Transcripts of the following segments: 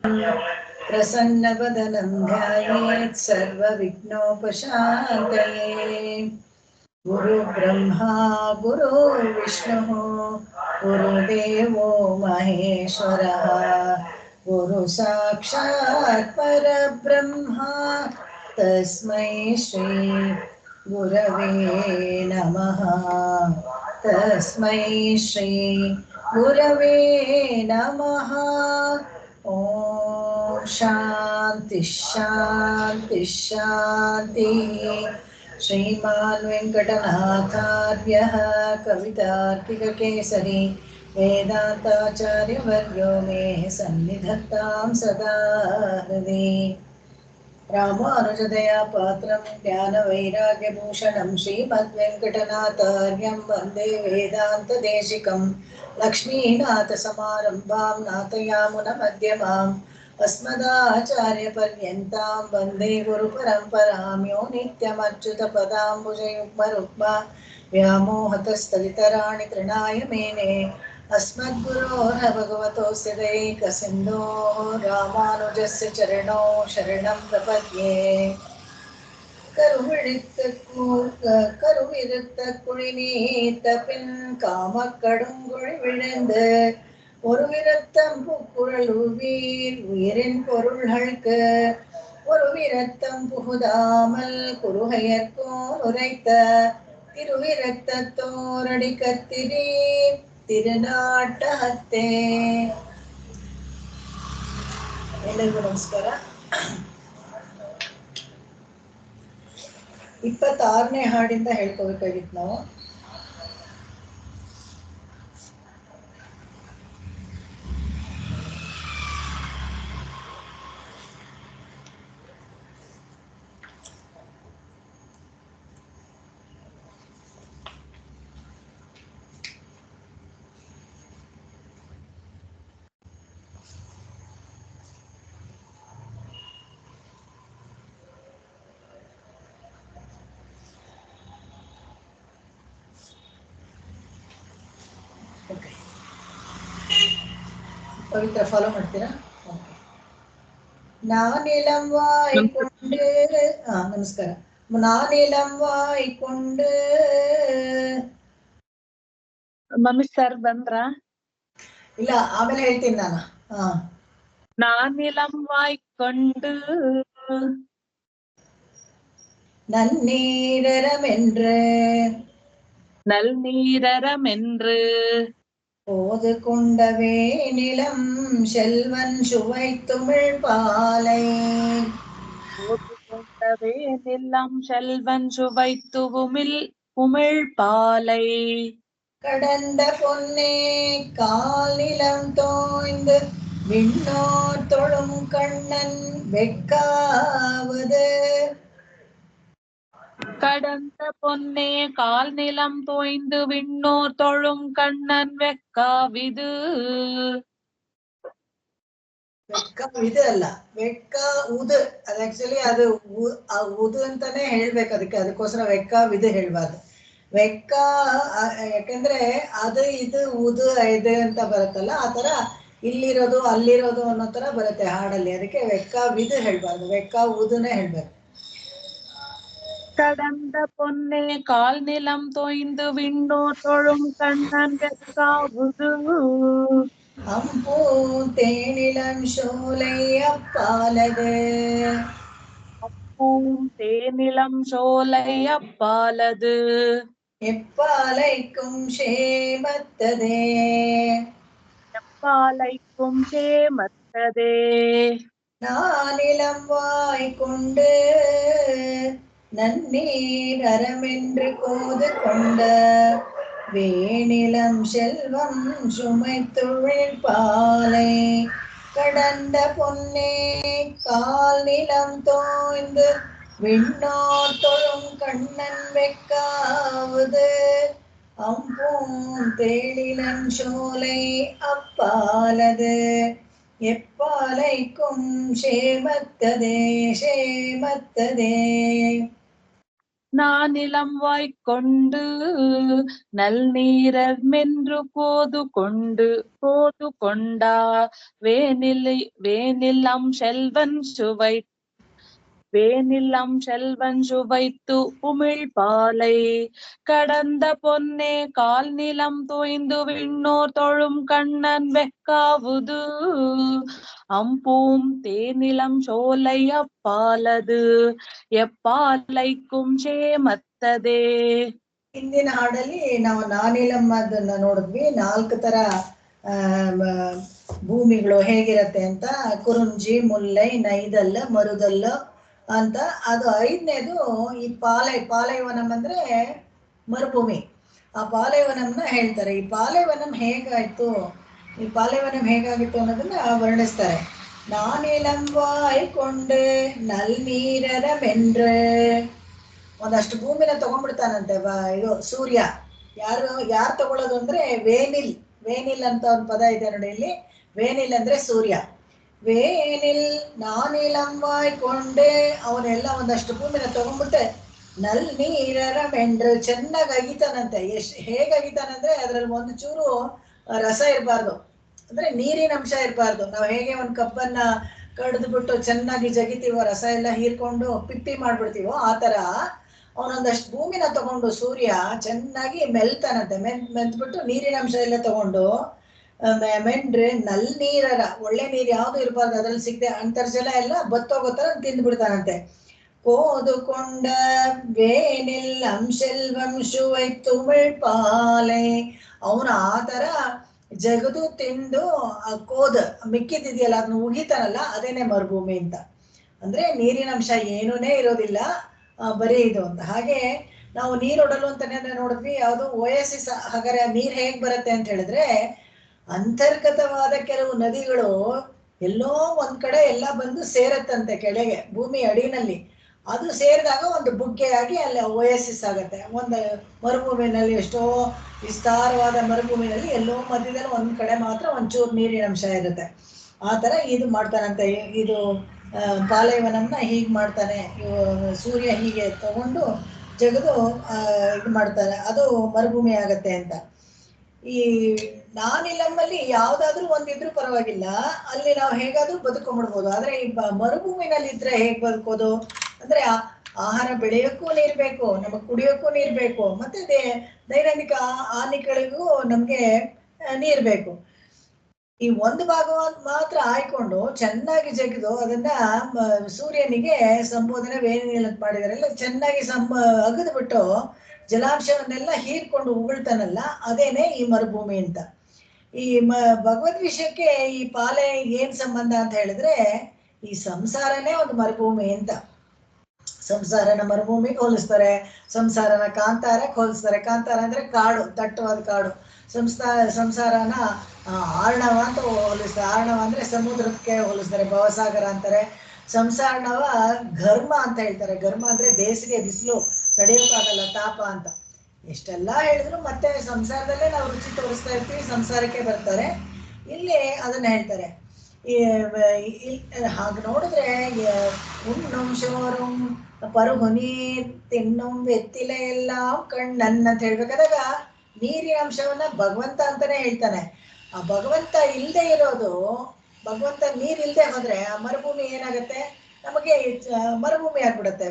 प्रसन्नवदनं ध्यायेत् सर्वविघ्नोपशान्तये। गुरुब्रह्मा गुरुर्विष्णुः गुरुदेवो महेश्वरः गुरुसाक्षात् परब्रह्मा तस्मै श्री गुरवे नमः। तस्मै श्री गुरवे नमः। ओम शांति शांति शांति। श्रीमान् वेङ्कटनाथार्यः कवितार्किककेसरी वेदान्ताचार्यवर्यो मे सन्निधत्तां सदा हृदि। रामानुजदया पात्रं ज्ञानवैराग्यभूषणं श्रीमद्वेङ्कटनाथार्यं वन्दे वेदान्तदेशिकं। लक्ष्मीनाथसमारम्भां नाथयामुनमध्यमाम् अस्मदाचार्यपर्यन्तां वन्दे गुरुपरम्परां। यो नित्यमच्युतपदाम्बुजयुग्मरुक्मा व्यामोहतस्थलितराणि तृणाय मेने अस्मद्गुरोर् भगवतोऽस्य दैकसिन्धोः रामानुजस्य चरणौ शरणं प्रपद्ये। கருவிருத்த குழிநீத்த பின் காமக்கடுங்குழி விழுந்து ஒரு விரத்தம் புக்குழல் உவீர் உயிரின் பொருள்களுக்கு ஒரு விரத்தம் புகுதாமல் குருகையர்கோன் உரைத்த திருவிரத்தோரடி கத்திரி ತಿರುನಾಟಹತ್ತೆ. ಎಲ್ಲರಿಗೂ ನಮಸ್ಕಾರ. 26ನೇ ಹಾಡಿಂದ ಹೇಳ್ಕೋಬೇಕಾಗಿತ್ತು ನಾವು. ಪವಿತ್ರ ಫಾಲೋ ಮಾಡ್ತೀರಾ? ನಾನಿಲಂ ವಾಯ್ಕೊಂಡು ನಮಸ್ಕಾರ. ನಾನಿಲಂ ವಾಯ್ಕೊಂಡು ಮಮ್ಮಿ ಸರ್ ಬಂದ್ರ? ಇಲ್ಲ, ಆಮೇಲೆ ಹೇಳ್ತೀನಿ ನಾನು. ನಾನಿಲಂ ವಾಯ್ಕೊಂಡು நன்னீரமென்று நல்நீரமென்று போது கொண்டவே நிலம் செல்வன் சுவைத்துமிழ் பாலை. போது கொண்டவே நிலம் செல்வன் சுவைத்து உமிழ் பாலை. கடந்த பொன்னே கால் நிலம் தோய்ந்து விண்ணோர் தொழும் கண்ணன் வெக்காவது. கடந்த பொன்னே கால் நிலம் தோய்ந்து விண்ணோர் தொழும் கண்ணன் வெக்காவிது. வெக்காவிது ಅಲ್ಲ, ವೆಕ್ಕಾ ಉದು. ಅದು ಆಕ್ಚುಲಿ ಅದು ಉದು ಅಂತಾನೆ ಹೇಳ್ಬೇಕು. ಅದಕ್ಕೋಸ್ಕರ ವೆಕ್ಕಾವಿದು ಹೇಳ್ಬಾರ್ದು. ವೆಕ್ಕಾ ಯಾಕಂದ್ರೆ ಅದು ಇದು ಉದು ಇದು ಅಂತ ಬರುತ್ತಲ್ಲ, ಆ ತರ ಇಲ್ಲಿರೋದು ಅಲ್ಲಿರೋದು ಅನ್ನೋ ತರ ಬರುತ್ತೆ ಹಾಡಲ್ಲಿ. ಅದಕ್ಕೆ ವೆಕ್ಕಾವಿದು ಹೇಳ್ಬಾರ್ದು, ವೆಕ್ಕಾ ಉದುನೇ ಹೇಳ್ಬೇಕು. கடந்த பொன்னே கால் நிலம் தோய்ந்து விண்ணோர் தொழும் கண்ணன் வெக்காவுது. அம்பூ தேனிலம் சோலை அப்பாலது. அம்பூம் தேனிலம் சோலை அப்பாலது. எப்பாலைக்கும் சேமத்ததே. எப்பாலைக்கும் சேமத்ததே. நானிலம் வாய்க்கொண்டு நன்னீர் அறமென்று கோது கொண்ட வேணிலம் செல்வம் சுமைத்துழில் பாலை. கடந்த பொன்னே கால் நிலம் தோய்ந்து விண்ணோர் தொழும் கண்ணன் வெக்காவது. அம்பூம் தேளிலன் சோலை அப்பாலது. எப்பாலைக்கும் சேமத்ததே சேமத்ததே. நானிலம் வாய்க்கொண்டு நல் நீரர் மென்று போது கொண்டா வேனிலம் செல்வன் சுவைத்து உமிழ் பாலை கடந்த பொன்னே கால் நிலம் தோய்ந்து விண்ணோர் தொழும் கண்ணன் வெக்காவுது அம்பூம் தேனிலம் சோலை அப்பாலது எப்பாலைக்கும் சேமத்ததே. ಹಿಂದಿನ ಹಾಡಲ್ಲಿ ನಾವು ನಾನಿಲಮ್ಮದನ್ನ ನೋಡಿದ್ವಿ. 4 ತರ ಭೂಮಿಗಳು ಹೇಗಿರತ್ತೆ ಅಂತ, ಕುರುಂಜಿ, ಮುಲ್ಲೈ, ನೈದಲ್ಲ, ಮರುದಲ್ಲ ಅಂತ. ಅದು 5ನೇದು ಈ ಪಾಲೈವನಂ ಅಂದ್ರೆ ಮರುಭೂಮಿ. ಆ ಪಾಲೈವನಂನ ಹೇಳ್ತಾರೆ. ಈ ಪಾಲೈವನಂ ಹೇಗಾಯ್ತು, ಈ ಪಾಲೈವನಂ ಹೇಗಾಗಿತ್ತು ಅನ್ನೋದನ್ನ ವರ್ಣಿಸ್ತಾರೆ. ನಾನಿಲಂವಾಯ್ಕೊಂಡೆ ನಲ್ ನೀರರ ಮೆಂಡ್ರೆ, ಒಂದಷ್ಟು ಭೂಮಿನ ತಗೊಂಡ್ಬಿಡ್ತಾನಂತೆ ಇದು ಸೂರ್ಯ. ಯಾರು ತಗೊಳ್ಳೋದು ಅಂದ್ರೆ ವೇನಿಲ್ ಅಂತ ಒಂದು ಪದ ಇದೆ ನೋಡಿ ಇಲ್ಲಿ. ವೇನಿಲ್ ಅಂದ್ರೆ ಸೂರ್ಯ. ವೇನಿಲ್ ನಾನಿಲಂವಾಯ್ಕೊಂಡೆ, ಅವನೆಲ್ಲ ಒಂದಷ್ಟು ಭೂಮಿನ ತಗೊಂಡ್ಬಿಟ್ಟೆ ನಲ್ ನೀರರ ಮೆಂಡ್ರು, ಚೆನ್ನಾಗಿ ಅಗಿತಾನಂತೆ. ಹೇಗೆ ಅಗಿತಾನಂದ್ರೆ ಅದ್ರಲ್ಲಿ ಒಂದು ಚೂರು ರಸ ಇರಬಾರ್ದು, ಅಂದ್ರೆ ನೀರಿನ ಅಂಶ ಇರಬಾರ್ದು. ನಾವು ಹೇಗೆ ಒಂದು ಕಬ್ಬನ್ನ ಕಡಿದ್ಬಿಟ್ಟು ಚೆನ್ನಾಗಿ ಜಗಿತೀವೋ, ರಸ ಎಲ್ಲ ಹೀರ್ಕೊಂಡು ಪಿಪ್ಪಿ ಮಾಡ್ಬಿಡ್ತೀವೋ, ಆ ತರ ಅವನೊಂದಷ್ಟು ಭೂಮಿನ ತಗೊಂಡು ಸೂರ್ಯ ಚೆನ್ನಾಗಿ ಮೆಲ್ತಾನಂತೆ. ಮೆಲ್ತ್ಬಿಟ್ಟು ನೀರಿನ ಅಂಶ ಎಲ್ಲ ತಗೊಂಡು ಮೆಂಡ್ರೆ ನಲ್ ನೀರರ, ಒಳ್ಳೆ ನೀರು ಯಾವ್ದು ಇರಬಾರ್ದು ಅದ್ರಲ್ಲಿ ಸಿಗದೆ ಅಂತರ್ಜಲ ಎಲ್ಲ ಬತ್ತೋಗೋ ತರ ತಿಂದ್ಬಿಡ್ತಾನಂತೆ. ಕೋದುಕೊಂಡ ವೇನಿಲ್ ಅಂಶೆಲ್ವಂ ಶುವೈತು ಪಾಲೆ, ಅವನು ಆ ತರ ಜಗದು ತಿಂದು ಮಿಕ್ಕಿದೆಯಲ್ಲ ಅದನ್ನ ಉಗಿತಾನಲ್ಲ, ಅದೇನೆ ಮರುಭೂಮಿ ಅಂತ. ಅಂದ್ರೆ ನೀರಿನ ಅಂಶ ಏನೂನೇ ಇರೋದಿಲ್ಲ, ಬರೀ ಇದು ಅಂತ. ಹಾಗೆ ನಾವು ನೀರೊಡಲು ಅಂತಾನೆ ನೋಡಿದ್ವಿ. ಯಾವುದು ಓಯಸಿಸ್. ಹಾಗಾದ್ರೆ ನೀರ್ ಹೇಗ್ ಬರುತ್ತೆ ಅಂತ ಹೇಳಿದ್ರೆ, ಅಂತರ್ಗತವಾದ ಕೆಲವು ನದಿಗಳು ಎಲ್ಲೋ ಒಂದ್ ಕಡೆ ಎಲ್ಲ ಬಂದು ಸೇರತ್ತಂತೆ ಕೆಳಗೆ ಭೂಮಿ ಅಡಿನಲ್ಲಿ. ಅದು ಸೇರಿದಾಗ ಒಂದು ಬುಗ್ಗೆಯಾಗಿ ಅಲ್ಲಿ ಓಯಸಿಸ್ ಆಗತ್ತೆ. ಒಂದು ಮರುಭೂಮಿನಲ್ಲಿ, ಎಷ್ಟೋ ವಿಸ್ತಾರವಾದ ಮರುಭೂಮಿನಲ್ಲಿ ಎಲ್ಲೋ ಮಧ್ಯದಲ್ಲಿ ಒಂದ್ ಕಡೆ ಮಾತ್ರ ಒಂಚೂರು ನೀರಿನ ಅಂಶ ಇರುತ್ತೆ. ಆ ತರ ಇದು ಮಾಡ್ತಾನಂತೆ. ಇದು ಪಾಲೈವನಂನ ಹೀಗೆ ಮಾಡ್ತಾನೆ. ಸೂರ್ಯ ಹೀಗೆ ತಗೊಂಡು ಜಗದು ಇದು ಮಾಡ್ತಾನೆ, ಅದು ಮರುಭೂಮಿ ಆಗತ್ತೆ ಅಂತ. ಈ ನಾನಿಲಮ್ಮಲ್ಲಿ ಯಾವ್ದಾದ್ರು ಒಂದಿದ್ರು ಪರವಾಗಿಲ್ಲ, ಅಲ್ಲಿ ನಾವು ಹೇಗಾದ್ರೂ ಬದುಕೊಂಡ್ಬಿಡ್ಬೋದು. ಆದ್ರೆ ಈ ಮರುಭೂಮಿನಲ್ಲಿ ಇದ್ರೆ ಹೇಗ್ ಬದುಕೋದು ಅಂದ್ರೆ, ಆಹಾರ ಬೆಳೆಯೋಕ್ಕೂ ನೀರ್ ಬೇಕು, ನಮಗ್ ಕುಡಿಯೋಕ್ಕೂ ನೀರ್ ಬೇಕು, ಮತ್ತೆ ದೈನಂದಿಕ ಆನಿಗಳಿಗೂ ನಮ್ಗೆ ನೀರ್ ಬೇಕು. ಈ ಒಂದು ಭಾಗವನ್ನು ಮಾತ್ರ ಆಯ್ಕೊಂಡು ಚೆನ್ನಾಗಿ ಜಗಿದು ಅದನ್ನ ಸೂರ್ಯನಿಗೆ ಸಂಬೋಧನೆ ವೇನಿಲ್ ಅಂತ ಮಾಡಿದಾರೆಲ್ಲ, ಚೆನ್ನಾಗಿ ಅಗದು ಬಿಟ್ಟು ಜಲಾಂಶವನ್ನೆಲ್ಲ ಹೀರ್ಕೊಂಡು ಉಗುಳ್ತಾನಲ್ಲ, ಅದೇನೆ ಈ ಮರುಭೂಮಿ ಅಂತ. ಈ ಭಗವದ್ ವಿಷಯಕ್ಕೆ ಈ ಪಾಲೆ ಏನ್ ಸಂಬಂಧ ಅಂತ ಹೇಳಿದ್ರೆ, ಈ ಸಂಸಾರನೇ ಒಂದು ಮರುಭೂಮಿ ಅಂತ. ಸಂಸಾರನ ಮರುಭೂಮಿಗೆ ಹೋಲಿಸ್ತಾರೆ, ಸಂಸಾರನ ಕಾಂತಾರಕ್ಕೆ ಹೋಲಿಸ್ತಾರೆ. ಕಾಂತಾರ ಅಂದ್ರೆ ಕಾಡು, ದಟ್ಟವಾದ ಕಾಡು. ಸಂಸಾರನ ಆರ್ಣವ ಅಂತ ಹೋಲಿಸ್ತಾರೆ. ಆರ್ಣವ ಅಂದ್ರೆ ಸಮುದ್ರಕ್ಕೆ ಹೋಲಿಸ್ತಾರೆ, ಭವಸಾಗರ ಅಂತಾರೆ. ಸಂಸಾರನವ ಘರ್ಮ ಅಂತ ಹೇಳ್ತಾರೆ. ಘರ್ಮ ಅಂದ್ರೆ ಬೇಸಿಗೆ, ಬಿಸಿಲು ತಡೆಯೋಕ್ಕಾಗಲ್ಲ, ತಾಪ ಅಂತ. ಎಷ್ಟೆಲ್ಲ ಹೇಳಿದ್ರು ಮತ್ತೆ ಸಂಸಾರದಲ್ಲೇ ನಾವು ರುಚಿ ತೋರಿಸ್ತಾ ಇರ್ತೀವಿ, ಸಂಸಾರಕ್ಕೆ ಬರ್ತಾರೆ. ಇಲ್ಲಿ ಅದನ್ನ ಹೇಳ್ತಾರೆ. ಹಾಗೆ ನೋಡಿದ್ರೆ ಉಣ್ಣುಂ ಶೋರುಂ ಪರುಹುನಿ ತಿನ್ನುಂ ವೆತ್ತಿಲ ಎಲ್ಲ ಕಣ್ಣನ್ ಅಂತ ಹೇಳ್ಬೇಕಾದಾಗ ನೀರಿನ ಅಂಶವನ್ನ ಭಗವಂತ ಅಂತಾನೆ ಹೇಳ್ತಾನೆ. ಆ ಭಗವಂತ ಇಲ್ಲದೆ ಇರೋದು, ಭಗವಂತ ನೀರಿಲ್ಲದೆ ಹೋದ್ರೆ ಆ ಮರುಭೂಮಿ ಏನಾಗುತ್ತೆ, ನಮಗೆ ಮರುಭೂಮಿ ಆಗ್ಬಿಡುತ್ತೆ,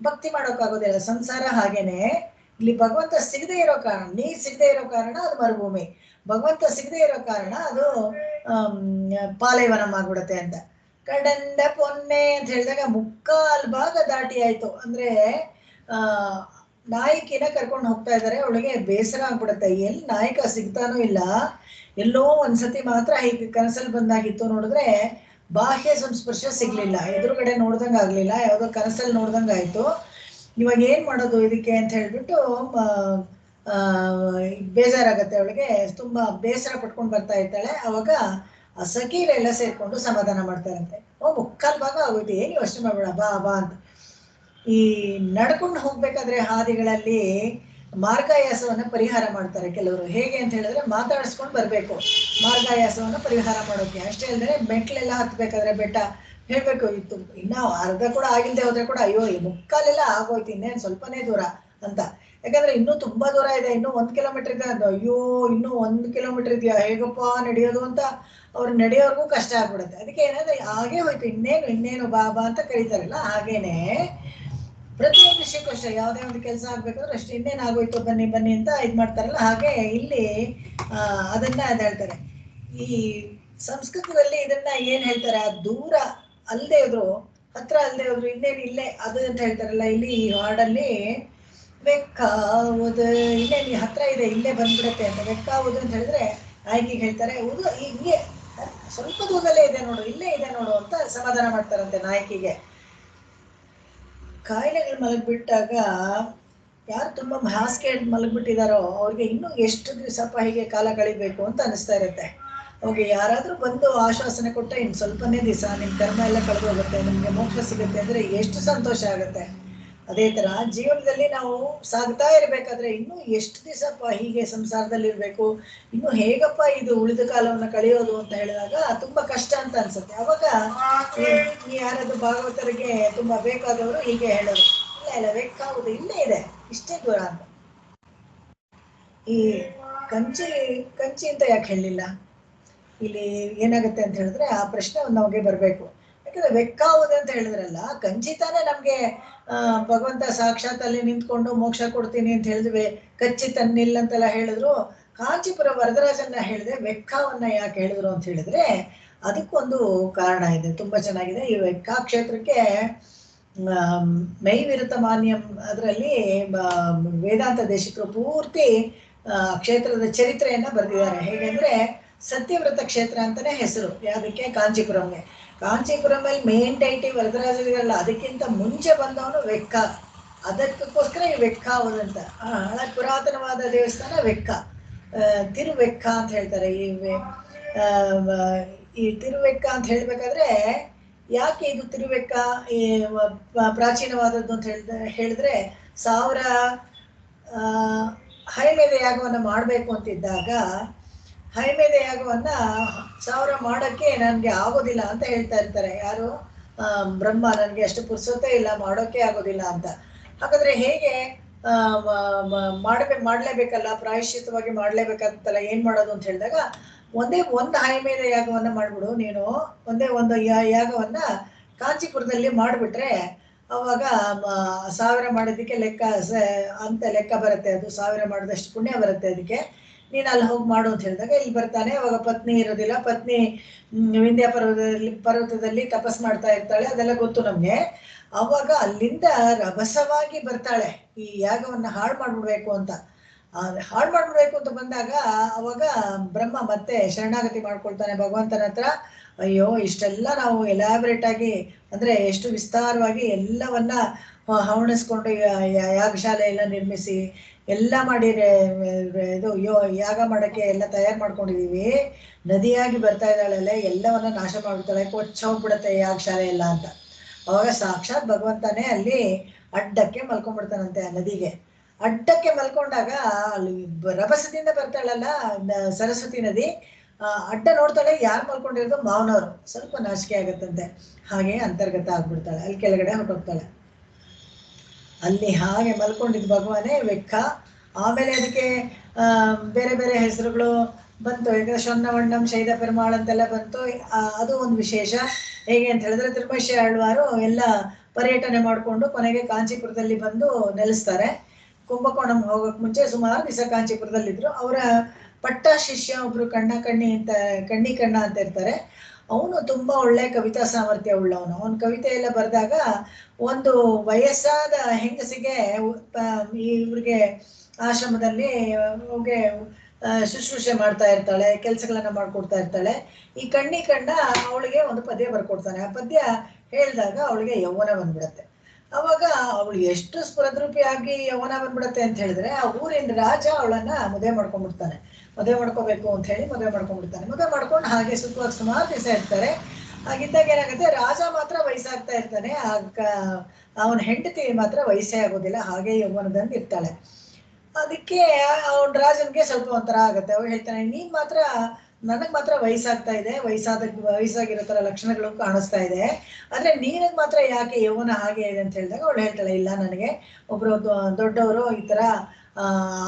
ಭಕ್ತಿ ಮಾಡೋಕ್ಕಾಗೋದಿಲ್ಲ. ಸಂಸಾರ ಹಾಗೇನೆ, ಇಲ್ಲಿ ಭಗವಂತ ಸಿಗದೆ ಇರೋ ಕಾರಣ, ನೀರ್ ಸಿಗದೆ ಇರೋ ಕಾರಣ ಅದು ಮರುಭೂಮಿ, ಭಗವಂತ ಸಿಗದೆ ಇರೋ ಕಾರಣ ಅದು ಪಾಲೈವನಂ ಆಗ್ಬಿಡುತ್ತೆ ಅಂತ. ಕಡಂಡ ಪೊನ್ನೆ ಅಂತ ಹೇಳಿದಾಗ 3/4 ಭಾಗ ದಾಟಿ ಆಯ್ತು. ಅಂದ್ರೆ ನಾಯಕಿನ ಕರ್ಕೊಂಡು ಹೋಗ್ತಾ ಇದ್ದಾರೆ, ಅವಳಿಗೆ ಬೇಸರ ಆಗ್ಬಿಡುತ್ತೆ. ಎಲ್ಲಿ ನಾಯಕ ಸಿಗ್ತಾನೂ ಇಲ್ಲ. ಎಲ್ಲೋ ಒಂದ್ಸತಿ ಮಾತ್ರ ಹೀಗೆ ಕನಸಲ್ಲಿ ಬಂದಾಗಿತ್ತು, ನೋಡಿದ್ರೆ ಬಾಹ್ಯ ಸಂಸ್ಪರ್ಶ ಸಿಗ್ಲಿಲ್ಲ, ಎದುರುಗಡೆ ನೋಡ್ದಂಗ ಆಗ್ಲಿಲ್ಲ, ಯಾವ್ದೋ ಕನಸಲ್ಲಿ ನೋಡ್ದಂಗ ಆಯ್ತು. ಇವಾಗ ಏನ್ ಮಾಡೋದು ಇದಕ್ಕೆ ಅಂತ ಹೇಳ್ಬಿಟ್ಟು ಬೇಜಾರಾಗತ್ತೆ ಅವಳಿಗೆ, ತುಂಬಾ ಬೇಸರ ಪಟ್ಕೊಂಡು ಬರ್ತಾ ಇರ್ತಾಳೆ. ಅವಾಗ ಆ ಸಖೀರೆಲ್ಲ ಸೇರ್ಕೊಂಡು ಸಮಾಧಾನ ಮಾಡ್ತಾರಂತೆ. 3/4 ಭಾಗ ಆಗೋಯ್ತು, ಏನು ಯೋಚನೆ ಮಾಡ್ಬೇಡ, ಬಾ ಬಾ ಅಂತ. ಈ ನಡ್ಕೊಂಡು ಹೋಗ್ಬೇಕಾದ್ರೆ ಹಾದಿಗಳಲ್ಲಿ ಮಾರ್ಗಾಯಾಸವನ್ನ ಪರಿಹಾರ ಮಾಡ್ತಾರೆ ಕೆಲವರು. ಹೇಗೆ ಅಂತ ಹೇಳಿದ್ರೆ, ಮಾತಾಡಿಸ್ಕೊಂಡು ಬರ್ಬೇಕು ಮಾರ್ಗಾಯಾಸವನ್ನ ಪರಿಹಾರ ಮಾಡೋಕೆ. ಅಷ್ಟೇ ಅಲ್ಲದೆ ಮೆಟ್ಲೆಲ್ಲ ಹತ್ಬೇಕಾದ್ರೆ, ಬೆಟ್ಟ ಹೇಳ್ಬೇಕು ಇತ್ತು. ಇನ್ನ ಅರ್ಧ ಕೂಡ ಆಗಿಲ್ದೆ ಹೋದ್ರೆ ಕೂಡ ಅಯ್ಯೋ ಮುಕ್ಕಾಲೆಲ್ಲ ಆಗೋಯ್ತು, ಇನ್ನೇನು ಸ್ವಲ್ಪನೇ ದೂರ ಅಂತ. ಯಾಕಂದ್ರೆ ಇನ್ನೂ ತುಂಬಾ ದೂರ ಇದೆ, ಇನ್ನೂ 1 ಕಿಲೋಮೀಟರ್ ಇದೆ ಅದು. ಅಯ್ಯೋ ಇನ್ನೂ 1 ಕಿಲೋಮೀಟರ್ ಇದೆಯಾ, ಹೇಗಪ್ಪ ನಡೆಯೋದು ಅಂತ ಅವ್ರು ನಡೆಯೋರ್ಗೂ ಕಷ್ಟ ಆಗ್ಬಿಡುತ್ತೆ. ಅದಕ್ಕೆ ಏನಾದ್ರೆ ಹಾಗೆ ಹೋಯ್ತು, ಇನ್ನೇನು ಬಾಬಾ ಅಂತ ಕರೀತಾರಲ್ಲ, ಹಾಗೇನೆ ಪ್ರತಿಯೊಂದು ವಿಷಯಕ್ಕೂ ಅಷ್ಟೇ. ಯಾವುದೇ ಒಂದು ಕೆಲಸ ಆಗ್ಬೇಕಾದ್ರೆ ಅಷ್ಟೇ, ಇನ್ನೇನು ಆಗೋಯ್ತು ಬನ್ನಿ ಬನ್ನಿ ಅಂತ ಇದ್ ಮಾಡ್ತಾರಲ್ಲ, ಹಾಗೆ ಇಲ್ಲಿ ಅದನ್ನ ಹೇಳ್ತಾರೆ. ಈ ಸಂಸ್ಕೃತದಲ್ಲಿ ಇದನ್ನ ಏನ್ ಹೇಳ್ತಾರೆ, ಆ ದೂರ ಅಲ್ದೇ ಇದ್ರು, ಹತ್ರ ಅಲ್ದೇ ಹೋದ್ರು ಇನ್ನೇನು ಇಲ್ಲೇ ಅದು ಅಂತ ಹೇಳ್ತಾರಲ್ಲ. ಇಲ್ಲಿ ಈ ಹಾಡಲ್ಲಿ ವೆಕ್ಕಾವುದು, ಇನ್ನೇನು ಹತ್ರ ಇದೆ ಇಲ್ಲೇ ಬಂದ್ಬಿಡುತ್ತೆ ಅಂತ. ವೆಕ್ಕಾವುದು ಅಂತ ಹೇಳಿದ್ರೆ ನಾಯಕಿಗೆ ಹೇಳ್ತಾರೆ, ಉದು ಹಿಂಗೆ ಸ್ವಲ್ಪ ದೂರದಲ್ಲೇ ಇದೆ ನೋಡು, ಇಲ್ಲೇ ಇದೆ ನೋಡು ಅಂತ ಸಮಾಧಾನ ಮಾಡ್ತಾರಂತೆ ನಾಯಕಿಗೆ. ಕಾಯಿಲೆಗಳು ಮಲಗ್ಬಿಟ್ಟಾಗ ಯಾರು ತುಂಬಾ ಹಾಸಿಗೆ ಮಲಗ್ಬಿಟ್ಟಿದಾರೋ ಅವ್ರಿಗೆ ಇನ್ನೂ ಎಷ್ಟು ದಿವಸಪ್ಪ ಹೀಗೆ ಕಾಲ ಕಳಿಬೇಕು ಅಂತ ಅನಿಸ್ತಾ ಇರುತ್ತೆ. ಅವ್ರಿಗೆ ಯಾರಾದ್ರೂ ಬಂದು ಆಶ್ವಾಸನೆ ಕೊಟ್ಟರೆ ಇನ್ನು ಸ್ವಲ್ಪನೇ ದಿವಸ ನಿಮ್ ಕರ್ಮ ಎಲ್ಲ ಕಳೆದು ಹೋಗುತ್ತೆ, ನಿಮ್ಗೆ ಮೋಕ್ಷ ಸಿಗುತ್ತೆ ಅಂದ್ರೆ ಎಷ್ಟು ಸಂತೋಷ ಆಗುತ್ತೆ. ಅದೇ ತರ ಜೀವನದಲ್ಲಿ ನಾವು ಸಾಗ್ತಾ ಇರ್ಬೇಕಾದ್ರೆ ಇನ್ನೂ ಎಷ್ಟು ದಿವಸಪ್ಪ ಹೀಗೆ ಸಂಸಾರದಲ್ಲಿ ಇರ್ಬೇಕು, ಇನ್ನು ಹೇಗಪ್ಪ ಇದು ಉಳಿದ ಕಾಲವನ್ನ ಕಳೆಯೋದು ಅಂತ ಹೇಳಿದಾಗ ತುಂಬಾ ಕಷ್ಟ ಅಂತ ಅನ್ಸುತ್ತೆ. ಅವಾಗ ಯಾರಾದ್ರೂ ಭಾಗವತರಿಗೆ ತುಂಬಾ ಬೇಕಾದವರು ಹೀಗೆ ಹೇಳೋದು, ಇಲ್ಲ ಬೇಕಾಗುದು ಇಲ್ಲೇ ಇದೆ, ಇಷ್ಟೇ ದೂರ ಅಂತ. ಈ ಕಂಚಿ ಅಂತ ಯಾಕೆ ಹೇಳಲಿಲ್ಲ ಇಲ್ಲಿ? ಏನಾಗುತ್ತೆ ಅಂತ ಹೇಳಿದ್ರೆ ಆ ಪ್ರಶ್ನೆ ನಮಗೆ ಬರ್ಬೇಕು. ಯಾಕಂದ್ರೆ ವೆಕ್ಕಾವುದು ಅಂತ ಹೇಳಿದ್ರಲ್ಲ, ಕಂಚಿ ತಾನೇ ನಮ್ಗೆ ಭಗವಂತ ಸಾಕ್ಷಾತ್ ಅಲ್ಲಿ ನಿಂತ್ಕೊಂಡು ಮೋಕ್ಷ ಕೊಡ್ತೀನಿ ಅಂತ ಹೇಳಿದ್ವಿ, ಕಚ್ಚಿ ತನ್ನಿಲ್ಲ ಅಂತೆಲ್ಲ ಹೇಳಿದ್ರು. ಕಾಂಚೀಪುರ ವರದರಾಜನ್ನ ಹೇಳಿದ್ರೆ ವೆಕ್ಕಾವನ್ನ ಯಾಕೆ ಹೇಳಿದ್ರು ಅಂತ ಹೇಳಿದ್ರೆ ಅದಕ್ಕೊಂದು ಕಾರಣ ಇದೆ, ತುಂಬಾ ಚೆನ್ನಾಗಿದೆ. ಈ ವೆಕ್ಕಾ ಕ್ಷೇತ್ರಕ್ಕೆ ಮೈವಿರುತ ಮಾನ್ಯಂ ಅದರಲ್ಲಿ ವೇದಾಂತ ದೇಶಿಕರು ಪೂರ್ತಿ ಕ್ಷೇತ್ರದ ಚರಿತ್ರೆಯನ್ನ ಬರೆದಿದ್ದಾರೆ. ಹೇಗೆಂದ್ರೆ ಸತ್ಯವ್ರತ ಕ್ಷೇತ್ರ ಅಂತಾನೆ ಹೆಸರು ಯಾವುದಕ್ಕೆ, ಕಾಂಚೀಪುರಂಗೆ. ಕಾಂಚೀಪುರಮಲ್ಲಿ ಮೇನ್ ಡೈಟಿ ವರದರಾಜರಿಗಲ್ಲ, ಅದಕ್ಕಿಂತ ಮುಂಚೆ ಬಂದವನು ವೆಕ್ಕ. ಅದಕ್ಕೋಸ್ಕರ ಈ ವೆಕ್ಕಾವದಂತ ಹಳೆ ಪುರಾತನವಾದ ದೇವಸ್ಥಾನ ವೆಕ್ಕ, ತಿರುವೆಕ್ಕ ಅಂತ ಹೇಳ್ತಾರೆ. ಈ ತಿರುವೆಕ್ಕ ಅಂತ ಹೇಳ್ಬೇಕಾದ್ರೆ ಯಾಕೆ ಇದು ತಿರುವೆಕ್ಕ ಈ ಪ್ರಾಚೀನವಾದದ್ದು ಅಂತ ಹೇಳಿದ್ರೆ 1000 ಹೈಮೇಧ ಯಾಗವನ್ನ ಮಾಡ್ಬೇಕು ಅಂತಿದ್ದಾಗ, ಹೈಮೇಧ ಯಾಗವನ್ನ 1000 ಮಾಡೋಕ್ಕೆ ನನ್ಗೆ ಆಗೋದಿಲ್ಲ ಅಂತ ಹೇಳ್ತಾ ಇರ್ತಾರೆ. ಯಾರು? ಬ್ರಹ್ಮ, ನನ್ಗೆ ಅಷ್ಟು ಪುರ್ಸೊತ್ತೇ ಇಲ್ಲ, ಮಾಡೋಕೆ ಆಗೋದಿಲ್ಲ ಅಂತ. ಹಾಗಾದ್ರೆ ಹೇಗೆ ಮಾಡ್ಲೇಬೇಕಲ್ಲ, ಪ್ರಾಯಶ್ಚಿತವಾಗಿ ಮಾಡ್ಲೇಬೇಕಾಗುತ್ತಲ್ಲ, ಏನ್ ಮಾಡೋದು ಅಂತ ಹೇಳಿದಾಗ ಒಂದೇ ಒಂದು ಹೈಮೇಧ ಯಾಗವನ್ನ ಮಾಡ್ಬಿಡು ನೀನು, ಒಂದೇ ಒಂದು ಯಾಗವನ್ನ ಕಾಂಚೀಪುರದಲ್ಲಿ ಮಾಡ್ಬಿಟ್ರೆ ಅವಾಗ 1000 ಮಾಡೋದಕ್ಕೆ ಲೆಕ್ಕ ಅಂತ ಲೆಕ್ಕ ಬರುತ್ತೆ, ಅದು 1000 ಮಾಡಿದಷ್ಟು ಪುಣ್ಯ ಬರುತ್ತೆ ಅದಕ್ಕೆ, ನೀನು ಅಲ್ಲಿ ಹೋಗಿ ಮಾಡು ಅಂತ ಹೇಳಿದಾಗ ಇಲ್ಲಿ ಬರ್ತಾನೆ. ಅವಾಗ ಪತ್ನಿ ಇರೋದಿಲ್ಲ, ಪತ್ನಿ ವಿಂಧ್ಯ ಪರ್ವತದಲ್ಲಿ ತಪಸ್ ಮಾಡ್ತಾ ಇರ್ತಾಳೆ, ಅದೆಲ್ಲ ಗೊತ್ತು ನಮ್ಗೆ. ಅವಾಗ ಅಲ್ಲಿಂದ ರಭಸವಾಗಿ ಬರ್ತಾಳೆ ಈ ಯಾಗವನ್ನ ಹಾಳು ಮಾಡ್ಬಿಡ್ಬೇಕು ಅಂತ. ಹಾಳು ಮಾಡ್ಬಿಡ್ಬೇಕು ಅಂತ ಬಂದಾಗ ಅವಾಗ ಬ್ರಹ್ಮ ಮತ್ತೆ ಶರಣಾಗತಿ ಮಾಡ್ಕೊಳ್ತಾನೆ ಭಗವಂತನ ಹತ್ರ. ಅಯ್ಯೋ ಇಷ್ಟೆಲ್ಲ ನಾವು ಎಲಾಬ್ರೇಟ್ ಆಗಿ ಅಂದ್ರೆ ಎಷ್ಟು ವಿಸ್ತಾರವಾಗಿ ಎಲ್ಲವನ್ನ ಹವಣಿಸ್ಕೊಂಡು ಯಾಗಶಾಲೆ ಎಲ್ಲ ನಿರ್ಮಿಸಿ ಎಲ್ಲ ಮಾಡಿ ಇದು ಯಾಗ ಮಾಡಕ್ಕೆ ಎಲ್ಲ ತಯಾರು ಮಾಡ್ಕೊಂಡಿದೀವಿ, ನದಿಯಾಗಿ ಬರ್ತಾ ಇದ್ದಾಳಲ್ಲ, ಎಲ್ಲವನ್ನ ನಾಶ ಮಾಡ್ಬಿಡ್ತಾಳೆ, ಕೊಚ್ಚ ಹೋಗ್ಬಿಡತ್ತೆ ಯಾಗಶಾಲೆ ಎಲ್ಲ ಅಂತ. ಅವಾಗ ಸಾಕ್ಷಾತ್ ಭಗವಂತನೇ ಅಲ್ಲಿ ಅಡ್ಡಕ್ಕೆ ಮಲ್ಕೊಂಡ್ಬಿಡ್ತಾನಂತೆ ಆ ನದಿಗೆ. ಅಡ್ಡಕ್ಕೆ ಮಲ್ಕೊಂಡಾಗ ಅಲ್ಲಿ ರಭಸದಿಂದ ಬರ್ತಾಳಲ್ಲ ಸರಸ್ವತಿ ನದಿ, ಅಡ್ಡ ನೋಡ್ತಾಳೆ, ಯಾರು ಮಲ್ಕೊಂಡಿರೋದು? ಮಾವನವರು. ಸ್ವಲ್ಪ ನಾಚಿಕೆ ಆಗತ್ತಂತೆ, ಹಾಗೆ ಅಂತರ್ಗತ ಆಗ್ಬಿಡ್ತಾಳೆ, ಅಲ್ಲಿ ಕೆಳಗಡೆ ಹೊರಟೋಗ್ತಾಳೆ. ಅಲ್ಲಿ ಹಾಗೆ ಮಲ್ಕೊಂಡಿದ್ದ ಭಗವಾನೇ ವೆಕ್ಕ. ಆಮೇಲೆ ಅದಕ್ಕೆ ಬೇರೆ ಬೇರೆ ಹೆಸರುಗಳು ಬಂತು. ಈಗ ಶೊನ್ನವಣ್ಣಂ ಶೈದ ಪೆರುಮಾಳ್ ಅಂತೆಲ್ಲ ಬಂತು. ಅದು ಒಂದು ವಿಶೇಷ. ಹೇಗೆ ಅಂತ ಹೇಳಿದ್ರೆ ತಿರುಮೈಶಿ ಆಳ್ವಾರು ಎಲ್ಲ ಪರ್ಯಟನೆ ಮಾಡಿಕೊಂಡು ಕೊನೆಗೆ ಕಾಂಚೀಪುರದಲ್ಲಿ ಬಂದು ನೆಲೆಸ್ತಾರೆ. ಕುಂಭಕೋಣಂ ಹೋಗೋಕೆ ಮುಂಚೆ ಸುಮಾರು ದಿವಸ ಕಾಂಚೀಪುರದಲ್ಲಿದ್ರು. ಅವರ ಪಟ್ಟ ಶಿಷ್ಯ ಒಬ್ರು ಕಣ್ಣಿ ಅಂತ ಇರ್ತಾರೆ. ಅವನು ತುಂಬಾ ಒಳ್ಳೆ ಕವಿತಾ ಸಾಮರ್ಥ್ಯ ಉಳ್ಳವನು. ಅವನ ಕವಿತೆ ಎಲ್ಲ ಬರೆದಾಗ ಒಂದು ವಯಸ್ಸಾದ ಹೆಂಗಸಿಗೆ ಇವ್ರಿಗೆ ಆಶ್ರಮದಲ್ಲಿ ಅವ್ಗೆ ಶುಶ್ರೂಷೆ ಮಾಡ್ತಾ ಇರ್ತಾಳೆ, ಕೆಲಸಗಳನ್ನ ಮಾಡ್ಕೊಡ್ತಾ ಇರ್ತಾಳೆ. ಈ ಕಣ್ಣ ಅವಳಿಗೆ ಒಂದು ಪದ್ಯ ಬರ್ಕೊಡ್ತಾನೆ. ಆ ಪದ್ಯ ಹೇಳಿದಾಗ ಅವಳಿಗೆ ಯೌವನ ಬಂದ್ಬಿಡತ್ತೆ. ಅವಾಗ ಅವಳು ಎಷ್ಟು ಸ್ಫುರದ್ರೂಪಿಯಾಗಿ ಯೌವನ ಬಂದ್ಬಿಡತ್ತೆ ಅಂತ ಹೇಳಿದ್ರೆ, ಆ ಊರಿನ ರಾಜ ಅವಳನ್ನ ಮದುವೆ ಮಾಡ್ಕೊಂಡ್ಬಿಡ್ತಾನೆ. ಮದುವೆ ಮಾಡ್ಕೋಬೇಕು ಅಂತ ಹೇಳಿ ಮದುವೆ ಮಾಡ್ಕೊಂಡ್ಬಿಡ್ತಾನೆ. ಮದುವೆ ಮಾಡ್ಕೊಂಡು ಹಾಗೆ ಸುಖವಾಗಿ ಸುಮಾರು ದಿವಸ ಇರ್ತಾರೆ. ಹಾಗಿದ್ದಾಗ ಏನಾಗುತ್ತೆ, ರಾಜ ಮಾತ್ರ ವಯಸ್ಸಾಗ್ತಾ ಇರ್ತಾನೆ, ಅವನ ಹೆಂಡತಿ ಮಾತ್ರ ವಯಸ್ಸೇ ಆಗೋದಿಲ್ಲ, ಹಾಗೆ ಯೌವನದಲ್ಲಿ ಇರ್ತಾಳೆ. ಅದಕ್ಕೆ ಅವನ ರಾಜನ್ಗೆ ಸ್ವಲ್ಪ ಒಂಥರ ಆಗುತ್ತೆ. ಅವ್ರು ಹೇಳ್ತಾನೆ, ನೀನ್ ಮಾತ್ರ ನನಗ್ ಮಾತ್ರ ವಯಸ್ಸಾಗ್ತಾ ಇದೆ, ವಯಸ್ಸಾಗಿರೋ ತರ ಲಕ್ಷಣಗಳು ಕಾಣಿಸ್ತಾ ಇದೆ, ಆದ್ರೆ ನೀನಗ್ ಮಾತ್ರ ಯಾಕೆ ಯೌವನ ಹಾಗೆ ಇದೆ ಅಂತ ಹೇಳಿದಾಗ ಅವಳು ಹೇಳ್ತಾಳೆ, ಇಲ್ಲ ನನಗೆ ಒಬ್ರು ದೊಡ್ಡವರು ಈ ತರ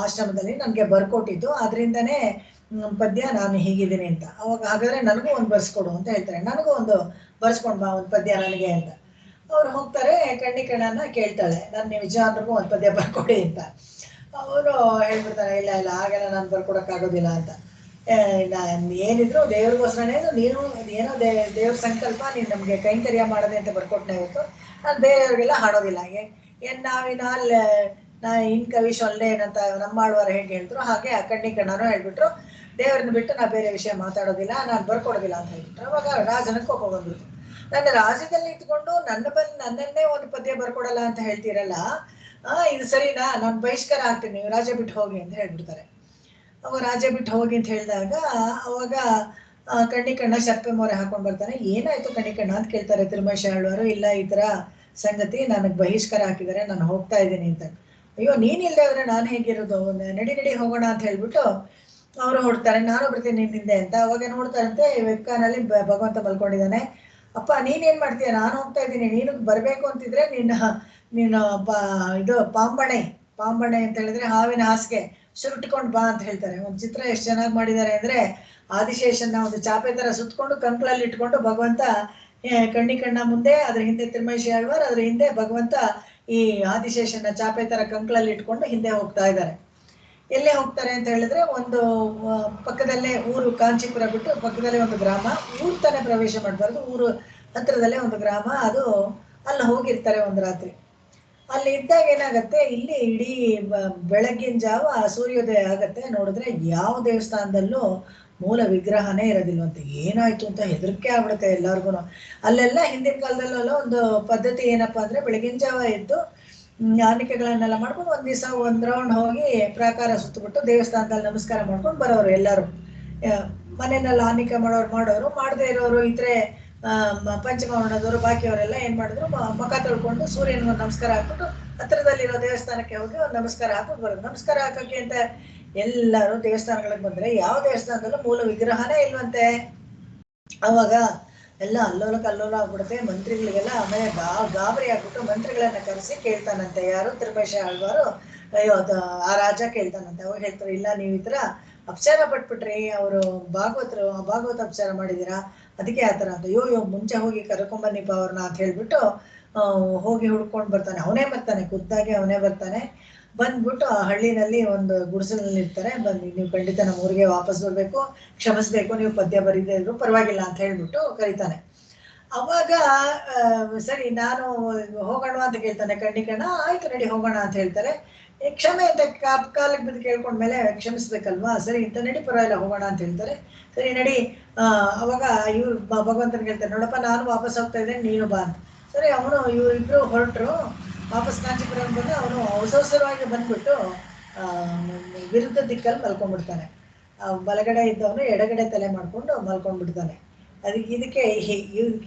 ಆಶ್ರಮದಲ್ಲಿ ನನ್ಗೆ ಬರ್ಕೊಟ್ಟಿದ್ದು, ಅದರಿಂದನೇ ಪದ್ಯ ನಾನು ಹೀಗಿದ್ದೀನಿ ಅಂತ. ಅವಾಗ ಹಾಗಾದ್ರೆ ನನಗೂ ಒಂದು ಬರ್ಸ್ಕೊಡು ಅಂತ ಹೇಳ್ತಾರೆ. ನನಗೂ ಒಂದು ಬರ್ಸ್ಕೊಂಡ್ ಬಾ ಒಂದು ಪದ್ಯ ನನಗೆ ಅಂತ. ಅವ್ರು ಹೋಗ್ತಾರೆ, ಕಣ್ಣಿಕಣ್ಣನ ಕೇಳ್ತಾಳೆ, ನಾನು ನಿಜಾನ್ರಿಗೂ ಒಂದು ಪದ್ಯ ಬರ್ಕೊಡಿ ಅಂತ. ಅವರು ಹೇಳ್ಬಿಡ್ತಾರೆ, ಇಲ್ಲ ಇಲ್ಲ ಹಾಗೆಲ್ಲ ನಾನು ಬರ್ಕೊಡಕ್ಕಾಗೋದಿಲ್ಲ ಅಂತ. ಏನಿದ್ರು ದೇವ್ರಿಗೋಸ್ಕರನೇ ನೀನು ಏನೋ ದೇವ್ರ ಸಂಕಲ್ಪ, ನೀನು ನಮ್ಗೆ ಕೈಂಕರ್ಯ ಮಾಡದೆ ಅಂತ ಬರ್ಕೊಟ್ನೆ ಹೊತ್ತು ನಾನು ಬೇರೆಯವ್ರಿಗೆಲ್ಲ ಹಾಡೋದಿಲ್ಲ. ನಾ ಇನ್ ಕವಿ ಸೊಲ್ಲೆ ಏನಂತ ನಮ್ಮಾಳ್ವಾರ ಹೇಗೆ ಹೇಳಿದ್ರು ಹಾಗೆ ಆ ಕಣ್ಣಿಕಣ್ಣನು ಹೇಳ್ಬಿಟ್ರು, ದೇವ್ರನ್ನ ಬಿಟ್ಟು ನಾ ಬೇರೆ ವಿಷಯ ಮಾತಾಡೋದಿಲ್ಲ, ನಾನು ಬರ್ಕೊಡೋದಿಲ್ಲ ಅಂತ ಹೇಳ್ಬಿಟ್ರು. ಅವಾಗ ರಾಜನ ಕೋಪ ಬಂದ್ಬಿಡ್ತು. ನನ್ನ ರಾಜ್ಯದಲ್ಲಿ ಇಟ್ಕೊಂಡು ನನ್ನನ್ನೇ ಒಂದು ಪದ್ಯ ಬರ್ಕೊಡಲ್ಲ ಅಂತ ಹೇಳ್ತೀರಲ್ಲ, ಇದು ಸರಿನಾ, ನಾನು ಬಹಿಷ್ಕಾರ ಆಗ್ತೀನಿ, ನೀವು ರಾಜ್ಯ ಬಿಟ್ಟು ಹೋಗಿ ಅಂತ ಹೇಳ್ಬಿಡ್ತಾರೆ. ಅವಾಗ ರಾಜ್ಯ ಬಿಟ್ಟು ಹೋಗಿ ಅಂತ ಹೇಳಿದಾಗ ಅವಾಗ ಕಣ್ಣಿಕಣ್ಣ ಶರ್ಪೆ ಮೊರೆ ಹಾಕೊಂಡ್ ಬರ್ತಾನೆ. ಏನಾಯ್ತು ಕಣ್ಣಿಕಣ್ಣ ಅಂತ ಕೇಳ್ತಾರೆ ತಿರುಮೇಶ ಆಳ್ವಾರು. ಇಲ್ಲ ಈ ತರ ಸಂಗತಿ, ನನಗ್ ಬಹಿಷ್ಕಾರ ಹಾಕಿದ್ದಾರೆ, ನಾನು ಹೋಗ್ತಾ ಇದ್ದೀನಿ ಅಂತ. ಅಯ್ಯೋ ನೀನಿಲ್ದೆ ಆದ್ರೆ ನಾನು ಹೇಗಿರೋದು, ನಡಿ ಹೋಗೋಣ ಅಂತ ಹೇಳ್ಬಿಟ್ಟು ಅವರು ಹೊಡ್ತಾರೆ. ನಾನು ಬರ್ತೀನಿ ನಿನ್ನಿಂದೆ ಅಂತ. ಅವಾಗ ನೋಡ್ತಾರಂತೆ ವೆಕ್ಕಾನಲ್ಲಿ ಭಗವಂತ ಮಲ್ಕೊಂಡಿದ್ದಾನೆ. ಅಪ್ಪ ನೀನೇನ್ ಮಾಡ್ತೀಯ, ನಾನು ಹೋಗ್ತಾ ಇದ್ದೀನಿ, ನೀನು ಬರ್ಬೇಕು ಅಂತಿದ್ರೆ ನೀನು ಇದು ಪಾಂಬಣೆ ಅಂತ ಹೇಳಿದ್ರೆ ಹಾವಿನ ಹಾಸಿಗೆ ಸುರುಟ್ಕೊಂಡ್ ಬಾ ಅಂತ ಹೇಳ್ತಾರೆ. ಒಂದು ಚಿತ್ರ ಎಷ್ಟು ಚೆನ್ನಾಗಿ ಮಾಡಿದ್ದಾರೆ ಅಂದ್ರೆ, ಆದಿಶೇಷನ್ನ ಒಂದು ಚಾಪೆ ತರ ಸುತ್ಕೊಂಡು ಕಂಕ್ಳಲ್ಲಿ ಇಟ್ಕೊಂಡು ಭಗವಂತ ಕಣ್ಣಿಕಣ್ಣ ಮುಂದೆ, ಅದ್ರ ಹಿಂದೆ ತಿರುಮೇಶಿ ಆಳ್ವಾರ್, ಅದ್ರ ಹಿಂದೆ ಭಗವಂತ ಈ ಆದಿಶೇಷನ ಚಾಪೆ ತರ ಕಂಕ್ಳಲ್ಲಿ ಇಟ್ಕೊಂಡು ಹಿಂದೆ ಹೋಗ್ತಾ ಇದ್ದಾರೆ. ಎಲ್ಲೇ ಹೋಗ್ತಾರೆ ಅಂತ ಹೇಳಿದ್ರೆ, ಒಂದು ಪಕ್ಕದಲ್ಲೇ ಊರು, ಕಾಂಚೀಪುರ ಬಿಟ್ಟು ಪಕ್ಕದಲ್ಲೇ ಒಂದು ಗ್ರಾಮ, ಊರ್ ತಾನೇ ಪ್ರವೇಶ ಮಾಡಬಾರ್ದು, ಊರು ಹತ್ರದಲ್ಲೇ ಒಂದು ಗ್ರಾಮ, ಅದು ಅಲ್ಲಿ ಹೋಗಿರ್ತಾರೆ ಒಂದು ರಾತ್ರಿ. ಅಲ್ಲಿ ಇದ್ದಾಗ ಏನಾಗತ್ತೆ, ಇಲ್ಲಿ ಇಡೀ ಬೆಳಗ್ಗಿನ ಜಾವ ಸೂರ್ಯೋದಯ ಆಗತ್ತೆ. ನೋಡಿದ್ರೆ ಯಾವ ದೇವಸ್ಥಾನದಲ್ಲೂ ಮೂಲ ವಿಗ್ರಹನೇ ಇರೋದಿಲ್ವಂತೆ. ಏನಾಯ್ತು ಅಂತ ಹೆದರಿಕೆ ಆಗ್ಬಿಡುತ್ತೆ ಎಲ್ಲಾರ್ಗು. ಅಲ್ಲೆಲ್ಲ ಹಿಂದಿನ ಕಾಲದಲ್ಲೆಲ್ಲ ಒಂದು ಪದ್ಧತಿ ಏನಪ್ಪಾ ಅಂದ್ರೆ, ಬೆಳಗಿನ ಜಾವ ಎದ್ದು ಆನಿಕೆಗಳನ್ನೆಲ್ಲ ಮಾಡ್ಕೊಂಡು ಒಂದ್ ದಿವಸ ಒಂದ್ ರೌಂಡ್ ಹೋಗಿ ಪ್ರಾಕಾರ ಸುತ್ತಬಿಟ್ಟು ದೇವಸ್ಥಾನದಲ್ಲಿ ನಮಸ್ಕಾರ ಮಾಡ್ಕೊಂಡು ಬರೋರು ಎಲ್ಲರೂ. ಮನೆಯಲ್ಲಿ ಆನಿಕೆ ಮಾಡೋರು ಮಾಡದೇ ಇರೋರು ಇದ್ರೆ ಪಂಚಮವರ್ಣದವರು ಬಾಕಿಯವರೆಲ್ಲ ಏನ್ ಮಾಡಿದ್ರು, ಮುಖ ತೊಳ್ಕೊಂಡು ಸೂರ್ಯನ ಒಂದು ನಮಸ್ಕಾರ ಹಾಕ್ಬಿಟ್ಟು ಹತ್ರದಲ್ಲಿರೋ ದೇವಸ್ಥಾನಕ್ಕೆ ಹೋಗಿ ಒಂದು ನಮಸ್ಕಾರ ಹಾಕ್ಬಿಟ್ಟು ಬರೋದು. ನಮಸ್ಕಾರ ಹಾಕಕ್ಕೆ ಅಂತ ಎಲ್ಲರೂ ದೇವಸ್ಥಾನಗಳಿಗೆ ಬಂದ್ರೆ ಯಾವ ದೇವಸ್ಥಾನದಲ್ಲೂ ಮೂಲ ವಿಗ್ರಹನೇ ಇಲ್ವಂತೆ. ಅವಾಗ ಎಲ್ಲ ಅಲ್ಲೋಲ ಆಗ್ಬಿಡುತ್ತೆ ಮಂತ್ರಿಗಳಿಗೆಲ್ಲ. ಆಮೇಲೆ ಗಾಬರಿ ಆಗ್ಬಿಟ್ಟು ಮಂತ್ರಿಗಳನ್ನ ಕರೆಸಿ ಕೇಳ್ತಾನಂತೆ, ಯಾರು ತಿರುಮೇಶ ಆಳ್ವಾರು, ಅಯ್ಯೋ ಆ ರಾಜ ಕೇಳ್ತಾನಂತೆ. ಅವಾಗ ಹೇಳ್ತಾರೆ, ಇಲ್ಲ ನೀವು ಈ ತರ ಅಪಚಾರ ಪಟ್ಬಿಟ್ರಿ, ಅವರು ಭಾಗವತ ಅಪಚಾರ ಮಾಡಿದೀರಾ, ಅದಕ್ಕೆ ಆತರ ಅಂತ. ಅಯ್ಯೋ ಮುಂಚೆ ಹೋಗಿ ಕರ್ಕೊಂಬನ್ನಿಪ್ಪ ಅವ್ರನ್ನ ಅಂತ ಹೇಳ್ಬಿಟ್ಟು ಹೋಗಿ ಹುಡ್ಕೊಂಡ್ ಬರ್ತಾನೆ. ಅವನೇ ಬರ್ತಾನೆ. ಬಂದ್ಬಿಟ್ಟು ಆ ಹಳ್ಳಿನಲ್ಲಿ ಒಂದು ಗುಡಿಸಲಲ್ಲಿ ಇರ್ತಾರೆ. ನೀವು ಖಂಡಿತ ನಮ್ಮ ಊರಿಗೆ ವಾಪಸ್ ಬರ್ಬೇಕು, ಕ್ಷಮಿಸ್ಬೇಕು, ನೀವು ಪದ್ಯ ಬರೀದೇ ಇದ್ರು ಪರವಾಗಿಲ್ಲ ಅಂತ ಹೇಳ್ಬಿಟ್ಟು ಕರೀತಾನೆ. ಅವಾಗ ಸರಿ ನಾನು ಹೋಗೋಣ ಅಂತ ಕೇಳ್ತಾನೆ ಕಣ್ಣಿಕಣ್ಣ. ಆಯ್ತು ನಡಿ ಹೋಗೋಣ ಅಂತ ಹೇಳ್ತಾರೆ. ಕ್ಷಮೆ ಅಂತ ಕಾಲಕ್ಕೆ ಬಿದ್ದು ಕೇಳ್ಕೊಂಡ್ಮೇಲೆ ಕ್ಷಮಿಸ್ಬೇಕಲ್ವಾ, ಸರಿ ಇಂತ ನಡಿ ಪರವಾಗಿಲ್ಲ ಹೋಗೋಣ ಅಂತ ಹೇಳ್ತಾರೆ. ಸರಿ ನಡಿ. ಅವಾಗ ಇವ್ರು ಭಗವಂತನಿಗೆ ಹೇಳ್ತಾರೆ, ನೋಡಪ್ಪ ನಾನು ವಾಪಸ್ ಹೋಗ್ತಾ ಇದ್ದೇನೆ, ನೀನು ಬಾ ಅಂತ. ಸರಿ ಇವರಿಬ್ರು ಹೊರಟ್ರು. ವಾಪಸ್ ಕಾಂಚೀಪುರ ಬಂದು ಅವನು ಅವಸರವಾಗಿ ಬಂದ್ಬಿಟ್ಟು ವಿರುದ್ಧ ದಿಕ್ಕಲ್ಲಿ ಮಲ್ಕೊಂಡ್ಬಿಡ್ತಾನೆ. ಬಲಗಡೆ ಇದ್ದವನು ಎಡಗಡೆ ತಲೆ ಮಾಡ್ಕೊಂಡು ಮಲ್ಕೊಂಡ್ಬಿಡ್ತಾನೆ. ಇದಕ್ಕೆ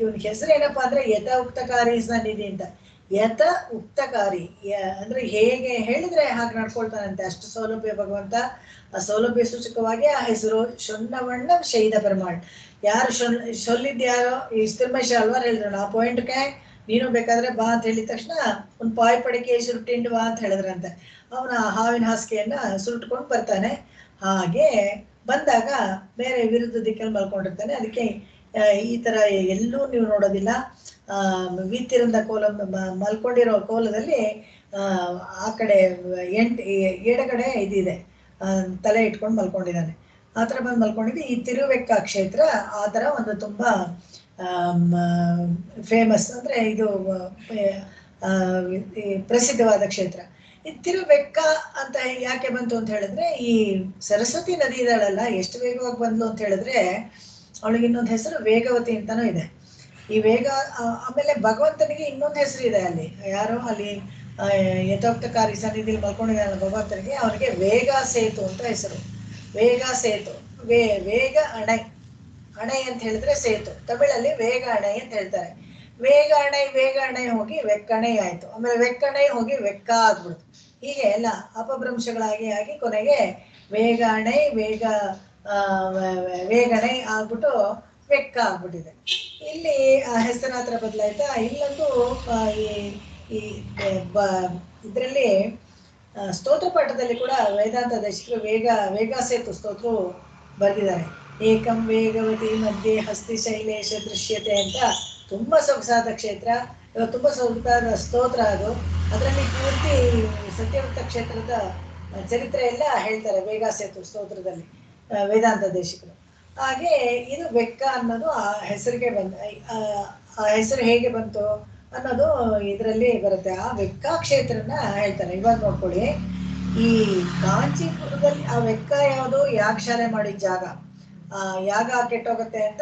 ಇವನ ಹೆಸರು ಏನಪ್ಪಾ ಅಂದ್ರೆ ಯಥ ಉಕ್ತಕಾರಿ ಸನ್ನಿಧಿ ಅಂತ. ಯಥ ಉಕ್ತಕಾರಿ ಅಂದ್ರೆ ಹೇಗೆ ಹೇಳಿದ್ರೆ ಹಾಗೆ ನಡ್ಕೊಳ್ತಾನಂತೆ, ಅಷ್ಟು ಸೌಲಭ್ಯ ಭಗವಂತ. ಆ ಸೌಲಭ್ಯ ಸೂಚಕವಾಗಿ ಆ ಹೆಸರು ಶೊನ್ನವಣ್ಣ ಶೈದ ಪೆರುಮಾಳ್. ಯಾರು ಸೊಲ್ಲಿದ್ಯಾರೋ ಈ ತಿರುಮೇಶ ಆಳ್ವಾರ್ ಹೇಳಿದ್ರು, ಆ ಪಾಯಿಂಟ್ಗೆ ನೀನು ಬೇಕಾದ್ರೆ ಬಾ ಅಂತ ಹೇಳಿದ ತಕ್ಷಣ ಒಂದು ಪಾಯ್ ಪಡಿಕೆ ಸುರುಟಿಂಡು ಬಾ ಅಂತ ಹೇಳಿದ್ರಂತೆ. ಅವನ ಹಾವಿನ ಹಾಸಿಗೆಯನ್ನ ಸುರುಟ್ಕೊಂಡು ಬರ್ತಾನೆ. ಹಾಗೆ ಬಂದಾಗ ಬೇರೆ ವಿರುದ್ಧ ದಿಕ್ಕಲ್ಲಿ ಮಲ್ಕೊಂಡಿರ್ತಾನೆ. ಅದಕ್ಕೆ ಈ ತರ ಎಲ್ಲೂ ನೀವು ನೋಡೋದಿಲ್ಲ. ವೀತಿರಂದ ಕೋಲ ಮಲ್ಕೊಂಡಿರೋ ಕೋಲದಲ್ಲಿ ಆ ಕಡೆ ಎಡಗಡೆ ಇದಿದೆ, ತಲೆ ಇಟ್ಕೊಂಡು ಮಲ್ಕೊಂಡಿದ್ದಾನೆ. ಆ ಥರ ಬಂದು ಮಲ್ಕೊಂಡಿದ್ದು ಈ ತಿರುವೆಕ್ಕ ಕ್ಷೇತ್ರ. ಆ ಥರ ಒಂದು ತುಂಬಾ ಫೇಮಸ್ ಅಂದ್ರೆ ಇದು ಪ್ರಸಿದ್ಧವಾದ ಕ್ಷೇತ್ರ. ಈ ತಿರುವೆಕ್ಕ ಅಂತ ಯಾಕೆ ಬಂತು ಅಂತ ಹೇಳಿದ್ರೆ, ಈ ಸರಸ್ವತಿ ನದಿ ಇದ್ದಾಳಲ್ಲ, ಎಷ್ಟು ವೇಗವಾಗಿ ಬಂದ್ಲು ಅಂತ ಹೇಳಿದ್ರೆ, ಅವಳಿಗೆ ಇನ್ನೊಂದು ಹೆಸರು ವೇಗವತಿ ಅಂತಾನೂ ಇದೆ. ಈ ಆಮೇಲೆ ಭಗವಂತನಿಗೆ ಇನ್ನೊಂದು ಹೆಸರು ಇದೆ ಅಲ್ಲಿ. ಯಾರೋ ಅಲ್ಲಿ ಯಥೋಕ್ತಕಾರಿ ಸನ್ನಿಧಿಲಿ ಮಲ್ಕೊಂಡಿದ್ದಾನೆ ಭಗವಂತನಿಗೆ, ಅವನಿಗೆ ವೇಗ ಸೇತು ಅಂತ ಹೆಸರು. ವೇಗ ಸೇತು, ವೇಗ ಅಣೈ ಅಂತ ಹೇಳಿದ್ರೆ ಸೇತು, ತಮಿಳಲ್ಲಿ ವೇಗ ಅಣೈ ಅಂತ ಹೇಳ್ತಾರೆ. ವೇಗ ಅಣೈ ಹೋಗಿ ವೆಕ್ಕಣೈ ಆಯ್ತು, ಆಮೇಲೆ ವೆಕ್ಕಣೈ ಹೋಗಿ ವೆಕ್ಕ ಆಗ್ಬಿಡ್ತು. ಹೀಗೆ ಎಲ್ಲ ಅಪಭ್ರಂಶಗಳಾಗಿ ಕೊನೆಗೆ ವೇಗ ಅಣೈ, ವೇಗ ವೇಗಣೆ ಆಗ್ಬಿಟ್ಟು ವೆಕ್ಕ ಆಗ್ಬಿಟ್ಟಿದೆ. ಇಲ್ಲಿ ಆ ಹೆಸರ ಹತ್ರ ಬದಲಾಯ್ತಾ. ಇಲ್ಲೊಂದು ಈ ಇದರಲ್ಲಿ ಸ್ತೋತ್ರ ಪಾಠದಲ್ಲಿ ಕೂಡ ವೇದಾಂತ ದೇಶಿಕರು ವೇಗಾಸೇತು ಸ್ತೋತ್ರ ಬರೆದಿದ್ದಾರೆ. ಏಕಂ ವೇಗವತಿ ಮಧ್ಯೆ ಹಸ್ತಿ ಶೈಲೇಶ ದೃಶ್ಯತೆ ಅಂತ ತುಂಬಾ ಸೊಗಸಾದ ಕ್ಷೇತ್ರ, ತುಂಬಾ ಸೊಗಸಾದ ಸ್ತೋತ್ರ ಅದು. ಅದರಲ್ಲಿ ಪೂರ್ತಿ ಸತ್ಯವೃತ್ತ ಕ್ಷೇತ್ರದ ಚರಿತ್ರೆ ಎಲ್ಲ ಹೇಳ್ತಾರೆ ವೇಗಾಸೇತು ಸ್ತೋತ್ರದಲ್ಲಿ ವೇದಾಂತ ದೇಶಿಕರು. ಹಾಗೆ ಇದು ವೆಕ್ಕ ಅನ್ನೋದು ಆ ಹೆಸರಿಗೆ ಆ ಹೆಸರು ಹೇಗೆ ಬಂತು ಅನ್ನೋದು ಇದರಲ್ಲಿ ಬರುತ್ತೆ. ಆ ವೆಕ್ಕ ಕ್ಷೇತ್ರನ ಹೇಳ್ತಾರೆ. ಇವಾಗ ನೋಡ್ಕೊಳ್ಳಿ, ಈ ಕಾಂಚೀಪುರದಲ್ಲಿ ಆ ವೆಕ್ಕ ಯಾವುದು ಯಾಗಶಾಲೆ ಮಾಡಿದ ಜಾಗ. ಯಾಗ ಕೆಟ್ಟೋಗುತ್ತೆ ಅಂತ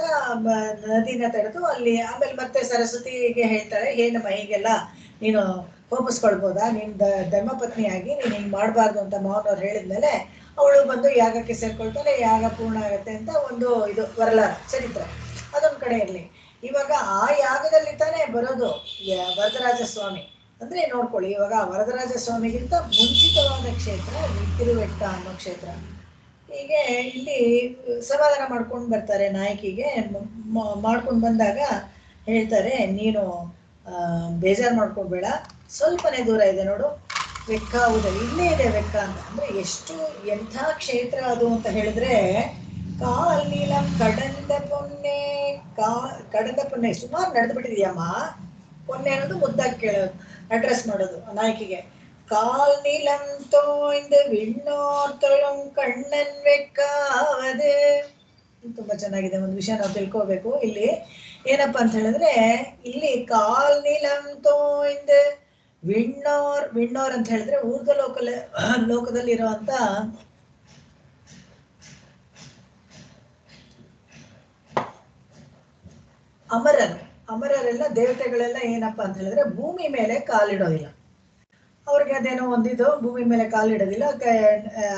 ನದಿನ ತೆಗೆದು ಅಲ್ಲಿ ಆಮೇಲೆ ಮತ್ತೆ ಸರಸ್ವತಿಗೆ ಹೇಳ್ತಾರೆ, ಏನಮ್ಮ ಹೀಗೆಲ್ಲ ನೀನು ಕೋಪಿಸ್ಕೊಳ್ಬೋದಾ, ನಿನ್ ಧರ್ಮಪತ್ನಿಯಾಗಿ ನೀನ್ ಹಿಂಗ್ ಮಾಡಬಾರ್ದು ಅಂತ ಮಾವನವ್ರು ಹೇಳಿದ್ಮೇಲೆ ಅವಳು ಬಂದು ಯಾಗಕ್ಕೆ ಸೇರ್ಕೊಳ್ತಾಳೆ. ಯಾಗ ಪೂರ್ಣ ಆಗತ್ತೆ ಅಂತ ಒಂದು ಇದು ವರಲಾರ ಚರಿತ್ರೆ. ಅದೊಂದ್ ಕಡೆ ಇರ್ಲಿ. ಇವಾಗ ಆ ಯಾಗದಲ್ಲಿ ತಾನೇ ಬರೋದು ವರದರಾಜ ಸ್ವಾಮಿ. ಅಂದ್ರೆ ನೋಡ್ಕೊಳ್ಳಿ, ಇವಾಗ ವರದರಾಜ ಸ್ವಾಮಿಗಿಂತ ಮುಂಚಿತವಾದ ಕ್ಷೇತ್ರ ತಿರುವೆಟ್ಟ ಅನ್ನೋ ಕ್ಷೇತ್ರ. ಹೀಗೆ ಇಲ್ಲಿ ಸಮಾಧಾನ ಮಾಡ್ಕೊಂಡು ಬರ್ತಾರೆ ನಾಯಕಿಗೆ. ಮಾಡ್ಕೊಂಡು ಬಂದಾಗ ಹೇಳ್ತಾರೆ, ನೀನು ಬೇಜಾರು ಮಾಡ್ಕೊಬೇಡ, ಸ್ವಲ್ಪನೇ ದೂರ ಇದೆ ನೋಡು ವೆಕ್ಕ. ಹೌದ, ಇಲ್ಲೇ ಇದೆ ವೆಕ್ಕ ಅಂತ. ಅಂದ್ರೆ ಎಷ್ಟು ಎಂಥ ಕ್ಷೇತ್ರ ಅದು ಅಂತ ಹೇಳಿದ್ರೆ, ಕಾಲ್ನೀಲಂ ಕಡಂದ ಪೊನ್ನೆ ಕಡಂದ ಪೊನ್ನೆ ಸುಮಾರು ನಡೆದು ಬಿಟ್ಟಿದೆಯಮ್ಮ. ಪೊನ್ನೆ ಅನ್ನೋದು ಮುದ್ದಾಗಿ ಕೇಳೋದು, ಅಡ್ರೆಸ್ ಮಾಡೋದು ನಾಯಕಿಗೆ. கால்நிலம் தோய்ந்து விண்ணோர் தொழும் ಕಣ್ಣನ್ ವೆಕ್ಕಾವದೆ. ತುಂಬಾ ಚೆನ್ನಾಗಿದೆ. ಒಂದು ವಿಷಯ ನಾವು ತಿಳ್ಕೋಬೇಕು ಇಲ್ಲಿ. ಏನಪ್ಪಾ ಅಂತ ಹೇಳಿದ್ರೆ, ಇಲ್ಲಿ ಕಾಲ್ನಿಲಂ ತೋಯ್ದು ವಿಣ್ಣೋರ್ ಅಂತ ಹೇಳಿದ್ರೆ ಊರ್ಧ್ವ ಲೋಕದಲ್ಲಿ ಇರುವಂತ ಅಮರರೆಲ್ಲ ದೇವತೆಗಳೆಲ್ಲ ಏನಪ್ಪಾ ಅಂತ ಹೇಳಿದ್ರೆ ಭೂಮಿ ಮೇಲೆ ಕಾಲಿಡೋದಿಲ್ಲ. ಅವ್ರಿಗೆ ಅದೇನೋ ಒಂದಿದು ಭೂಮಿ ಮೇಲೆ ಕಾಲಿಡೋದಿಲ್ಲ.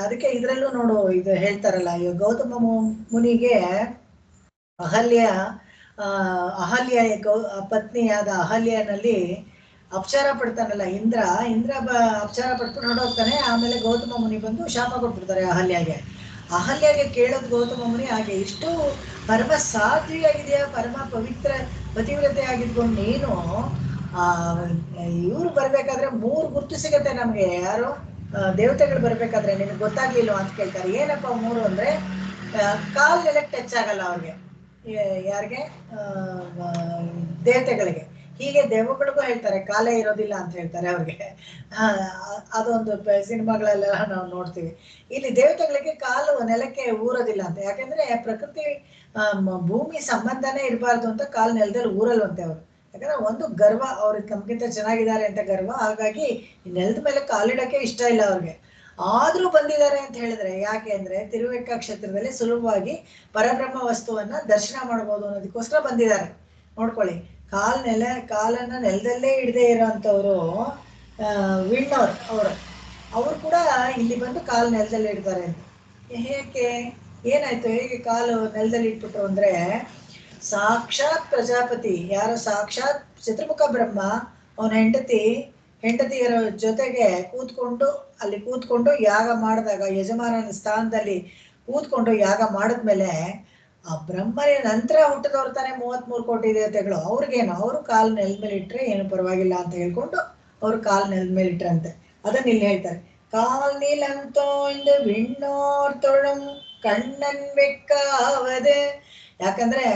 ಅದಕ್ಕೆ ಇದ್ರಲ್ಲೂ ನೋಡು, ಇದು ಹೇಳ್ತಾರಲ್ಲ, ಗೌತಮ ಮುನಿಗೆ ಅಹಲ್ಯ ಪತ್ನಿಯಾದ ಅಹಲ್ಯನಲ್ಲಿ ಅಪಚಾರ ಪಡ್ತಾನಲ್ಲ ಇಂದ್ರ ಅಪಚಾರ ಪಟ್ಬಿಟ್ಟು ನೋಡೋಗ್ತಾನೆ. ಆಮೇಲೆ ಗೌತಮ ಮುನಿ ಬಂದು ಶಾಪ ಕೊಟ್ಬಿಡ್ತಾರೆ ಅಹಲ್ಯಗೆ ಕೇಳೋದು ಗೌತಮ ಮುನಿ, ಹಾಗೆ ಇಷ್ಟು ಪರಮ ಸಾತ್ವಿಯಾಗಿದೆಯಾ, ಪರಮ ಪವಿತ್ರ ಪತಿವ್ರತೆ ಆಗಿದ್ಕೊಂಡು ನೀನು ಇವ್ರು ಬರ್ಬೇಕಾದ್ರೆ 3 ಗುರ್ತು ಸಿಗತ್ತೆ ನಮ್ಗೆ. ಯಾರು ದೇವತೆಗಳು ಬರ್ಬೇಕಾದ್ರೆ ನಿನಗೆ ಗೊತ್ತಾಗ್ಲಿಲ್ವ ಅಂತ ಕೇಳ್ತಾರೆ. ಏನಪ್ಪ 3 ಅಂದ್ರೆ, ಕಾಲ್ ನೆಲಕ್ಕೆ ಟಚ್ ಆಗಲ್ಲ ಅವ್ರಿಗೆ. ಯಾರಿಗೆ? ದೇವತೆಗಳಿಗೆ. ಹೀಗೆ ದೇವಗಳಿಗೂ ಹೇಳ್ತಾರೆ ಕಾಲೇ ಇರೋದಿಲ್ಲ ಅಂತ ಹೇಳ್ತಾರೆ ಅವ್ರಿಗೆ. ಅದೊಂದು ಸಿನಿಮಾಗಳೆಲ್ಲ ನಾವು ನೋಡ್ತೀವಿ. ಇಲ್ಲಿ ದೇವತೆಗಳಿಗೆ ಕಾಲು ನೆಲಕ್ಕೆ ಊರೋದಿಲ್ಲ ಅಂತ. ಯಾಕಂದ್ರೆ ಪ್ರಕೃತಿ ಭೂಮಿ ಸಂಬಂಧನೇ ಇರಬಾರ್ದು ಅಂತ ಕಾಲು ನೆಲದಲ್ಲಿ ಊರಲ್ವಂತೆ ಅವರು. ಯಾಕಂದ್ರೆ ಒಂದು ಗರ್ವ, ಅವ್ರಿಗೆ ನಮ್ಗಿಂತ ಚೆನ್ನಾಗಿದ್ದಾರೆ ಅಂತ ಗರ್ವ. ಹಾಗಾಗಿ ನೆಲದ ಮೇಲೆ ಕಾಲಿಡಕ್ಕೆ ಇಷ್ಟ ಇಲ್ಲ ಅವ್ರಿಗೆ. ಆದ್ರೂ ಬಂದಿದ್ದಾರೆ ಅಂತ ಹೇಳಿದ್ರೆ ಯಾಕೆ ಅಂದ್ರೆ ತಿರುವೆಕ್ಕ ಕ್ಷೇತ್ರದಲ್ಲಿ ಸುಲಭವಾಗಿ ಪರಬ್ರಹ್ಮ ವಸ್ತುವನ್ನ ದರ್ಶನ ಮಾಡ್ಬೋದು ಅನ್ನೋದಕ್ಕೋಸ್ಕರ ಬಂದಿದ್ದಾರೆ. ನೋಡ್ಕೊಳ್ಳಿ, ಕಾಲನ್ನ ನೆಲದಲ್ಲೇ ಹಿಡದೆ ಇರೋಂಥವ್ರು ವಿಣ್ಣೋರ್ ಅವರು ಕೂಡ ಇಲ್ಲಿ ಬಂದು ಕಾಲು ನೆಲದಲ್ಲಿ ಇಡ್ತಾರೆ ಅಂತ. ಹೇಗೆ ಏನಾಯ್ತು, ಹೇಗೆ ಕಾಲು ನೆಲದಲ್ಲಿ ಇಟ್ಬಿಟ್ರು ಅಂದ್ರೆ, ಸಾಕ್ಷಾತ್ ಪ್ರಜಾಪತಿ, ಯಾರು ಸಾಕ್ಷಾತ್ ಚತುರ್ಮುಖ ಬ್ರಹ್ಮ, ಅವನ ಹೆಂಡತಿಯರ ಜೊತೆಗೆ ಕೂತ್ಕೊಂಡು ಯಾಗ ಮಾಡಿದಾಗ, ಯಜಮಾನನ ಸ್ಥಾನದಲ್ಲಿ ಕೂತ್ಕೊಂಡು ಯಾಗ ಮಾಡಿದ್ಮೇಲೆ ಆ ಬ್ರಹ್ಮನ ನಂತರ ಹುಟ್ಟಿದವ್ರು ತಾನೇ 33 ಕೋಟಿ ದೇವತೆಗಳು. ಅವ್ರಿಗೇನು, ಅವರು ಕಾಲು ನೆಲದ ಮೇಲೆ ಇಟ್ರೆ ಏನು ಪರವಾಗಿಲ್ಲ ಅಂತ ಹೇಳ್ಕೊಂಡು ಅವ್ರು ಕಾಲು ನೆಲದ ಮೇಲೆ ಇಟ್ರಂತೆ. ಅದನ್ನ ಇಲ್ಲಿ ಹೇಳ್ತಾರೆ, ಕಾಲ್ ನೀಲಂತೋ ಇಂದು ವಿಣ್ಣೋರ್ ತೊಳಂ ಕಣ್ಣನ್ ವೆಕ್ಕಾವದೆ. ಯಾಕಂದ್ರೆ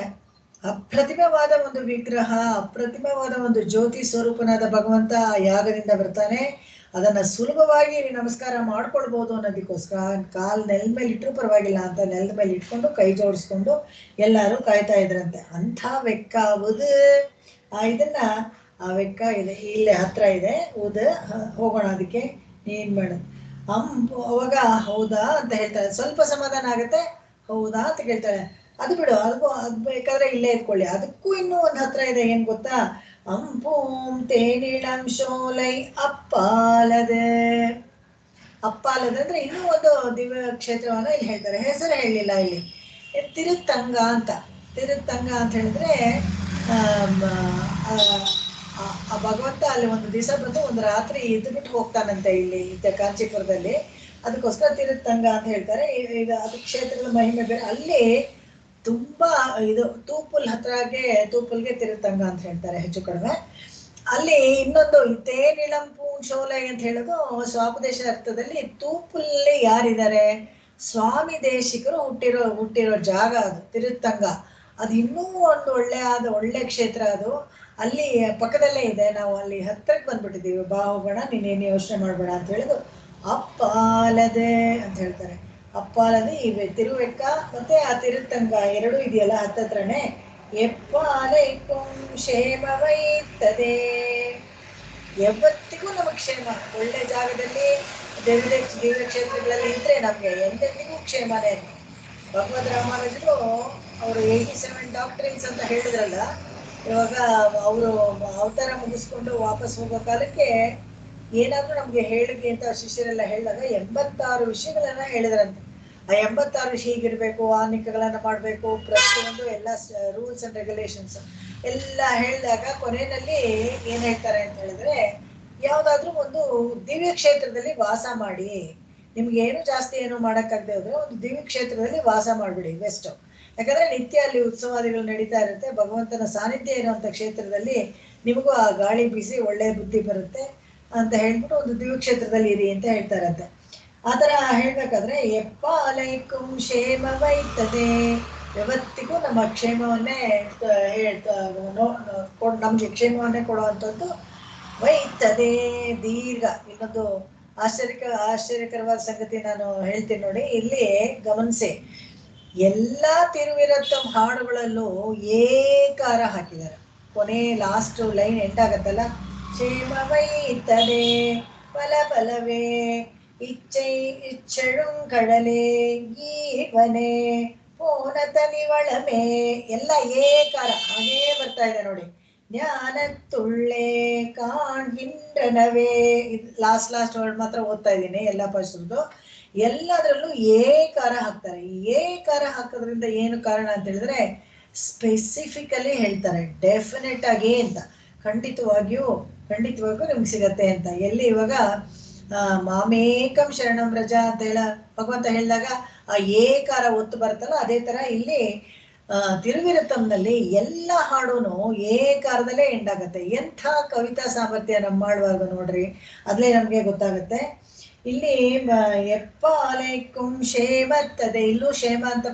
ಅಪ್ರತಿಮವಾದ ಒಂದು ವಿಗ್ರಹ, ಅಪ್ರತಿಮವಾದ ಒಂದು ಜ್ಯೋತಿ ಸ್ವರೂಪನಾದ ಭಗವಂತ ಯಾಗದಿಂದ ಬರ್ತಾನೆ. ಅದನ್ನ ಸುಲಭವಾಗಿ ನಮಸ್ಕಾರ ಮಾಡ್ಕೊಳ್ಬಹುದು ಅನ್ನೋದಕ್ಕೋಸ್ಕರ ಕಾಲ್ ನೆಲದ ಮೇಲೆ ಇಟ್ಟರು ಪರವಾಗಿಲ್ಲ ಅಂತ ನೆಲದ ಮೇಲೆ ಇಟ್ಕೊಂಡು ಕೈ ಜೋಡಿಸ್ಕೊಂಡು ಎಲ್ಲಾರು ಕಾಯ್ತಾ ಇದ್ರಂತೆ. ಅಂಥ ವೆಕ್ಕಾವುದು. ಇದನ್ನ ಆ ವೆಕ್ಕ ಇದೆ ಇಲ್ಲೇ ಹತ್ರ ಇದೆ, ಹೋಗೋಣ ಅದಕ್ಕೆ. ಏನ್ ಮಾಡೋದು ಅವಾಗ ಹೌದಾ ಅಂತ ಹೇಳ್ತಾಳೆ. ಸ್ವಲ್ಪ ಸಮಾಧಾನ ಆಗುತ್ತೆ. ಹೌದಾ ಅಂತ ಕೇಳ್ತಾಳೆ. ಅದು ಬಿಡು, ಅದು ಬೇಕಾದ್ರೆ ಇಲ್ಲೇ ಇಟ್ಕೊಳ್ಳಿ. ಅದಕ್ಕೂ ಇನ್ನೂ ಒಂದು ಹತ್ರ ಇದೆ. ಏನ್ ಗೊತ್ತಾ? ಅಂಪೂಂ ತೇನಿಳಂ ಶೋಲೈ ಅಪ್ಪಾಲದೆ ಅಂದ್ರೆ ಇನ್ನೂ ಒಂದು ದಿವ್ಯ ಕ್ಷೇತ್ರವನ್ನ ಇಲ್ಲಿ ಹೇಳ್ತಾರೆ. ಹೆಸರು ಹೇಳಿಲ್ಲ ಇಲ್ಲಿ. ತಿರುತ್ತಂಗ ಅಂತ ಹೇಳಿದ್ರೆ ಆ ಭಗವಂತ ಅಲ್ಲಿ ಒಂದು ದಿವಸ ಬಂದು ಒಂದು ರಾತ್ರಿ ಇದ್ದು ಬಿಟ್ಟು ಹೋಗ್ತಾನಂತೆ ಇಲ್ಲಿ ಕಾಂಚೀಪುರದಲ್ಲಿ. ಅದಕ್ಕೋಸ್ಕರ ತಿರುತ್ತಂಗ ಅಂತ ಹೇಳ್ತಾರೆ. ಈಗ ಅದು ಕ್ಷೇತ್ರದ ಮಹಿಮೆ ಬೇರೆ. ಅಲ್ಲಿ ತುಂಬಾ ಇದು ತೂಪುಲ್ಗೆ ತಿರುತ್ತಂಗ ಅಂತ ಹೇಳ್ತಾರೆ ಹೆಚ್ಚು ಕಡಿಮೆ. ಅಲ್ಲಿ ಇನ್ನೊಂದು ತೇನಿಳಂಪು ಶೋಲೆ ಅಂತ ಹೇಳೋದು ಸ್ವಾಪದೇಶ ಅರ್ಥದಲ್ಲಿ ತೂಪುಲ್ಲಿ ಯಾರಿದ್ದಾರೆ, ಸ್ವಾಮಿ ದೇಶಿಕರು ಹುಟ್ಟಿರೋ ಜಾಗ ಅದು ತಿರುತ್ತಂಗ. ಅದು ಇನ್ನೂ ಒಂದು ಒಳ್ಳೆ ಕ್ಷೇತ್ರ ಅದು. ಅಲ್ಲಿ ಪಕ್ಕದಲ್ಲೇ ಇದೆ. ನಾವು ಅಲ್ಲಿ ಹತ್ರಕ್ಕೆ ಬಂದ್ಬಿಟ್ಟಿದ್ದೀವಿ. ಬಾ ಹೋಗೋಣ, ನೀನೇನು ಯೋಚನೆ ಮಾಡ್ಬೇಡ ಅಂತ ಹೇಳಿದ್ರು. ಅಪ್ಪಾಲದೆ ಅಂತ ಹೇಳ್ತಾರೆ. ಅಪ್ಪಾಲದೆ ಇವೆ ತಿರುವೆಕ್ಕ ಮತ್ತೆ ಆ ತಿರುತ್ತಂಗ ಎರಡೂ ಇದೆಯಲ್ಲ ಹತ್ತತ್ರನೇ. ಎಪ್ಪಾಲೈಕುಂ ಕ್ಷೇಮವೈತದೆ, ಯಾವತ್ತಿಗೂ ನಮಗೆ ಕ್ಷೇಮ. ಒಳ್ಳೆ ಜಾಗದಲ್ಲಿ ದಿವ್ಯ ಕ್ಷೇತ್ರಗಳಲ್ಲಿ ಇದ್ರೆ ನಮ್ಗೆ ಎಂದೆಂದಿಗೂ ಕ್ಷೇಮನೇ ಅಂತ ಭಗವದ್ ರಾಮಾನುಜರು ಅವರು 87 ಡಾಕ್ಟ್ರಿನ್ಸ್ ಅಂತ ಹೇಳಿದ್ರಲ್ಲ. ಇವಾಗ ಅವರು ಅವತಾರ ಮುಗಿಸ್ಕೊಂಡು ವಾಪಸ್ ಹೋಗೋ ಕಾಲಕ್ಕೆ ಏನಾದ್ರೂ ನಮ್ಗೆ ಹೇಳಿಕೆ ಅಂತ ಶಿಷ್ಯರೆಲ್ಲ ಹೇಳಿದಾಗ 86 ವಿಷಯಗಳನ್ನ ಹೇಳಿದ್ರಂತೆ. ಆ 86 ವಿಷಯ ಹೀಗಿರ್ಬೇಕು, ಆ ನಿಕ್ಕಗಳನ್ನ ಮಾಡ್ಬೇಕು, ಪ್ರತಿಯೊಂದು ಎಲ್ಲ ರೂಲ್ಸ್ ಅಂಡ್ ರೆಗ್ಯುಲೇಷನ್ಸ್ ಎಲ್ಲ ಹೇಳಿದಾಗ ಕೊನೆಯಲ್ಲಿ ಏನ್ ಹೇಳ್ತಾರೆ ಅಂತ ಹೇಳಿದ್ರೆ, ಯಾವ್ದಾದ್ರೂ ಒಂದು ದಿವ್ಯ ಕ್ಷೇತ್ರದಲ್ಲಿ ವಾಸ ಮಾಡಿ. ನಿಮ್ಗೆ ಏನು ಜಾಸ್ತಿ ಏನು ಮಾಡಕ್ಕಾಗದೆ ಹೋದ್ರೆ ಒಂದು ದಿವ್ಯ ಕ್ಷೇತ್ರದಲ್ಲಿ ವಾಸ ಮಾಡ್ಬಿಡಿ, ಬೆಸ್ಟ್. ಯಾಕಂದ್ರೆ ನಿತ್ಯ ಅಲ್ಲಿ ಉತ್ಸವಾದಿಗಳು ನಡೀತಾ ಇರುತ್ತೆ. ಭಗವಂತನ ಸಾನ್ನಿಧ್ಯ ಇರುವಂತ ಕ್ಷೇತ್ರದಲ್ಲಿ ನಿಮಗೂ ಆ ಗಾಳಿ ಬೀಸಿ ಒಳ್ಳೆ ಬುದ್ಧಿ ಬರುತ್ತೆ ಅಂತ ಹೇಳ್ಬಿಟ್ಟು ಒಂದು ದಿವ್ಯ ಕ್ಷೇತ್ರದಲ್ಲಿ ಇರಿ ಅಂತ ಹೇಳ್ತಾರಂತೆ. ಆತರ ಹೇಳ್ಬೇಕಾದ್ರೆ ಎಪ್ಪಾಲೈಕುಂ ಕ್ಷೇಮವೈತದೆ, ಯಾವತ್ತಿಗೂ ನಮ್ಮ ಕ್ಷೇಮವನ್ನೇ ನಮ್ಗೆ ಕ್ಷೇಮವನ್ನೇ ಕೊಡುವಂಥದ್ದು ವೈತದೆ ದೀರ್ಘ. ಇನ್ನೊಂದು ಆಶ್ಚರ್ಯಕರವಾದ ಸಂಗತಿ ನಾನು ಹೇಳ್ತೀನಿ ನೋಡಿ, ಇಲ್ಲಿ ಗಮನಿಸಿ. ಎಲ್ಲಾ ತಿರುವಿರತ್ತಂ ಹಾಡುಗಳಲ್ಲೂ ಏಕಾರ ಹಾಕಿದ್ದಾರೆ. ಕೊನೆ ಲಾಸ್ಟ್ ಲೈನ್ ಎಂಟಾಗತ್ತಲ್ಲ, ಕ್ಷೇಮವೈತದೆ ಫಲವೇ ಇಚ್ಚಳುಂಕಡಲೆ ಗೀವನೆ ಪೋನತನಿವಳಮೆ, ಎಲ್ಲ ಏಕಾರ ಹಾಗೇ ಬರ್ತಾ ಇದೆ ನೋಡಿ. ಜ್ಞಾನತ್ತುಳ್ಳೆ ಕಾಣ್ಹಿಂಡ್ರನವೇ, ಲಾಸ್ಟ್ ವರ್ಡ್ ಮಾತ್ರ ಓದ್ತಾ ಇದ್ದೀನಿ. ಎಲ್ಲ ಪಶ್ರದ್ದು ಎಲ್ಲದರಲ್ಲೂ ಏಕಾರ ಹಾಕ್ತಾರೆ. ಈ ಏಕಾರ ಹಾಕೋದ್ರಿಂದ ಏನು ಕಾರಣ ಅಂತ ಹೇಳಿದ್ರೆ ಸ್ಪೆಸಿಫಿಕಲಿ ಹೇಳ್ತಾರೆ, ಡೆಫಿನೆಟ್ ಆಗಿ ಅಂತ, ಖಂಡಿತವಾಗಿಯೂ ನಿಮ್ಗೆ ಸಿಗತ್ತೆ ಅಂತ. ಎಲ್ಲಿ ಇವಾಗ ಮಾಮೇಕಂ ಶರಣಂ ರಜ ಅಂತ ಭಗವಂತ ಹೇಳಿದಾಗ ಆ ಏಕಾರ ಒತ್ತು ಬರುತ್ತಲ್ಲ, ಅದೇ ತರ ಇಲ್ಲಿ ತಿರುವಿರತಂನಲ್ಲಿ ಎಲ್ಲ ಹಾಡೂನು ಏಕಾರದಲ್ಲೇ ಎಂಡಾಗತ್ತೆ. ಎಂಥ ಕವಿತಾ ಸಾಮರ್ಥ್ಯ ನಮ್ಮಾಳ್ವಾಗ ನೋಡ್ರಿ, ಅದ್ಲೇ ನಮ್ಗೆ ಗೊತ್ತಾಗತ್ತೆ. ಇಲ್ಲಿ ಎಪ್ಪಾಲೈಕುಂ ಕ್ಷೇಮತ್ತದೆ, ಇಲ್ಲೂ ಕ್ಷೇಮ ಅಂತ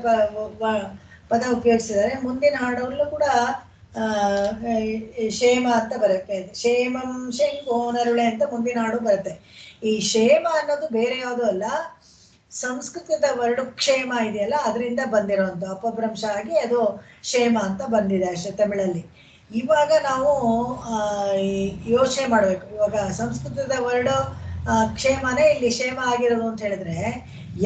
ಪದ ಉಪಯೋಗಿಸಿದ್ದಾರೆ. ಮುಂದಿನ ಹಾಡಲ್ಲೂ ಕೂಡ ಕ್ಷೇಮ ಅಂತ ಬರುತ್ತೆ. ಕ್ಷೇಮಂ ಶಂಕೋನರುಳೆ ಅಂತ ಮುಂದಿನ ಹಾಡು ಬರುತ್ತೆ. ಈ ಕ್ಷೇಮ ಅನ್ನೋದು ಬೇರೆ ಯಾವುದೂ ಅಲ್ಲ, ಸಂಸ್ಕೃತದ ವರ್ಡ್ ಕ್ಷೇಮ ಇದೆಯಲ್ಲ ಅದರಿಂದ ಬಂದಿರೋಂಥ ಅಪಭ್ರಂಶ ಆಗಿ ಅದು ಕ್ಷೇಮ ಅಂತ ಬಂದಿದೆ ಅಷ್ಟೇ ತಮಿಳಲ್ಲಿ. ಇವಾಗ ನಾವು ಯೋಚನೆ ಮಾಡ್ಬೇಕು. ಇವಾಗ ಸಂಸ್ಕೃತದ ವರ್ಡ್ ಕ್ಷೇಮನೇ ಇಲ್ಲಿ ಕ್ಷೇಮ ಆಗಿರೋದು ಅಂತ ಹೇಳಿದ್ರೆ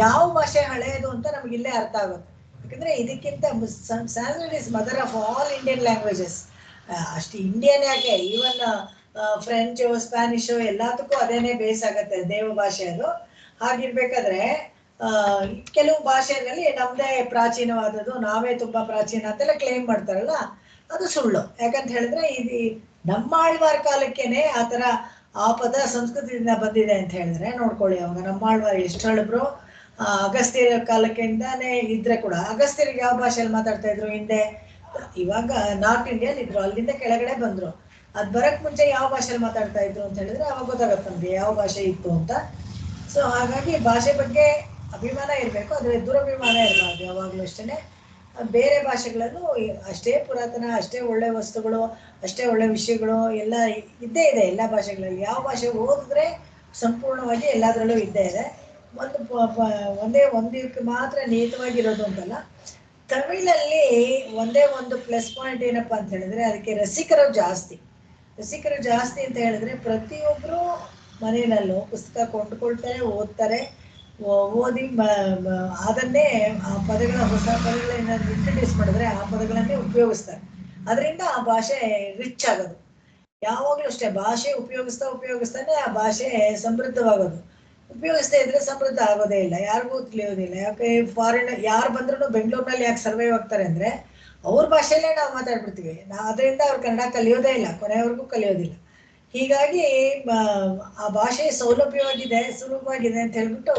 ಯಾವ ಭಾಷೆ ಹಳೆಯದು ಅಂತ ನಮ್ಗೆ ಇಲ್ಲೇ ಅರ್ಥ ಆಗುತ್ತೆ. ಯಾಕಂದ್ರೆ ಇದಕ್ಕಿಂತ Sanskrit is mother of all Indian languages. ಅಷ್ಟು ಇಂಡಿಯನ್ ಯಾಕೆ, ಈವನ್ ಫ್ರೆಂಚು ಸ್ಪ್ಯಾನಿಷು ಎಲ್ಲದಕ್ಕೂ ಅದೇನೇ ಬೇಸ್ ಆಗತ್ತೆ, ದೇವ ಭಾಷೆ ಅದು. ಹಾಗಿರ್ಬೇಕಾದ್ರೆ ಕೆಲವು ಭಾಷೆಯಲ್ಲಿ ನಮ್ದೇ ಪ್ರಾಚೀನವಾದದ್ದು, ನಾವೇ ತುಂಬಾ ಪ್ರಾಚೀನ ಅಂತೆಲ್ಲ ಕ್ಲೇಮ್ ಮಾಡ್ತಾರಲ್ಲ, ಅದು ಸುಳ್ಳು. ಯಾಕಂತ ಹೇಳಿದ್ರೆ ಇದು ನಮ್ಮಾಳ್ವಾರ್ ಕಾಲಕ್ಕೇನೆ ಆತರ ಆ ಪದ ಸಂಸ್ಕೃತದಿಂದ ಬಂದಿದೆ ಅಂತ ಹೇಳಿದ್ರೆ ನೋಡ್ಕೊಳ್ಳಿ. ಅವಾಗ ನಮ್ಮಾಳ್ವಾರ್ ಎಷ್ಟು ಹೇಳಿದ್ರು, ಅಗಸ್ತ್ಯರ ಕಾಲಕ್ಕಿಂದಾನೇ ಇದ್ರೆ ಕೂಡ ಅಗಸ್ತ್ಯರಿಗೆ ಯಾವ ಭಾಷೆಯಲ್ಲಿ ಮಾತಾಡ್ತಾ ಇದ್ರು ಹಿಂದೆ? ಇವಾಗ ನಾರ್ತ್ ಇಂಡಿಯನ್ ಇದ್ರು, ಅಲ್ಲಿಂದ ಕೆಳಗಡೆ ಬಂದ್ರು. ಅದ್ ಬರಕ್ ಮುಂಚೆ ಯಾವ ಭಾಷೆಯಲ್ಲಿ ಮಾತಾಡ್ತಾ ಇದ್ರು ಅಂತ ಹೇಳಿದ್ರೆ ಅವಾಗ ಗೊತ್ತಾಗತ್ತೆ ನಮ್ಗೆ ಯಾವ ಭಾಷೆ ಇತ್ತು ಅಂತ. ಸೊ ಹಾಗಾಗಿ ಭಾಷೆ ಬಗ್ಗೆ ಅಭಿಮಾನ ಇರಬೇಕು, ಆದ್ರೆ ದುರಭಿಮಾನ ಇರಬಾರ್ದು ಯಾವಾಗ್ಲೂ ಅಷ್ಟೇನೆ. ಬೇರೆ ಭಾಷೆಗಳಲ್ಲೂ ಅಷ್ಟೇ ಪುರಾತನ, ಅಷ್ಟೇ ಒಳ್ಳೆ ವಸ್ತುಗಳು, ಅಷ್ಟೇ ಒಳ್ಳೆ ವಿಷಯಗಳು ಎಲ್ಲ ಇದ್ದೇ ಇದೆ ಎಲ್ಲ ಭಾಷೆಗಳಲ್ಲಿ. ಯಾವ ಭಾಷೆ ಓದಿದ್ರೆ ಸಂಪೂರ್ಣವಾಗಿ ಎಲ್ಲದರಲ್ಲೂ ಇದ್ದೇ ಇದೆ. ಒಂದಕ್ಕೆ ಮಾತ್ರ ನಿಯತವಾಗಿರೋದು ಅಂತಲ್ಲ. ತಮಿಳಲ್ಲಿ ಒಂದೇ ಒಂದು ಪ್ಲಸ್ ಪಾಯಿಂಟ್ ಏನಪ್ಪಾ ಅಂತ ಹೇಳಿದ್ರೆ ಅದಕ್ಕೆ ರಸಿಕರು ಜಾಸ್ತಿ ಅಂತ ಹೇಳಿದ್ರೆ ಪ್ರತಿಯೊಬ್ರು ಮನೆಯಲ್ಲೂ ಪುಸ್ತಕ ಕೊಂಡ್ಕೊಳ್ತಾರೆ, ಓದ್ತಾರೆ. ಓದಿ ಅದನ್ನೇ ಆ ಪದಗಳ ಹೊಸ ಪದಗಳನ್ನ ಇಂಟ್ರಡ್ಯೂಸ್ ಮಾಡಿದ್ರೆ ಆ ಪದಗಳನ್ನೇ ಉಪಯೋಗಿಸ್ತಾರೆ. ಅದರಿಂದ ಆ ಭಾಷೆ ರಿಚ್ ಆಗೋದು. ಯಾವಾಗ್ಲೂ ಅಷ್ಟೇ ಭಾಷೆ ಉಪಯೋಗಿಸ್ತಾನೆ ಆ ಭಾಷೆ ಸಮೃದ್ಧವಾಗೋದು. ಉಪಯೋಗಿಸ್ತಾ ಇದ್ರೆ ಸಮೃದ್ಧ ಆಗೋದೇ ಇಲ್ಲ, ಯಾರಿಗೂ ತಿಳಿಯೋದಿಲ್ಲ. ಯಾಕೆ ಫಾರಿನ್ ಯಾರು ಬಂದ್ರು ಬೆಂಗಳೂರಿನಲ್ಲಿ ಯಾಕೆ ಸರ್ವೈವ್ ಆಗ್ತಾರೆ ಅಂದ್ರೆ ಅವ್ರ ಭಾಷೆಯಲ್ಲೇ ನಾವು ಮಾತಾಡ್ಬಿಡ್ತೀವಿ. ಅದರಿಂದ ಅವ್ರು ಕನ್ನಡ ಕಲಿಯೋದೇ ಇಲ್ಲ, ಕೊನೆಯವರೆಗೂ ಕಲಿಯೋದಿಲ್ಲ. ಹೀಗಾಗಿ ಆ ಭಾಷೆ ಸುಲಭವಾಗಿದೆ ಅಂತ ಹೇಳ್ಬಿಟ್ಟು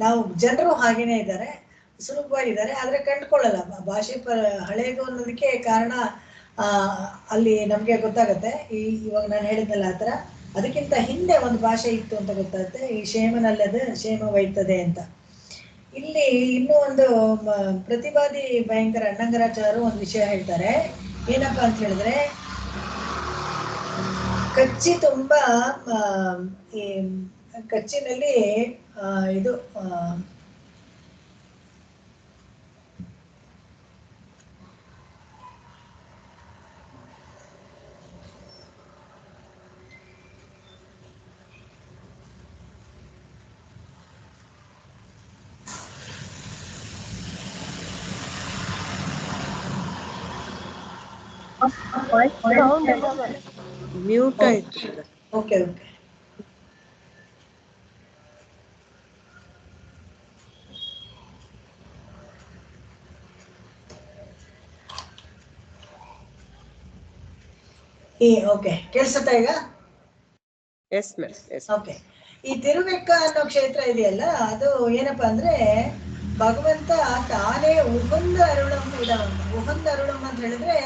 ನಾವು ಜನರು ಹಾಗೇನೆ ಇದ್ದಾರೆ, ಸುಲಭವಾಗಿದ್ದಾರೆ, ಆದ್ರೆ ಕಂಡುಕೊಳ್ಳಲ್ಲ. ಭಾಷೆ ಹಳೇದು ಅನ್ನೋದಕ್ಕೆ ಕಾರಣ ಅಲ್ಲಿ ನಮ್ಗೆ ಗೊತ್ತಾಗತ್ತೆ. ಇವಾಗ ನಾನು ಹೇಳಿದ್ನಲ್ಲ ಆ ಥರ, ಅದಕ್ಕಿಂತ ಹಿಂದೆ ಒಂದು ಭಾಷೆ ಇತ್ತು ಅಂತ ಗೊತ್ತಾಗುತ್ತೆ. ಈ ಕ್ಷೇಮನಲ್ಲದೆ ಕ್ಷೇಮವೈತದೆ ಅಂತ. ಇಲ್ಲಿ ಇನ್ನೂ ಒಂದು ಪ್ರತಿವಾದಿ ಭಯಂಕರ ಅಣ್ಣಂಗರಾಚಾರ್ಯರು ಒಂದು ವಿಷಯ ಹೇಳ್ತಾರೆ. ಏನಪ್ಪಾ ಅಂತ ಹೇಳಿದ್ರೆ, ಕಚ್ಚಿ ತುಂಬಾ ಈ ಕಚ್ಚಿನಲ್ಲಿ ಇದು ಮ್ಯೂಟ್ ಆಯ್ತು. Okay okay. ಓಕೆ, ಕೇಳಿಸುತ್ತಾ ಈಗ? Yes ma'am, yes. ಓಕೆ. ಈ ತಿರುವೆಕ್ಕ ಅನ್ನೋ ಕ್ಷೇತ್ರ ಇದೆಯಲ್ಲ, ಅದು ಏನಪ್ಪಾ ಅಂದ್ರೆ ಭಗವಂತ ತಾನೇ ಉಹಂದ ಅರುಳಂ ಇಡವಂತ. ಉಹಂದ ಅರುಳಂ ಅಂತ ಹೇಳಿದ್ರೆ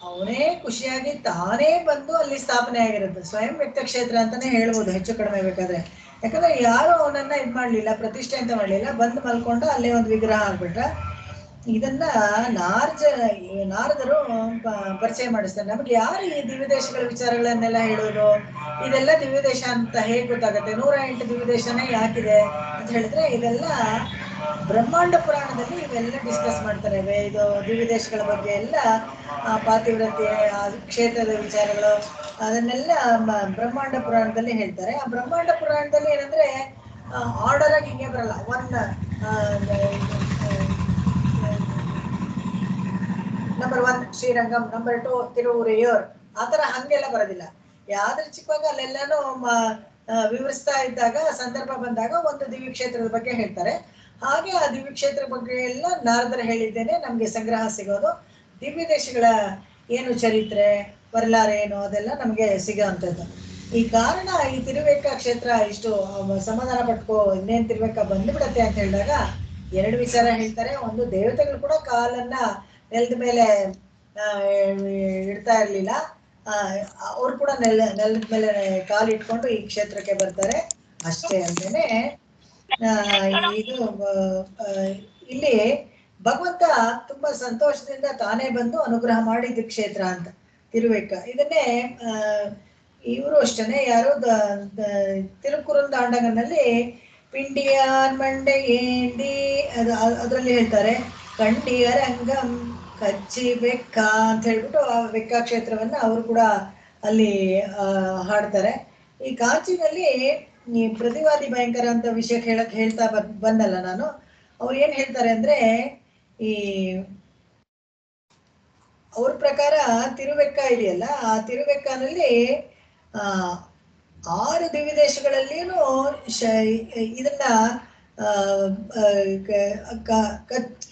ಅವನೇ ಖುಷಿಯಾಗಿ ತಾನೇ ಬಂದು ಅಲ್ಲಿ ಸ್ಥಾಪನೆ ಆಗಿರುತ್ತೆ. ಸ್ವಯಂ ವ್ಯಕ್ತ ಕ್ಷೇತ್ರ ಅಂತಾನೆ ಹೇಳ್ಬೋದು ಹೆಚ್ಚು ಕಡಿಮೆ ಬೇಕಾದ್ರೆ. ಯಾಕಂದ್ರೆ ಯಾರು ಅವನನ್ನ ಇದ್ ಮಾಡ್ಲಿಲ್ಲ, ಪ್ರತಿಷ್ಠೆ ಅಂತ ಮಾಡ್ಲಿಲ್ಲ, ಬಂದು ಮಲ್ಕೊಂಡು ಅಲ್ಲೇ ಒಂದು ವಿಗ್ರಹ ಆಗ್ಬಿಟ್ಟ. ಇದನ್ನ ನಾರದರು ಪರಿಚಯ ಮಾಡಿಸ್ತಾರೆ. ನಮ್ಗೆ ಯಾರು ಈ ದಿವ್ಯ ದೇಶಗಳ ವಿಚಾರಗಳನ್ನೆಲ್ಲ ಹೇಳೋದು, ಇದೆಲ್ಲ ದಿವ್ಯ ದೇಶ ಅಂತ ಹೇಗೆ ಗೊತ್ತಾಗುತ್ತೆ? 108 ದಿವ್ಯ ದೇಶನೇ ಯಾಕಿದೆ ಅಂತ ಹೇಳಿದ್ರೆ, ಇದೆಲ್ಲ ಬ್ರಹ್ಮಾಂಡ ಪುರಾಣದಲ್ಲಿ ಇವೆಲ್ಲ ಡಿಸ್ಕಸ್ ಮಾಡ್ತಾರೆ. ಇದು ದಿವ್ಯ ದೇಶಗಳ ಬಗ್ಗೆ ಎಲ್ಲ, ಪಾತಿವ್ರತ್ಯ, ಕ್ಷೇತ್ರದ ವಿಚಾರಗಳು, ಅದನ್ನೆಲ್ಲ ಬ್ರಹ್ಮಾಂಡ ಪುರಾಣದಲ್ಲಿ ಹೇಳ್ತಾರೆ. ಆ ಬ್ರಹ್ಮಾಂಡ ಪುರಾಣದಲ್ಲಿ ಏನಂದ್ರೆ ಆರ್ಡರ್ ಆಗಿ ಹಿಂಗೆ ಬರಲ್ಲ. ನಂಬರ್ 1 ಶ್ರೀರಂಗಂ, ನಂಬರ್ 2 ತಿರುವುರೆಯೂರ್, ಆತರ ಹಂಗೆಲ್ಲ ಬರೋದಿಲ್ಲ. ಯಾದೃಚ್ಛಿಕವಾಗಿ ಅಲ್ಲೆಲ್ಲಾನು ವಿವರಿಸ್ತಾ ಇದ್ದಾಗ, ಸಂದರ್ಭ ಬಂದಾಗ ಒಂದು ದಿವ್ಯ ಕ್ಷೇತ್ರದ ಬಗ್ಗೆ ಹೇಳ್ತಾರೆ. ಹಾಗೆ ಆ ದಿವ್ಯ ಕ್ಷೇತ್ರ ಬಗ್ಗೆ ಎಲ್ಲ ನಾರದರು ಹೇಳಿದ್ದೇನೆ ನಮ್ಗೆ ಸಂಗ್ರಹ ಸಿಗೋದು. ದಿವ್ಯ ದೇಶಗಳ ಏನು ಚರಿತ್ರೆ, ವರಲಾರ ಏನು, ಅದೆಲ್ಲ ನಮ್ಗೆ ಸಿಗೋವಂಥದ್ದು. ಈ ಕಾರಣ ಈ ತಿರುವೇಕ ಕ್ಷೇತ್ರ ಇಷ್ಟು ಸಮಾಧಾನ ಪಟ್ಕೋ, ಇನ್ನೇನ್ ತಿರುವೇಕ ಬಂದ್ಬಿಡತ್ತೆ ಅಂತ ಹೇಳಿದಾಗ 2 ವಿಚಾರ ಹೇಳ್ತಾರೆ. ಒಂದು, ದೇವತೆಗಳು ಕೂಡ ಕಾಲನ್ನ ನೆಲದ ಮೇಲೆ ಇಡ್ತಾ ಇರ್ಲಿಲ್ಲ, ಅವ್ರು ಕೂಡ ನೆಲದ ಮೇಲೆ ಕಾಲಿಟ್ಕೊಂಡು ಈ ಕ್ಷೇತ್ರಕ್ಕೆ ಬರ್ತಾರೆ. ಅಷ್ಟೇ ಅಲ್ದೇನೆ ಇದು ಇಲ್ಲಿ ಭಗವಂತ ತುಂಬಾ ಸಂತೋಷದಿಂದ ತಾನೇ ಬಂದು ಅನುಗ್ರಹ ಮಾಡಿದ ಕ್ಷೇತ್ರ ಅಂತ ತಿರುವೇಕ. ಇದನ್ನೇ ಇವರು ಅಷ್ಟೇನೆ, ಯಾರು ತಿರುಕುರುಂದಾಂಡಗನಲ್ಲಿ ಪಿಂಡಿಯಾನ್ ಮಂಡೆ ಏಂದಿ ಅದರಲ್ಲಿ ಹೇಳ್ತಾರೆ, ಕಂಡಿಯ ರಂಗಂ ಕಚ್ಚಿ ಬೆಕ್ಕ ಅಂತ ಹೇಳ್ಬಿಟ್ಟು ಆ ಬೆಕ್ಕ ಕ್ಷೇತ್ರವನ್ನ ಅವರು ಕೂಡ ಅಲ್ಲಿ ಹಾಡ್ತಾರೆ. ಈ ಕಾಂಚಿನಲ್ಲಿ ಈ ಪ್ರತಿವಾದಿ ಭಯಂಕರ ಅಂತ ವಿಷಯ ಹೇಳ್ತಾ ಬಂದಲ್ಲ ನಾನು, ಅವ್ರು ಏನ್ ಹೇಳ್ತಾರೆ ಅಂದ್ರೆ, ಈ ಅವ್ರ ಪ್ರಕಾರ ತಿರುವೆಕ್ಕ ಇದೆಯಲ್ಲ, ಆ ತಿರುವೆಕ್ಕನಲ್ಲಿ 6 ದಿವ್ಯ ದೇಶಗಳಲ್ಲಿಯೂ ಇದನ್ನ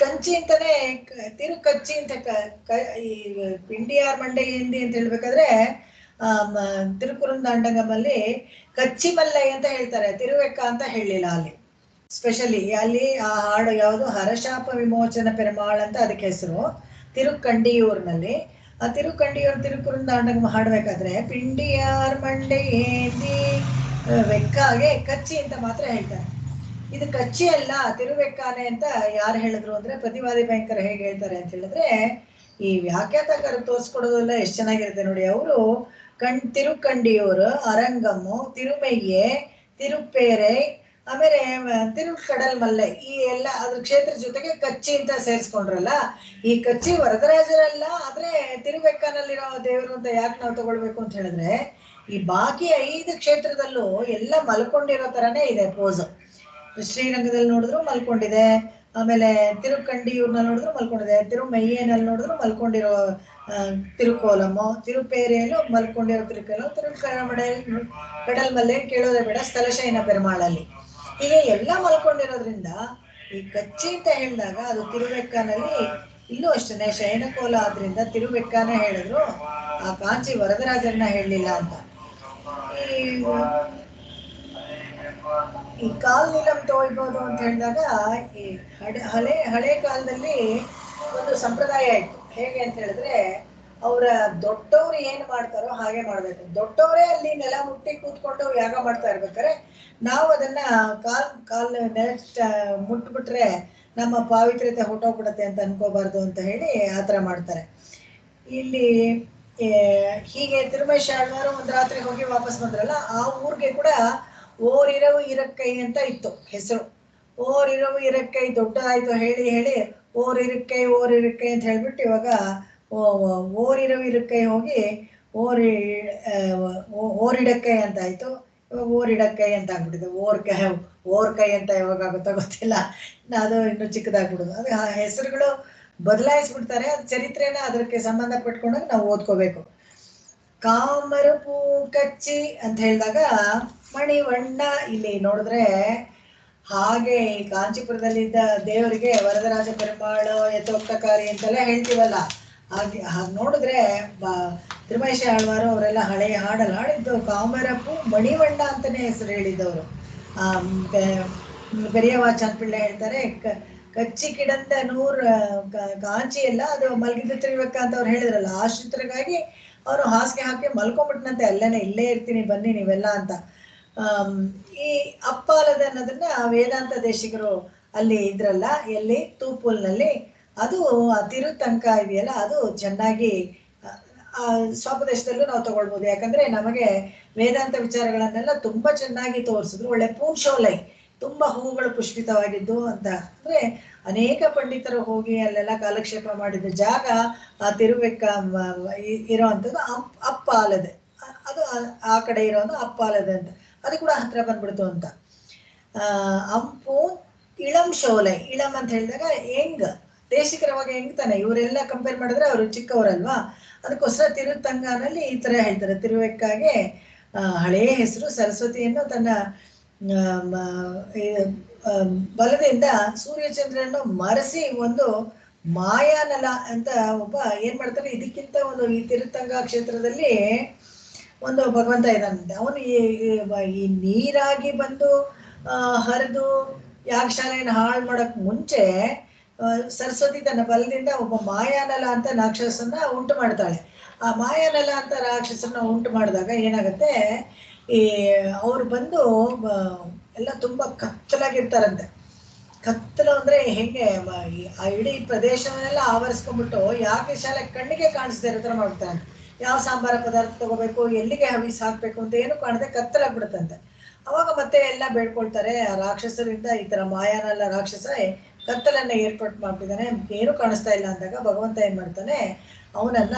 ಕಂಚಿ ಅಂತಾನೆ, ತಿರುಕಚ್ಚಿ ಅಂತ ಈ ಪಿಂಡಿಯಾರ್ ಮಂಡೆ ಹಿಂದಿ ಅಂತ ಹೇಳ್ಬೇಕಾದ್ರೆ ತಿರುಕುರುಂದಾಂಡಗಮಲ್ಲಿ ಕಚ್ಚಿ ಮಲ್ಲೈ ಅಂತ ಹೇಳ್ತಾರೆ, ತಿರುವೆಕ್ಕ ಅಂತ ಹೇಳಿಲ್ಲ ಅಲ್ಲಿ. ಸ್ಪೆಷಲಿ ಅಲ್ಲಿ ಆ ಹಾಡು ಯಾವುದು, ಹರಶಾಪ ವಿಮೋಚನ ಪೆರುಮಾಳ್ ಅಂತ ಅದಕ್ಕೆ ಹೆಸರು. ತಿರುಕಂಡಿಯೂರ್ನಲ್ಲಿ ಆ ತಿರುಕಂಡಿಯೂರ್ ತಿರುಕುರುಂದಾಂಡಗಮ ಹಾಡ್ಬೇಕಾದ್ರೆ ಪಿಂಡಿಯಾರ್ ಮಂಡೆ ಏಂದಿ ವೆಕ್ಕಾಗೆ ಕಚ್ಚಿ ಅಂತ ಮಾತ್ರ ಹೇಳ್ತಾರೆ. ಇದು ಕಚ್ಚಿ ಅಲ್ಲ, ತಿರುವೆಕ್ಕಾನೆ ಅಂತ ಯಾರು ಹೇಳಿದ್ರು ಅಂದ್ರೆ ಪ್ರತಿವಾದಿ ಭಯಂಕರ ಹೇಗೆ ಹೇಳ್ತಾರೆ ಅಂತ ಹೇಳಿದ್ರೆ, ಈ ವ್ಯಾಖ್ಯಾತಕರು ತೋರಿಸ್ಕೊಡೋದೆಲ್ಲ ಎಷ್ಟು ಚೆನ್ನಾಗಿರುತ್ತೆ ನೋಡಿ. ಅವರು ತಿರುಕಂಡಿಯೂರು, ಅರಂಗಮ್ಮು, ತಿರುಮಯ್ಯೆ, ತಿರುಪೇರೆ, ಆಮೇಲೆ ತಿರುಕಡಲ್ ಮಲ್ಲೆ, ಈ ಎಲ್ಲ ಅದ್ರ ಕ್ಷೇತ್ರ ಜೊತೆಗೆ ಕಚ್ಚಿ ಅಂತ ಸೇರಿಸ್ಕೊಂಡ್ರಲ್ಲ. ಈ ಕಚ್ಚಿ ವರದರಾಜರಲ್ಲ, ಆದ್ರೆ ತಿರುವೆಕ್ಕನಲ್ಲಿರೋ ದೇವರು ಅಂತ ಯಾಕೆ ನಾವು ತಗೊಳ್ಬೇಕು ಅಂತ ಹೇಳಿದ್ರೆ, ಈ ಬಾಕಿ 5 ಕ್ಷೇತ್ರದಲ್ಲೂ ಎಲ್ಲ ಮಲ್ಕೊಂಡಿರೋ ತರನೇ ಇದೆ ಪೋಸ್. ಶ್ರೀರಂಗದಲ್ಲಿ ನೋಡಿದ್ರು ಮಲ್ಕೊಂಡಿದೆ, ಆಮೇಲೆ ತಿರುಕಂಡಿಯೂರ್ನಲ್ಲಿ ನೋಡಿದ್ರು ಮಲ್ಕೊಂಡಿದೆ, ತಿರುಮಯ್ಯನಲ್ಲಿ ನೋಡಿದ್ರು ಮಲ್ಕೊಂಡಿರೋ ತಿರುಕೋಲಮ್ಮು, ತಿರುಪೇರೆಯಲ್ಲೂ ಮಲ್ಕೊಂಡಿರೋ ತಿರುಕೋಲಂ, ಕಡಲ್ ಮಲ್ಲೆ ಕೇಳೋದೇ ಬೇಡ, ಸ್ಥಳಶಯನ ಪೆರುಮಾಳಲ್ಲಿ, ಹೀಗೆ ಎಲ್ಲ ಮಲ್ಕೊಂಡಿರೋದ್ರಿಂದ ಈ ಕಚ್ಚಿ ಅಂತ ಹೇಳಿದಾಗ ಅದು ತಿರುವೆಕ್ಕನಲ್ಲಿ ಇಲ್ಲೂ ಅಷ್ಟೇ ಶಯನಕೋಲ ಆದ್ರಿಂದ ತಿರುವೆಕ್ಕನೇ ಹೇಳಿದ್ರು, ಆ ಕಾಂಚಿ ವರದರಾಜರನ್ನ ಹೇಳಲಿಲ್ಲ ಅಂತ. ಈ ಕಾಲ್ ನೀಲಂ ತೋಯ್ಬೋದು ಅಂತ ಹೇಳಿದಾಗ ಈ ಹಳೆ ಕಾಲದಲ್ಲಿ ಒಂದು ಸಂಪ್ರದಾಯ ಇತ್ತು. ಹೇಗೆ ಅಂತ ಹೇಳಿದ್ರೆ ಅವರ ದೊಡ್ಡವರು ಏನ್ ಮಾಡ್ತಾರೋ ಹಾಗೆ ಮಾಡ್ಬೇಕು. ದೊಡ್ಡವರೇ ಅಲ್ಲಿ ನೆಲ ಮುಟ್ಟಿ ಕೂತ್ಕೊಂಡು ಯಾಗ ಮಾಡ್ತಾ ಇರ್ಬೇಕಾರೆ ನಾವು ಅದನ್ನ ಕಾಲ್ ನೆಲ ಮುಟ್ಬಿಟ್ರೆ ನಮ್ಮ ಪಾವಿತ್ರ್ಯತೆ ಹೊಟ್ಟೋಗ್ಬಿಡತ್ತೆ ಅಂತ ಅನ್ಕೋಬಾರ್ದು ಅಂತ ಹೇಳಿ ಆತರ ಮಾಡ್ತಾರೆ. ಇಲ್ಲಿ ಹೀಗೆ ತಿರುಮೇಶಾಳ್ವಾರು ಒಂದ್ ರಾತ್ರಿ ಹೋಗಿ ವಾಪಸ್ ಬಂದ್ರಲ್ಲ, ಆ ಊರ್ಗೆ ಕೂಡ ಓರಿರವು ಇರಕ್ಕೈ ಅಂತ ಇತ್ತು ಹೆಸರು. ಓರಿರವು ಇರಕ್ಕೈ ದೊಡ್ಡದಾಯ್ತು ಹೇಳಿ ಹೇಳಿ ಓರಿರಕ್ಕೈ ಅಂತ ಹೇಳ್ಬಿಟ್ಟು ಇವಾಗ ಓರಿರವು ಇರಕ್ಕೈ ಹೋಗಿ ಓರಿಡಕ್ಕೈ ಅಂತ ಆಯ್ತು. ಇವಾಗ ಓರಿಡಕ್ಕೈ ಅಂತ ಆಗ್ಬಿಟ್ಟಿದೆ. ಓರ್ಕೈ ಅಂತ ಯಾವಾಗ ಆಗುತ್ತಾ ಗೊತ್ತಿಲ್ಲ, ಅದು ಇನ್ನು ಚಿಕ್ಕದಾಗ್ಬಿಡುದು. ಅದು ಹೆಸರುಗಳು ಬದಲಾಯಿಸ್ಬಿಡ್ತಾರೆ. ಅದು ಚರಿತ್ರೆನ ಅದಕ್ಕೆ ಸಂಬಂಧ ಪಟ್ಕೊಂಡಾಗ ನಾವು ಓದ್ಕೋಬೇಕು. ಕಾಮರು ಪೂ ಕಚ್ಚಿ ಅಂತ ಹೇಳಿದಾಗ ಮಣಿವಣ್ಣ ಇಲ್ಲಿ ನೋಡಿದ್ರೆ ಹಾಗೆ ಈ ಕಾಂಚೀಪುರದಲ್ಲಿದ್ದ ದೇವರಿಗೆ ವರದರಾಜ ಪೆರುಮಾಳ ಯಥೋಕ್ತಕಾರಿ ಅಂತೆಲ್ಲ ಹೇಳ್ತೀವಲ್ಲ, ಹಾಗೆ ನೋಡಿದ್ರೆ ತಿರುಮೇಶ ಆಳ್ವಾರು ಅವರೆಲ್ಲ ಹಳೆಯ ಹಾಡಲ್ಲಿ ಹಾಡಿದ್ದು ಕಾಮರಪ್ಪು ಮಣಿವಣ್ಣ ಅಂತಾನೆ ಹೆಸರು ಹೇಳಿದ್ದವರು. ಪೆರಿಯವಾಚನ್ ಪಿಳ್ಳೆ ಹೇಳ್ತಾರೆ, ಕಚ್ಚಿ ಕಿಡಂದ ನೂರ್ ಕಾಂಚಿ ಎಲ್ಲ ಅದು ಮಲಗಿದ್ದು ತಿರುಗಕ್ಕ ಅಂತ ಅವ್ರು ಹೇಳಿದ್ರಲ್ಲ, ಆಶ್ರಿತರಿಗಾಗಿ ಅವರು ಹಾಸಿಗೆ ಹಾಕಿ ಮಲ್ಕೊಂಡ್ಬಿಟ್ನಂತೆ, ಅಲ್ಲೇನೆ ಇಲ್ಲೇ ಇರ್ತೀನಿ ಬನ್ನಿ ನೀವೆಲ್ಲ ಅಂತ. ಈ ಅಪ್ಪಾಲದ ಅನ್ನೋದನ್ನ ವೇದಾಂತ ದೇಶಿಕರು ಅಲ್ಲಿ ಇದ್ರಲ್ಲ, ಎಲ್ಲಿ ತೂಪೂಲ್ನಲ್ಲಿ, ಅದು ತಿರುತಂಕ ಇದೆಯಲ್ಲ, ಅದು ಚೆನ್ನಾಗಿ ಸ್ವಪದೇಶದಲ್ಲೂ ನಾವು ತಗೊಳ್ಬೋದು. ಯಾಕಂದ್ರೆ ನಮಗೆ ವೇದಾಂತ ವಿಚಾರಗಳನ್ನೆಲ್ಲ ತುಂಬಾ ಚೆನ್ನಾಗಿ ತೋರಿಸಿದ್ರು. ಒಳ್ಳೆ ಪೂಂಶೋಲೈ, ತುಂಬಾ ಹೂಗಳು ಪುಷ್ಪಿತವಾಗಿದ್ದು ಅಂತ. ಅಂದ್ರೆ ಅನೇಕ ಪಂಡಿತರು ಹೋಗಿ ಅಲ್ಲೆಲ್ಲ ಕಾಲಕ್ಷೇಪ ಮಾಡಿದ ಜಾಗ ಆ ತಿರುವೆಕ್ಕ ಇರೋವಂಥದ್ದು ಅಪ್ಪಾಲದೆ. ಅದು ಆ ಕಡೆ ಇರೋದು ಅಪ್ಪಾಲದೆ ಅಂತ, ಅದು ಕೂಡ ಹತ್ರ ಬಂದ್ಬಿಡ್ತು ಅಂತ. ಅಂಪು ಇಳಂ ಶೋಲೈ, ಇಳಂ ಅಂತ ಹೇಳಿದಾಗ ಹೆಂಗ್ ದೇಶಿಕರವಾಗ ಹೆಂಗ್ ತಾನೆ, ಇವರೆಲ್ಲ ಕಂಪೇರ್ ಮಾಡಿದ್ರೆ ಅವರು ಚಿಕ್ಕವರಲ್ವಾ, ಅದಕ್ಕೋಸ್ಕರ ತಿರುತಂಗಾನಲ್ಲಿ ಈ ತರ ಹೇಳ್ತಾರೆ. ತಿರುವೆಕ್ಕಾಗೆ ಹಳೆಯ ಹೆಸರು. ಸರಸ್ವತಿಯನ್ನು ತನ್ನ ಬಲದಿಂದ ಸೂರ್ಯಚಂದ್ರನ್ನು ಮರೆಸಿ ಒಂದು ಮಾಯಾನಲ ಅಂತ ಒಬ್ಬ ಏನ್ ಮಾಡ್ತಾನೆ, ಇದಕ್ಕಿಂತ ಒಂದು ಈ ತಿರುತಂಗ ಕ್ಷೇತ್ರದಲ್ಲಿ ಒಂದು ಭಗವಂತ ಇದ್ದಾನಂತೆ. ಅವನು ಈ ನೀರಾಗಿ ಬಂದು ಹರಿದು ಯಾಗಶಾಲೆಯನ್ನು ಹಾಳು ಮಾಡಕ್ ಮುಂಚೆ ಸರಸ್ವತಿ ತನ್ನ ಬಲದಿಂದ ಒಬ್ಬ ಮಾಯಾನಲ ಅಂತ ರಾಕ್ಷಸನ್ನ ಉಂಟು ಮಾಡ್ತಾಳೆ. ಆ ಮಾಯಾನಲ ಅಂತ ರಾಕ್ಷಸನ್ನ ಉಂಟು ಮಾಡಿದಾಗ ಏನಾಗತ್ತೆ, ಈ ಅವ್ರು ಬಂದು ಎಲ್ಲ ತುಂಬಾ ಕತ್ತಲಾಗಿರ್ತಾರಂತೆ. ಕತ್ತಲು ಅಂದ್ರೆ ಹೆಂಗೆ, ಆ ಇಡೀ ಪ್ರದೇಶವನ್ನೆಲ್ಲ ಆವರಿಸ್ಕೊಂಡ್ಬಿಟ್ಟು ಯಾಗಶಾಲೆ ಕಣ್ಣಿಗೆ ಕಾಣಿಸ್ದೇ ಇರೋ ತರ ಮಾಡ್ತಾರೆ. ಯಾವ ಸಾಂಬಾರ ಪದಾರ್ಥ ತಗೋಬೇಕು, ಎಲ್ಲಿಗೆ ಹವಿಸ್ ಹಾಕ್ಬೇಕು ಅಂತ ಏನು ಕಾಣದೆ ಕತ್ತಲಾಗ್ಬಿಡುತ್ತಂತೆ. ಅವಾಗ ಮತ್ತೆ ಎಲ್ಲ ಬೇಡ್ಕೊಳ್ತಾರೆ ಆ ರಾಕ್ಷಸರಿಂದ, ಈ ತರ ಮಾಯಾನಲ್ಲ ರಾಕ್ಷಸ ಕತ್ತಲನ್ನ ಏರ್ಪಾಟ್ ಮಾಡ್ತಿದ್ದಾನೆ, ಏನು ಕಾಣಿಸ್ತಾ ಇಲ್ಲ ಅಂದಾಗ ಭಗವಂತ ಏನ್ ಮಾಡ್ತಾನೆ, ಅವನನ್ನ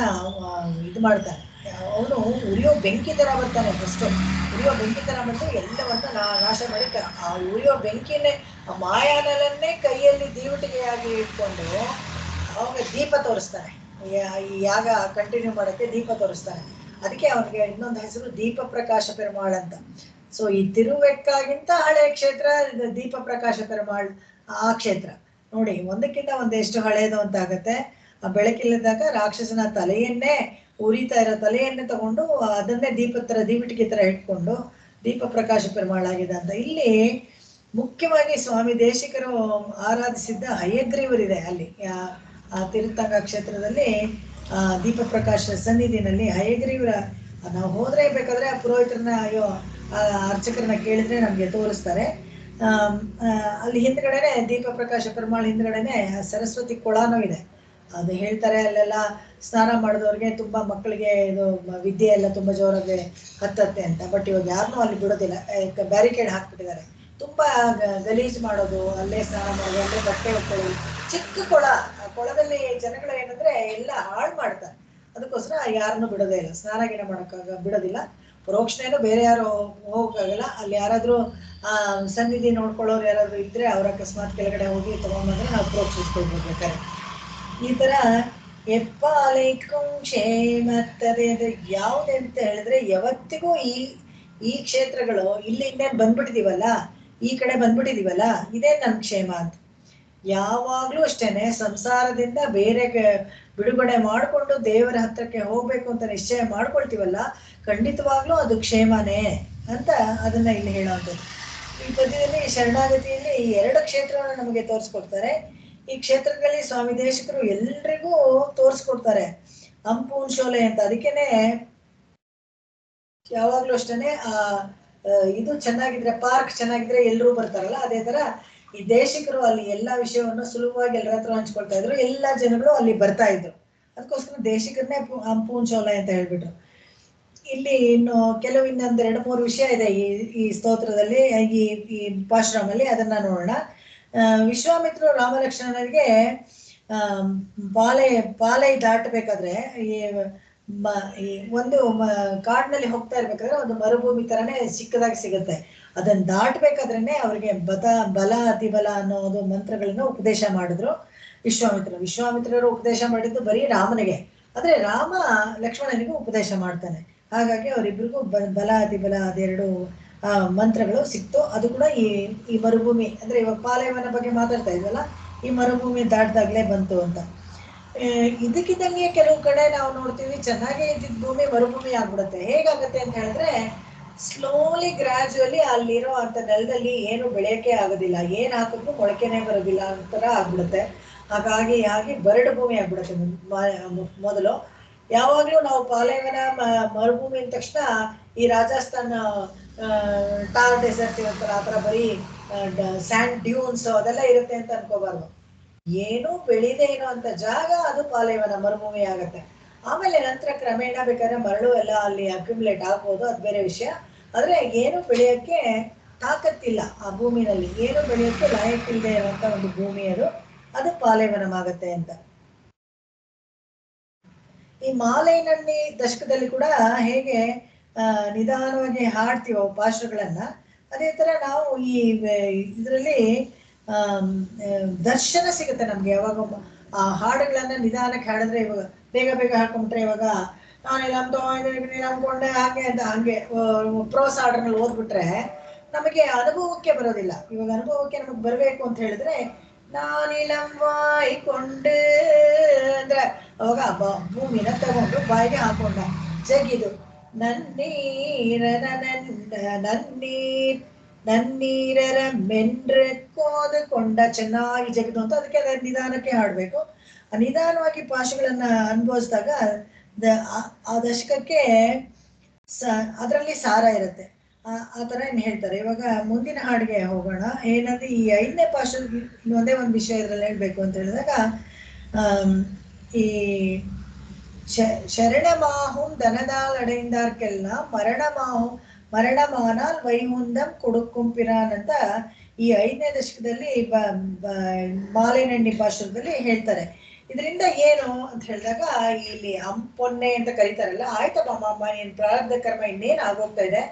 ಇದು ಮಾಡ್ತಾನೆ. ಅವನು ಉರಿಯೋ ಬೆಂಕಿ ತರ ಬರ್ತಾನೆ. ಫಸ್ಟ್ ಉರಿಯೋ ಬೆಂಕಿ ತರ ಬಂದು ಎಲ್ಲವನ್ನ ನಾಶ ಮಾಡಿ, ಆ ಉರಿಯೋ ಬೆಂಕಿನೇ ಆ ಮಾಯಾನಲನ್ನೇ ಕೈಯಲ್ಲಿ ದೀವಟಿಗೆಯಾಗಿ ಇಟ್ಕೊಂಡು ಅವಾಗ ದೀಪ ತೋರಿಸ್ತಾನೆ. ಈ ಯಾಗ ಕಂಟಿನ್ಯೂ ಮಾಡಕ್ಕೆ ದೀಪ ತೋರಿಸ್ತಾನೆ. ಅದಕ್ಕೆ ಅವನಿಗೆ ಇನ್ನೊಂದು ಹೆಸರು ದೀಪ ಪ್ರಕಾಶ ಪೆರುಮಾಳ್ ಅಂತ. ಸೊ ಈ ತಿರುವೆಕ್ಕಾಗಿಂತ ಹಳೆಯ ಕ್ಷೇತ್ರ ದೀಪ ಪ್ರಕಾಶ ಪೆರುಮಾಳ್ ಆ ಕ್ಷೇತ್ರ. ನೋಡಿ, ಒಂದಕ್ಕಿಂತ ಒಂದೆಷ್ಟು ಹಳೇದು ಅಂತ ಆಗತ್ತೆ. ಆ ಬೆಳಕಿಲ್ಲದಾಗ ರಾಕ್ಷಸನ ತಲೆಯನ್ನೇ, ಉರಿತಾ ಇರೋ ತಲೆಯನ್ನೇ ತಗೊಂಡು ಅದನ್ನೇ ದೀವಟಿಗೆ ತರ ಇಟ್ಕೊಂಡು ದೀಪ ಪ್ರಕಾಶ ಪೆರುಮಾಳಾಗಿದೆ ಅಂತ. ಇಲ್ಲಿ ಮುಖ್ಯವಾಗಿ ಸ್ವಾಮಿ ದೇಶಿಕರು ಆರಾಧಿಸಿದ್ದ ಹಯಗ್ರೀವರಿದೆ ಅಲ್ಲಿ ಆ ತಿರುತಂಗ ಕ್ಷೇತ್ರದಲ್ಲಿ. ದೀಪ ಪ್ರಕಾಶ ಸನ್ನಿಧಿನಲ್ಲಿ ಹಯಗ್ರೀವರ ನಾವು ಹೋದ್ರೆ ಬೇಕಾದ್ರೆ ಆ ಪುರೋಹಿತರನ್ನ ಅರ್ಚಕರನ್ನ ಕೇಳಿದ್ರೆ ನಮ್ಗೆ ತೋರಿಸ್ತಾರೆ. ಅಲ್ಲಿ ಹಿಂದ್ಗಡೆನೆ ದೀಪ ಪ್ರಕಾಶ ಪೆರುಮಾಳ್ ಹಿಂದ್ಗಡೆನೆ ಸರಸ್ವತಿ ಕೊಳನೂ ಇದೆ. ಅದು ಹೇಳ್ತಾರೆ ಅಲ್ಲೆಲ್ಲ ಸ್ನಾನ ಮಾಡಿದವ್ರಿಗೆ ತುಂಬಾ ಮಕ್ಕಳಿಗೆ ಇದು ವಿದ್ಯೆ ಎಲ್ಲ ತುಂಬಾ ಜೋರಾಗಿ ಹತ್ತತ್ತೆ ಅಂತ. ಬಟ್ ಇವಾಗ ಯಾರನ್ನೂ ಅಲ್ಲಿ ಬಿಡೋದಿಲ್ಲ, ಬ್ಯಾರಿಕೇಡ್ ಹಾಕ್ಬಿಟ್ಟಿದ್ದಾರೆ. ತುಂಬಾ ಗಲೀಜು ಮಾಡೋದು, ಅಲ್ಲೇ ಸ್ನಾನ ಮಾಡೋದು, ಅಲ್ಲೇ ಬಟ್ಟೆ ಹೊಕ್ಕೊಳ್ಳೋದು. ಚಿಕ್ಕ ಕೊಳ, ಆ ಕೊಳದಲ್ಲಿ ಜನಗಳು ಏನಂದ್ರೆ ಎಲ್ಲ ಹಾಳು ಮಾಡ್ತಾರೆ. ಅದಕ್ಕೋಸ್ಕರ ಯಾರನ್ನು ಬಿಡೋದೇ ಇಲ್ಲ, ಸ್ನಾನ ಮಾಡೋಕ್ಕಾಗ ಬಿಡೋದಿಲ್ಲ. ಪ್ರೋಕ್ಷಣೆನೂ ಬೇರೆ ಯಾರು ಹೋಗಕ್ಕಾಗಲ್ಲ. ಅಲ್ಲಿ ಯಾರಾದ್ರೂ ಸನ್ನಿಧಿ ನೋಡ್ಕೊಳ್ಳೋರು ಯಾರಾದ್ರೂ ಇದ್ರೆ ಅವ್ರ ಅಕಸ್ಮಾತ್ ಕೆಳಗಡೆ ಹೋಗಿ ತಗೊಂಡ್ಬಂದ್ರೆ ನಾವು ಪ್ರೋಕ್ಷಿಸ್ಕೊಳ್ಬೇಕಾರೆ. ಈ ತರ ಎಪ್ಪಾಲೈಕಂ ಕ್ಷೇಮತ್ತದೆ ಯಾವುದೇ ಅಂತ ಹೇಳಿದ್ರೆ ಯಾವತ್ತಿಗೂ ಈ ಕ್ಷೇತ್ರಗಳು ಇಲ್ಲಿ ಇನ್ನೇನು ಬಂದ್ಬಿಟ್ಟಿದೀವಲ್ಲ, ಈ ಕಡೆ ಬಂದ್ಬಿಟ್ಟಿದೀವಲ್ಲ, ಇದೇ ನನ್ ಕ್ಷೇಮ ಅಂತ. ಯಾವಾಗ್ಲೂ ಅಷ್ಟೇನೆ ಸಂಸಾರದಿಂದ ಬೇರೆ ಬಿಡುಗಡೆ ಮಾಡ್ಕೊಂಡು ದೇವರ ಹತ್ರಕ್ಕೆ ಹೋಗ್ಬೇಕು ಅಂತ ನಿಶ್ಚಯ ಮಾಡ್ಕೊಳ್ತೀವಲ್ಲ, ಖಂಡಿತವಾಗ್ಲೂ ಅದು ಕ್ಷೇಮನೇ ಅಂತ ಅದನ್ನ ಇಲ್ಲಿ ಹೇಳೋದು. ಈ ಪದ್ಯದಲ್ಲಿ ಶರಣಾಗತಿಯಲ್ಲಿ ಈ 2 ಕ್ಷೇತ್ರವನ್ನು ನಮಗೆ ತೋರಿಸ್ಕೊಡ್ತಾರೆ. ಈ ಕ್ಷೇತ್ರದಲ್ಲಿ ಸ್ವಾಮಿ ದೇಶಿಕರು ಎಲ್ರಿಗೂ ತೋರಿಸ್ಕೊಡ್ತಾರೆ ಅಂಪೂನ್ ಶೋಲೆ ಅಂತ. ಅದಕ್ಕೇನೆ ಯಾವಾಗ್ಲೂ ಅಷ್ಟೇನೆ ಇದು ಚೆನ್ನಾಗಿದ್ರೆ, ಪಾರ್ಕ್ ಚೆನ್ನಾಗಿದ್ರೆ ಎಲ್ರೂ ಬರ್ತಾರಲ್ಲ, ಅದೇ ತರ ಈ ದೇಶಿಕರು ಅಲ್ಲಿ ಎಲ್ಲಾ ವಿಷಯವನ್ನು ಸುಲಭವಾಗಿ ಎಲ್ಲರ ಹತ್ರ ಹಂಚ್ಕೊಳ್ತಾ ಇದ್ರು. ಎಲ್ಲಾ ಜನಗಳು ಅಲ್ಲಿ ಬರ್ತಾ ಇದ್ರು. ಅದಕ್ಕೋಸ್ಕರ ದೇಶಿಕರನ್ನೇ ಅಂಪೂನ್ ಶೋಲೆ ಅಂತ ಹೇಳ್ಬಿಟ್ರು. ಇಲ್ಲಿ ಇನ್ನು ಕೆಲವು ಇನ್ನೊಂದು 2-3 ವಿಷಯ ಇದೆ ಈ ಸ್ತೋತ್ರದಲ್ಲಿ, ಈ ಪಾಶ್ರಾಮಲ್ಲಿ. ಅದನ್ನ ನೋಡೋಣ. ವಿಶ್ವಾಮಿತ್ರರು ರಾಮಲಕ್ಷ್ಮಣನಿಗೆ ಪಾಲೈ ದಾಟಬೇಕಾದ್ರೆ ಈ ಒಂದು ಕಾಡಿನಲ್ಲಿ ಹೋಗ್ತಾ ಇರ್ಬೇಕಾದ್ರೆ ಒಂದು ಮರುಭೂಮಿ ತರನೇ ಚಿಕ್ಕದಾಗಿ ಸಿಗುತ್ತೆ. ಅದನ್ನ ದಾಟಬೇಕಾದ್ರೇನೆ ಅವ್ರಿಗೆ ಬಲ ಅತಿಬಲ ಅನ್ನೋದು ಮಂತ್ರಗಳನ್ನ ಉಪದೇಶ ಮಾಡಿದ್ರು ವಿಶ್ವಾಮಿತ್ರರು ಉಪದೇಶ ಮಾಡಿದ್ದು ಬರೀ ರಾಮನಿಗೆ, ಆದ್ರೆ ರಾಮ ಲಕ್ಷ್ಮಣನಿಗೂ ಉಪದೇಶ ಮಾಡ್ತಾನೆ. ಹಾಗಾಗಿ ಅವರಿಬ್ಬರಿಗೂ ಬಲ ಅತಿಬಲ ಅದೆರಡು ಮಂತ್ರಗಳು ಸಿಕ್ತು. ಅದು ಕೂಡ ಈ ಮರುಭೂಮಿ ಅಂದ್ರೆ ಇವಾಗ ಪಾಲಯವನ ಬಗ್ಗೆ ಮಾತಾಡ್ತಾ ಇದ್ವಲ್ಲ, ಈ ಮರುಭೂಮಿ ದಾಟ್ದಾಗ್ಲೇ ಬಂತು ಅಂತ. ಇದಕ್ಕಿದ್ದಂಗೆ ಕೆಲವು ಕಡೆ ನಾವು ನೋಡ್ತೀವಿ ಚೆನ್ನಾಗೇ ಇದ್ದಿದ್ದ ಭೂಮಿ ಮರುಭೂಮಿ ಆಗ್ಬಿಡುತ್ತೆ. ಹೇಗಾಗತ್ತೆ ಅಂತ ಹೇಳಿದ್ರೆ ಸ್ಲೋಲಿ ಗ್ರಾಜುವಲಿ ಅಲ್ಲಿರೋ ಅಂತ ನೆಲದಲ್ಲಿ ಏನು ಬೆಳೆಯಕ್ಕೆ ಆಗೋದಿಲ್ಲ, ಏನ್ ಹಾಕಿದ್ರು ಮೊಳಕೆನೆ ಬರೋದಿಲ್ಲ ಅಂತರ ಆಗ್ಬಿಡುತ್ತೆ. ಹಾಗಾಗಿ ಬರಡು ಭೂಮಿ ಆಗ್ಬಿಡುತ್ತೆ. ಮೊದಲು ಯಾವಾಗ್ಲೂ ನಾವು ಪಾಲಯವನ ಮರುಭೂಮಿ ಅಂದ ತಕ್ಷಣ ಈ ರಾಜಸ್ಥಾನ ಟಾರ್ ಡೆಸರ್ಟ್ ಇರುತ್ತಲ್ಲ, ಆ ತರ ಬರೀ ಸ್ಯಾಂಡ್ ಡ್ಯೂನ್ಸ್ ಅದೆಲ್ಲ ಇರುತ್ತೆ ಅಂತ ಅನ್ಕೋಬಾರ್ದು. ಏನೂ ಬೆಳೆದೇ ಏನೋ ಅಂತ ಜಾಗ ಅದು ಪಾಲಯವನ ಮರುಭೂಮಿ ಆಗತ್ತೆ. ಆಮೇಲೆ ನಂತರ ಕ್ರಮೇಣ ಬೇಕಾದ್ರೆ ಮರಳು ಎಲ್ಲ ಅಲ್ಲಿ ಅಕ್ಯುಮುಲೇಟ್ ಆಗ್ಬೋದು, ಅದು ಬೇರೆ ವಿಷಯ. ಆದ್ರೆ ಏನು ಬೆಳೆಯಕ್ಕೆ ತಾಕತ್ತಿಲ್ಲ ಆ ಭೂಮಿನಲ್ಲಿ, ಏನು ಬೆಳೆಯಕ್ಕೆ ಲಾಯಕ್ಕಿಲ್ಲದೆ ಇರುವಂತ ಒಂದು ಭೂಮಿ ಅದು ಪಾಲಯವನವಾಗತ್ತೆ ಅಂತ. ಈ ಮಾಲೈನಣ್ಣಿ ದಶಕದಲ್ಲಿ ಕೂಡ ಹೇಗೆ ನಿಧಾನವಾಗಿ ಹಾಡ್ತೀವೋ ಪಾಶ್ರಗಳನ್ನ, ಅದೇ ತರ ನಾವು ಈ ಇದರಲ್ಲಿ ದರ್ಶನ ಸಿಗುತ್ತೆ ನಮ್ಗೆ. ಯಾವಾಗ ಆ ಹಾಡುಗಳನ್ನ ನಿಧಾನಕ್ಕೆ ಹಾಡಿದ್ರೆ, ಇವಾಗ ಬೇಗ ಹಾಕೊಂಡ್ಬಿಟ್ರೆ, ಇವಾಗ ನಂಬ್ಕೊಂಡೆ ಹಂಗೆ ಪ್ರೋಸ್ ಆರ್ಡರ್ನಲ್ಲಿ ಓದ್ಬಿಟ್ರೆ ನಮಗೆ ಅನುಭವಕ್ಕೆ ಬರೋದಿಲ್ಲ. ಇವಾಗ ಅನುಭವಕ್ಕೆ ನಮಗ್ ಬರ್ಬೇಕು ಅಂತ ಹೇಳಿದ್ರೆ ನಾನಿಲಂವಾಯ್ಕೊಂಡು ಅಂದ್ರೆ ಅವಾಗ ಭೂಮಿನ ತಗೊಂಡು ಬಾಯಿಗೆ ಹಾಕೊಂಡ ಜಗಿದು ನನ್ನೀರರ ಮೆಂಡ್ರೆಕ್ಕೋದುಕೊಂಡ ಚೆನ್ನಾಗಿ ಜಗಿದು ಅಂತ. ಅದಕ್ಕೆ ಅದ ನಿಧಾನಕ್ಕೆ ಹಾಡ್ಬೇಕು. ಆ ನಿಧಾನವಾಗಿ ಭಾಷೆಗಳನ್ನ ಅನುಭವಿಸಿದಾಗ ಆ ದಶಕಕ್ಕೆ ಅದರಲ್ಲಿ ಸಾರ ಇರುತ್ತೆ. ಆ ತರ ಏನ್ ಹೇಳ್ತಾರೆ. ಇವಾಗ ಮುಂದಿನ ಹಾಡಿಗೆ ಹೋಗೋಣ. ಏನಂದ್ರೆ ಈ 5ನೇ ಪಾಶ ಇನ್ನೊಂದೇ ಒಂದು ವಿಷಯ ಇದ್ರಲ್ಲಿ ಹೇಳ್ಬೇಕು ಅಂತ ಹೇಳಿದಾಗ, ಈ ಶರಣಮಾಹುಂ ದನದಾಲ್ ಅಡೆಯಿಂದಾರ್ಕೆಲ್ಲ ಮರಣಮಾನಾಲ್ ವೈಹುಂದಂ ಕೊಡುಕುಂಪಿರಾನ್ ಅಂತ ಈ 5ನೇ ದಶಕದಲ್ಲಿ ಮಾಲಿನಣ್ಣಿ ಪಾಶದಲ್ಲಿ ಹೇಳ್ತಾರೆ. ಇದರಿಂದ ಏನು ಅಂತ ಹೇಳಿದಾಗ, ಇಲ್ಲಿ ಅಂಪೊನ್ನೆ ಅಂತ ಕರೀತಾರಲ್ಲ, ಆಯ್ತಪ್ಪ ಅಮ್ಮ ಏನ್ ಪ್ರಾರಬ್ಧ ಕರ್ಮ ಇನ್ನೇನ್ ಆಗೋಗ್ತಾ ಇದೆ,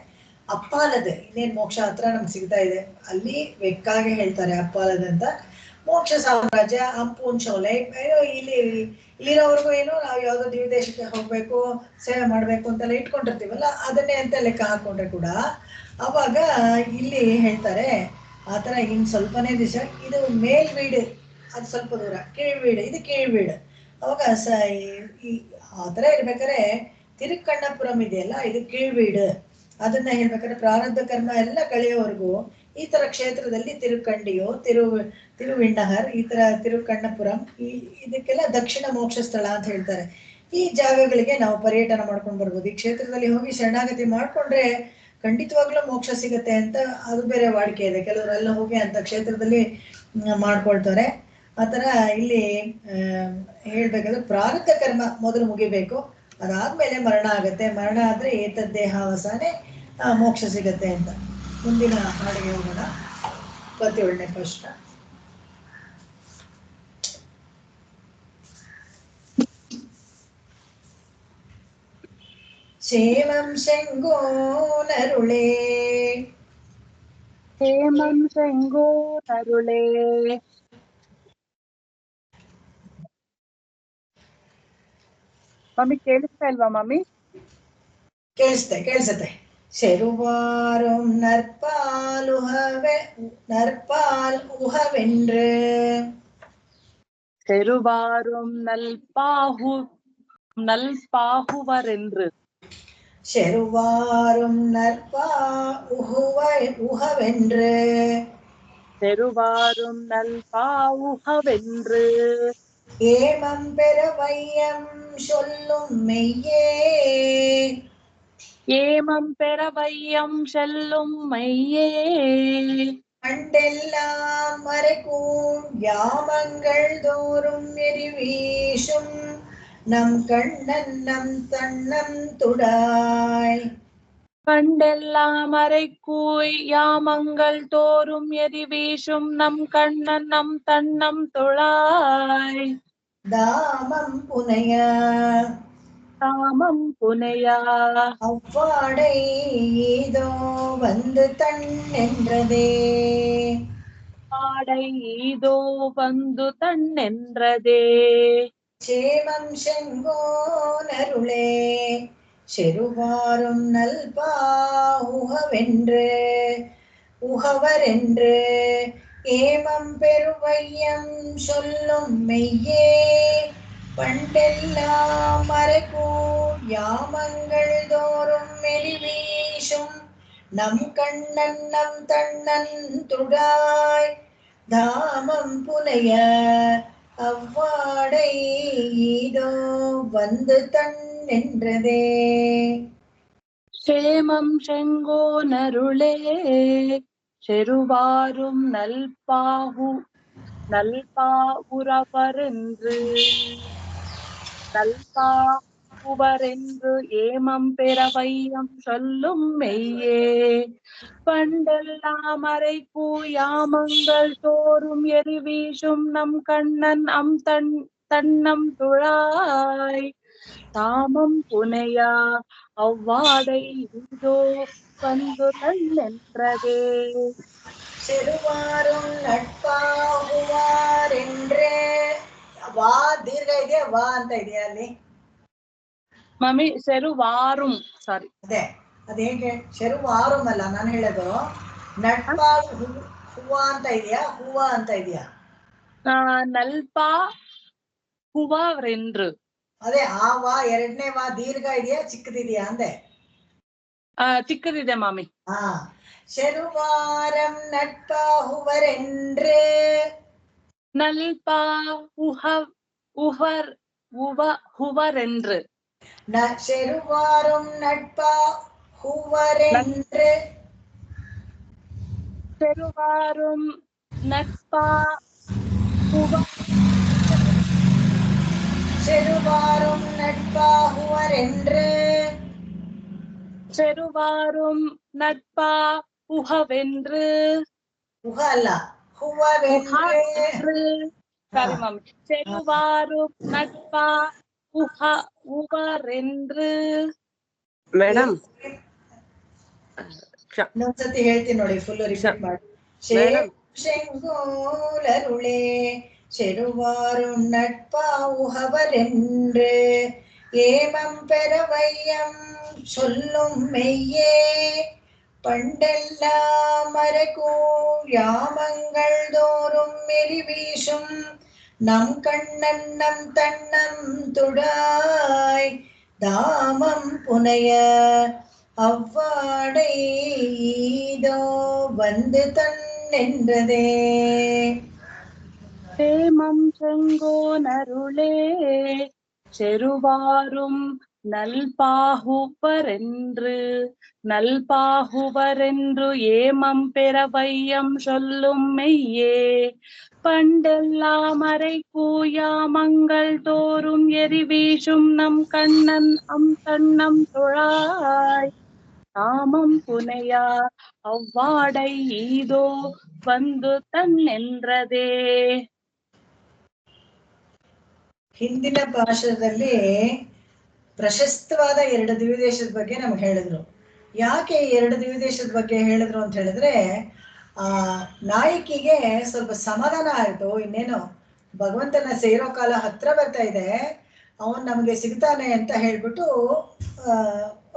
ಅಪ್ಪಾಲದ ಇನ್ನೇನ್ ಮೋಕ್ಷ ಹತ್ರ ನಮ್ಗೆ ಸಿಗ್ತಾ ಇದೆ. ಅಲ್ಲಿ ವೆಕ್ಕಾಗೆ ಹೇಳ್ತಾರೆ ಅಪ್ಪಾಲದ ಅಂತ. ಮೋಕ್ಷ ಸಾಮ್ರಾಜ್ಯ ಅಂಪೂನ್ ಶೋಲೆ. ಇಲ್ಲಿರೋವರೆಗೂ ಏನು ನಾವು ಯಾವ್ದೋ ದಿವ್ಯ ದೇಶಕ್ಕೆ ಹೋಗ್ಬೇಕು, ಸೇವೆ ಮಾಡ್ಬೇಕು ಅಂತೆಲ್ಲ ಇಟ್ಕೊಂಡಿರ್ತೀವಲ್ಲ, ಅದನ್ನೇ ಅಂತ ಲೆಕ್ಕ ಹಾಕೊಂಡ್ರೆ ಕೂಡ ಅವಾಗ ಇಲ್ಲಿ ಹೇಳ್ತಾರೆ ಆತರ. ಇನ್ ಸ್ವಲ್ಪನೇ ದಿವಸ ಇದು ಮೇಲ್ವೀಡು, ಅದು ಸ್ವಲ್ಪ ದೂರ ಕೀಳ್ವೀಡು, ಇದು ಕೀಳ್ವೀಡು. ಅವಾಗ ಆತರ ಇರ್ಬೇಕಾದ್ರೆ ತಿರುಕಣ್ಣಪುರಂ ಇದೆಯಲ್ಲ, ಇದು ಕೀಳ್ವೀಡು. ಅದನ್ನ ಹೇಳ್ಬೇಕಾದ್ರೆ ಪ್ರಾರಬ್ಧ ಕರ್ಮ ಎಲ್ಲ ಕಳೆಯೋವರೆಗೂ ಈ ತರ ಕ್ಷೇತ್ರದಲ್ಲಿ ತಿರುಕಂಡಿಯೋ ತಿರುವಿಣ್ಣಹರ್, ಈ ತರ ತಿರುಕಣ್ಣಪುರಂ, ಇದಕ್ಕೆಲ್ಲ ದಕ್ಷಿಣ ಮೋಕ್ಷ ಸ್ಥಳ ಅಂತ ಹೇಳ್ತಾರೆ. ಈ ಜಾಗಗಳಿಗೆ ನಾವು ಪರ್ಯಟನ ಮಾಡ್ಕೊಂಡು ಬರ್ಬೋದು. ಈ ಕ್ಷೇತ್ರದಲ್ಲಿ ಹೋಗಿ ಶರಣಾಗತಿ ಮಾಡ್ಕೊಂಡ್ರೆ ಖಂಡಿತವಾಗ್ಲೂ ಮೋಕ್ಷ ಸಿಗತ್ತೆ ಅಂತ ಅದು ಬೇರೆ ವಾಡಿಕೆ ಇದೆ. ಕೆಲವರೆಲ್ಲ ಹೋಗಿ ಅಂತ ಕ್ಷೇತ್ರದಲ್ಲಿ ಮಾಡ್ಕೊಳ್ತಾರೆ. ಆತರ ಇಲ್ಲಿ ಹೇಳ್ಬೇಕಾದ್ರೆ ಪ್ರಾರಬ್ಧ ಕರ್ಮ ಮೊದಲು ಮುಗಿಬೇಕು, ಅದಾದ್ಮೇಲೆ ಮರಣ ಆಗತ್ತೆ. ಮರಣ ಆದ್ರೆ ಏತದ್ದೇಹಾವಸಾನೆ ಮೋಕ್ಷ ಸಿಗತ್ತೆ ಅಂತ. ಮುಂದಿನ ಹಾಡಿಗೆ ಹೋಗೋಣ. 27ನೇ ಪ್ರಶ್ನ. ಕ್ಷೇಮಂ ಶಂಗೋನರುಳೇ ಹೇಮಂ ಶಂಗೋನರುಳೇ. ಮಮ್ಮಿ ಕೇಳಿಸ್ತಾ ಇಲ್ವಾ ಮಮ್ಮಿ? ಕೇಳಿಸುತ್ತೆ. செருவாரும் நற்பால் உகவென்று செருவாரும் நல்பாகுவரென்று செருவாரும் நற்பா உகவென்று செருவாரும் நல்பாவுகவென்று ஏமம் பெற வையம் சொல்லும் மெய்யே ஏமம் பெற வையம் செல்லும் மையே அண்டெல்லாம் மறைக்கும் யாமங்கள் தோறும் எரிவீசும் நம் கண்ணன் நம் தன்னம் துடாய் கண்டெல்லாம் அறைக்கூய் யாமங்கள் தோறும் எரி வீசும் நம் கண்ணன் நம் தன்னம் துழாய் தாமம் புனைய தாமம் புனையா அவ்வாடை ஏதோ வந்து தன் என்றதே பாடை ஈதோ வந்து தன்னென்றதே சேமம் செங்கோனருளே செருவாரும் நல்பாவுகவென்று உகவரென்று ஏமம் பெருவையம் சொல்லும் மெய்யே பண்டெல்லாம் மறைக்கூர் யாமங்கள் தோறும் எரிவீசும் நம் கண்ணன் நம் தன்னன் துடாய் தாமம் புனைய அவ்வாடை ஈதோ வந்து தன் என்றதே சேமம் செங்கோனருளே செருவாரும் நல்பாவுரவரென்று நல்பாவுவரென்று ஏமம் பெற வையம் சொல்லும் மெய்யே பண்டெல்லாம் அறைக்கூ யாமங்கள் தோறும் எரி வீசும் நம் கண்ணன் தன்னம் துழாய் தாமம் புனையா அவ்வாடை இதோ வந்து தன்னென்றதே செருவாரும் நட்பாகுவார் என்றே ವಾ ದೀರ್ಘ ಇದೆಯಾ ವಾ ಅಂತ ಇದೆಯಾ ಅಲ್ಲಿ ಮಮ್ಮಿ ಸೆರುವಾರುಂ ಸಾರಿ ಅದೇ ಹೇಗೆ ಶೆರುವಾರುಂ ಅಲ್ಲ ನಾನು ಹೇಳೋದು ನಟ್ಪ ಹೂವ ಅಂತ ಇದೆಯಾ ಹೂವ ಅಂತ ಇದೆಯಾ ನಲ್ಪಾ ಹೂವರೆಂದ್ರು ಅದೇ ಆ ವಾ ಎರಡನೇ ವಾ ದೀರ್ಘ ಇದೆಯಾ ಚಿಕ್ಕದಿದೆಯಾ ಅಂದೆ ಚಿಕ್ಕದಿದೆ ಮಾಮಿ ಶೆರುವಾರಂ ನಟ್ಪ ಹೂವರೆಂದ್ರೆ ನಲ್ಪಾ ಹೂವರೆಂದ್ರು ಶೆರುವಾರುಂ ನಟ್ಪ ಹೂವರೆಂದ್ರೆ ಶೆರುವಾರುಂ ನಟ್ಪ ಶೆರುವಾರುಂ ನಟ್ಪ ಹೂವರೆಂದ್ರೆ செருவாரும் நட்பா உகவென்று உக அல்ல ஹுவவென்று சரி மாமி செருவாரும் நட்பா உகரென்று ಮೇಡಮ್ ಇನ್ನೊಂದ್ಸತಿ ಹೇಳ್ತೀನಿ ನೋಡಿ ಫುಲ್ ರಿಪೀಟ್ ಮಾಡಿ செங்கோலருளே செருவாரும் நட்பா உகவரென்று ஏமம் பெற வையம் சொல்லும் மெய்யே பண்டெல்லாம் மறைக்கும் யாமங்கள் தோறும் எரி வீசும் நம் கண்ணன் நம் தன்னம் துடாய் தாமம் புனைய அவ்வாடை ஈதோ வந்து தன் என்றதே சேமம் செங்கோனருளே செருவாரும் நல்பாகுவரென்று ஏமம் பெற வையம் சொல்லும் மெய்யே பண்டெல்லாம் அறைக்கூயாமங்கள் தோறும் எரி வீசும் நம் கண்ணன் தன்னம் துழாய் தாமம் புனையா அவ்வாடை ஈதோ வந்து ತನ್ನೆಂದ್ರದೇ. ಹಿಂದಿನ ಭಾಷಣದಲ್ಲಿ ಪ್ರಶಸ್ತವಾದ ಎರಡು ದಿವ್ಯದೇಶದ ಬಗ್ಗೆ ನಮ್ಗೆ ಹೇಳಿದ್ರು. ಯಾಕೆ ಎರಡು ದಿವ್ಯದೇಶದ ಬಗ್ಗೆ ಹೇಳಿದ್ರು ಅಂತ ಹೇಳಿದ್ರೆ, ನಾಯಕಿಗೆ ಸ್ವಲ್ಪ ಸಮಾಧಾನ ಆಯ್ತು. ಇನ್ನೇನು ಭಗವಂತನ ಸೇರೋ ಕಾಲ ಹತ್ರ ಬರ್ತಾ ಇದೆ, ಅವನ್ ನಮ್ಗೆ ಸಿಗ್ತಾನೆ ಅಂತ ಹೇಳ್ಬಿಟ್ಟು